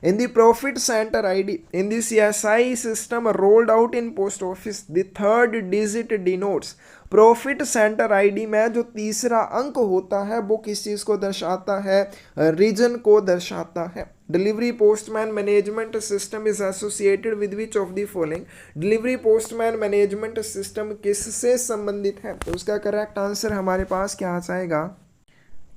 S1: In the profit center ID in the CSI system rolled out in post office, the third digit denotes profit centre ID में जो तीसरा अंक होता है वो किस चीज़ को दर्शाता है? रीजन को दर्शाता है। Delivery postman management system is associated with which of the following? Delivery postman management system किससे संबंधित है? तो उसका करेक्ट आंसर हमारे पास क्या आ जाएगा?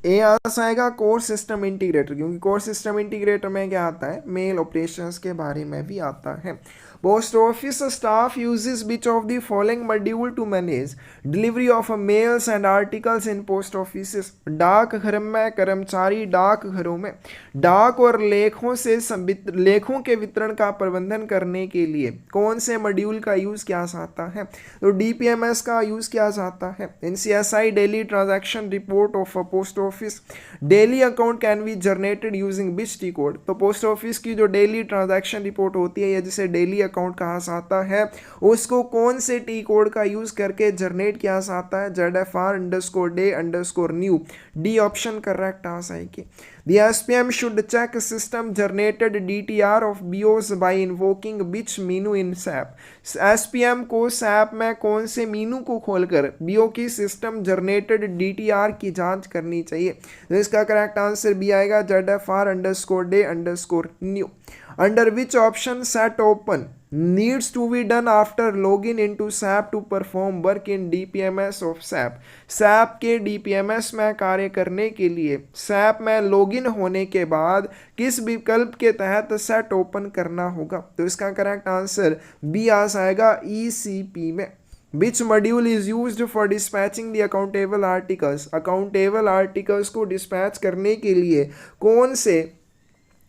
S1: ए आ जाएगा कोर सिस्टम इंटीग्रेटर, क्योंकि कोर सिस्टम इंटीग्रेटर में क्या आता है? मेल ऑपरेशंस के बारे में भी आता है। Post office staff uses which of the following module to manage delivery of males and articles in post office? डाक घर में कर्मचारी डाक घरों में डाक और लेखों के वितरण का प्रबंधन करने के लिए कौन से मॉड्यूल का यूज किया जाता है? तो DPMS का यूज किया जाता है। इन CSI daily transaction report of a post office daily account can be generated using which T code? तो पोस्ट ऑफिस की जो डेली ट्रांजैक्शन रिपोर्ट होती है या जिसे डेली अकाउंट कहा जाता है, उसको कौन से टी कोड का यूज करके जनरेट किया जाता है? ZFR_day_new। डी ऑप्शन करेक्ट आ जाएगी। The SPM should check system generated DTR of BOs by invoking which menu in SAP? SPM को SAP में कौन से मीनू को खोलकर BO की सिस्टम जनरेटेड DTR की जांच करनी चाहिए? तो इसका करेक्ट आंसर भी आएगा ZFR_day_new। Under which option set open needs to be done after login into SAP to perform work in DPMS of SAP? SAP के DPMS में कार्य करने के लिए SAP में लॉगिन होने के बाद किस विकल्प के तहत सेट ओपन करना होगा? तो इसका करेक्ट आंसर बी आ जाएगा ECP में। Which module is used for dispatching the accountable articles? Accountable articles को डिस्पैच करने के लिए कौन से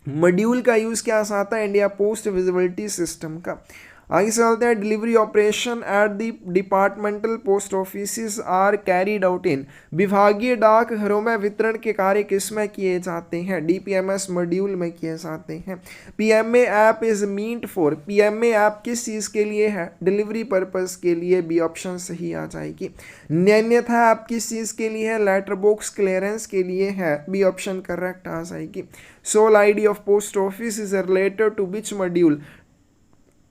S1: मॉड्यूल का यूज किया जाता है? इंडिया पोस्ट विजिबिलिटी सिस्टम का। आगे चलते हैं। Delivery operation at the departmental post office are carried out in, विभागीय डाक घरों में वितरण के कार्य किस में किए जाते हैं? DPMS मॉड्यूल में किए जाते हैं। PMA app is meant for, PMA app किस चीज़ के लिए है? डिलीवरी पर्पस के लिए। बी ऑप्शन सही आ जाएगी। अन्यथा ऐप किस चीज़ के लिए है? लेटर बॉक्स क्लियरेंस के लिए है। बी ऑप्शन करेक्ट आ जाएगी। Sol ID of post office is related to which module?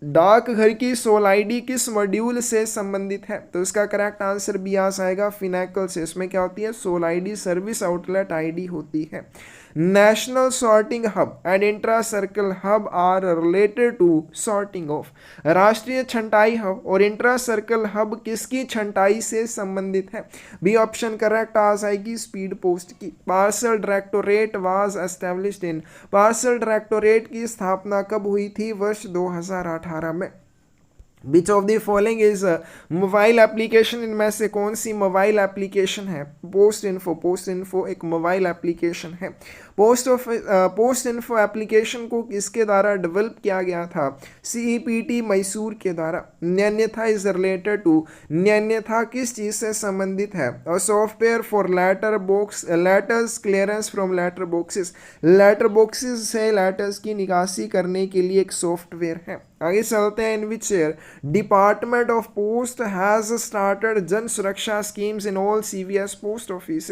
S1: डाक घर की सोल आईडी किस मॉड्यूल से संबंधित है? तो इसका करेक्ट आंसर भी आ जाएगा फिनेकल से। इसमें क्या होती है? Sol ID service outlet ID होती है। National sorting hub and intra circle hub are related to sorting of. राष्ट्रीय छंटाई हब और इंट्रा सर्कल हब किसकी छंटाई से संबंधित है? बी ऑप्शन करेक्ट आ जाएगी स्पीड पोस्ट की। Parcel directorate was established in, parcel directorate की स्थापना कब हुई थी? वर्ष 2018 में। विच of the following is mobile application? इनमें से कौन सी मोबाइल एप्लीकेशन है? Post info. पोस्ट इन्फो एक मोबाइल एप्लीकेशन है। पोस्ट इन्फो एप्लीकेशन को किसके द्वारा डेवलप किया गया था? CEPT मैसूर के द्वारा। अन्यथा इज रिलेटेड टू, अन्यथा किस चीज से संबंधित है? और software for letters clearance from letter boxes, letter boxes से लेटर्स की निकासी करने के लिए एक सॉफ्टवेयर है। आगे चलते हैं। In which year department of post has started Jan Suraksha schemes in all CVS post office?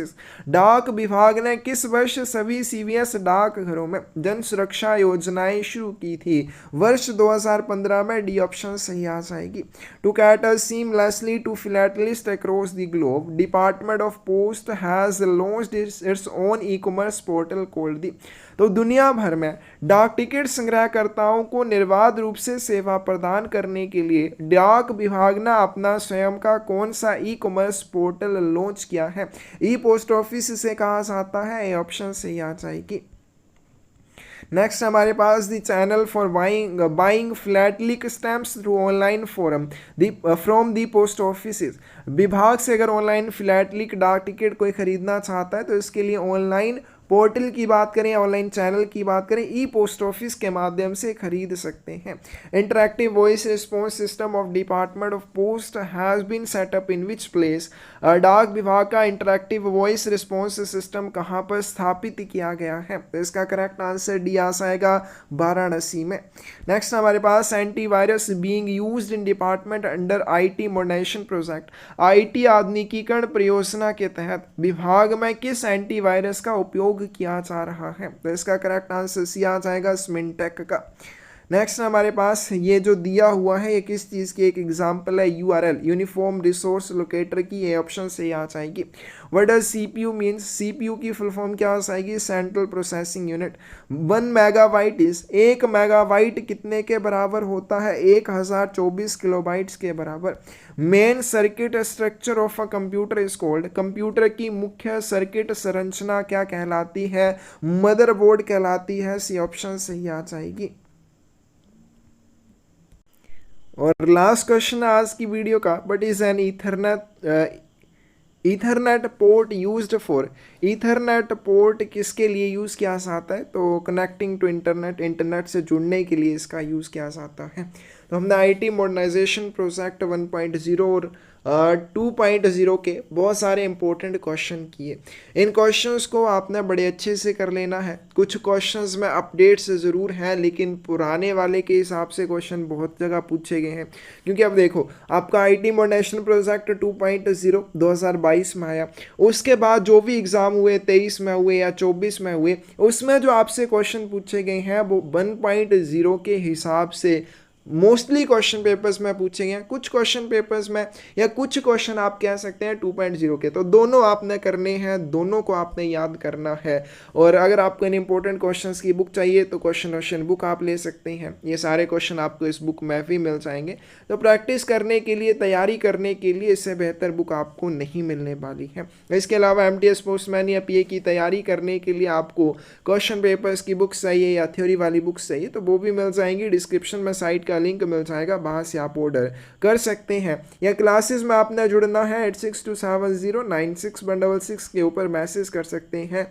S1: डाक विभाग ने किस वर्ष सभी CVS डाक घरों में जन सुरक्षा योजनाएं शुरू की थी? वर्ष 2015 में। डी ऑप्शन सही आ जाएगी। To cater seamlessly to philatelist across the globe, department of post has launched its own e-commerce portal called the. तो दुनिया भर में डाक टिकट संग्रहकर्ताओं को निर्बाध रूप से सेवा प्रदान करने के लिए डाक विभाग ने अपना स्वयं का कौन सा ई-कॉमर्स पोर्टल लॉन्च किया है? ई पोस्ट ऑफिस से कहा जाता है। ए ऑप्शन सही आ जाएगी। नेक्स्ट हमारे पास the channel for buying philatelic stamps through online forum from the post office. विभाग से अगर ऑनलाइन फ्लैटलिक डाक टिकट कोई खरीदना चाहता है तो इसके लिए ऑनलाइन पोर्टल की बात करें, ऑनलाइन चैनल की बात करें, ई पोस्ट ऑफिस के माध्यम से खरीद सकते हैं। Interactive voice response system of department of post has been set up in which place. डाक विभाग का इंटरैक्टिव वॉइस रिस्पॉन्स सिस्टम कहाँ पर स्थापित किया गया है? तो इसका करेक्ट आंसर डी आ जाएगा वाराणसी में। नेक्स्ट हमारे पास antivirus being used in department under IT modernisation project. IT आधुनिकीकरण परियोजना के तहत विभाग में किस एंटीवायरस का उपयोग किया जा रहा है? तो इसका करेक्ट आंसर सी आ जाएगा स्मिनटेक का। नेक्स्ट हमारे पास ये जो दिया हुआ है ये किस चीज़ की एक एग्जांपल है? यूआरएल यूनिफॉर्म रिसोर्स लोकेटर की, ये ऑप्शन से आ जाएगी। What does CPU means? CPU की फुल फॉर्म क्या आ जाएगी? Central processing unit. 1 megabyte is, 1 megabyte कितने के बराबर होता है? 1024 किलोबाइट्स के बराबर। Main circuit structure of a computer is called. Computer की मुख्य सर्किट संरचना क्या कहलाती है? मदरबोर्ड कहलाती है। सी ऑप्शन सही आ जाएगी। और लास्ट क्वेश्चन आज की वीडियो का, but is an Ethernet port used for. Ethernet port किसके लिए यूज़ किया जाता है? तो कनेक्टिंग टू इंटरनेट, इंटरनेट से जुड़ने के लिए इसका यूज़ किया जाता है। तो हमने आईटी मॉडर्नाइजेशन प्रोजेक्ट 1.0 और 2.0 के बहुत सारे इंपॉर्टेंट क्वेश्चन किए। इन क्वेश्चंस को आपने बड़े अच्छे से कर लेना है। कुछ क्वेश्चंस में अपडेट्स ज़रूर हैं, लेकिन पुराने वाले के हिसाब से क्वेश्चन बहुत जगह पूछे गए हैं। क्योंकि अब देखो, आपका आईटी मॉडर्नाइजेशन प्रोजेक्ट 2.0 2022 में आया, उसके बाद जो भी एग्ज़ाम हुए 23 में हुए या 24 में हुए, उसमें जो आपसे क्वेश्चन पूछे गए हैं वो 1.0 के हिसाब से मोस्टली क्वेश्चन पेपर्स में पूछे गए हैं। कुछ क्वेश्चन पेपर्स में या कुछ क्वेश्चन आप कह सकते हैं 2.0 के। तो दोनों आपने करने हैं, दोनों को आपने याद करना है। और अगर आपको इन इंपॉर्टेंट क्वेश्चंस की बुक चाहिए तो क्वेश्चन बुक आप ले सकते हैं। ये सारे क्वेश्चन आपको इस बुक में भी मिल जाएंगे। तो प्रैक्टिस करने के लिए, तैयारी करने के लिए इससे बेहतर बुक आपको नहीं मिलने वाली है। इसके अलावा MTS पोस्टमैन या PA की तैयारी करने के लिए आपको क्वेश्चन पेपर्स की बुक चाहिए या थ्योरी वाली बुक चाहिए तो वो भी मिल जाएंगी। डिस्क्रिप्शन में साइट का लिंक मिल जाएगा, वहां से आप ऑर्डर कर सकते हैं। या क्लासेस में आपने जुड़ना है 8627096166 के ऊपर मैसेज कर सकते हैं।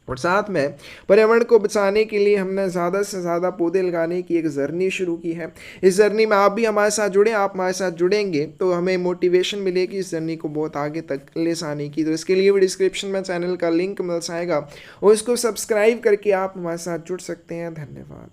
S1: और साथ में पर्यावरण को बचाने के लिए हमने ज़्यादा से ज़्यादा पौधे लगाने की एक जर्नी शुरू की है। इस जर्नी में आप भी हमारे साथ जुड़े, आप हमारे साथ जुड़ेंगे तो हमें मोटिवेशन मिलेगी इस जर्नी को बहुत आगे तक ले जाने की। तो इसके लिए भी डिस्क्रिप्शन में चैनल का लिंक मिल जाएगा और इसको सब्सक्राइब करके आप हमारे साथ जुड़ सकते हैं। धन्यवाद।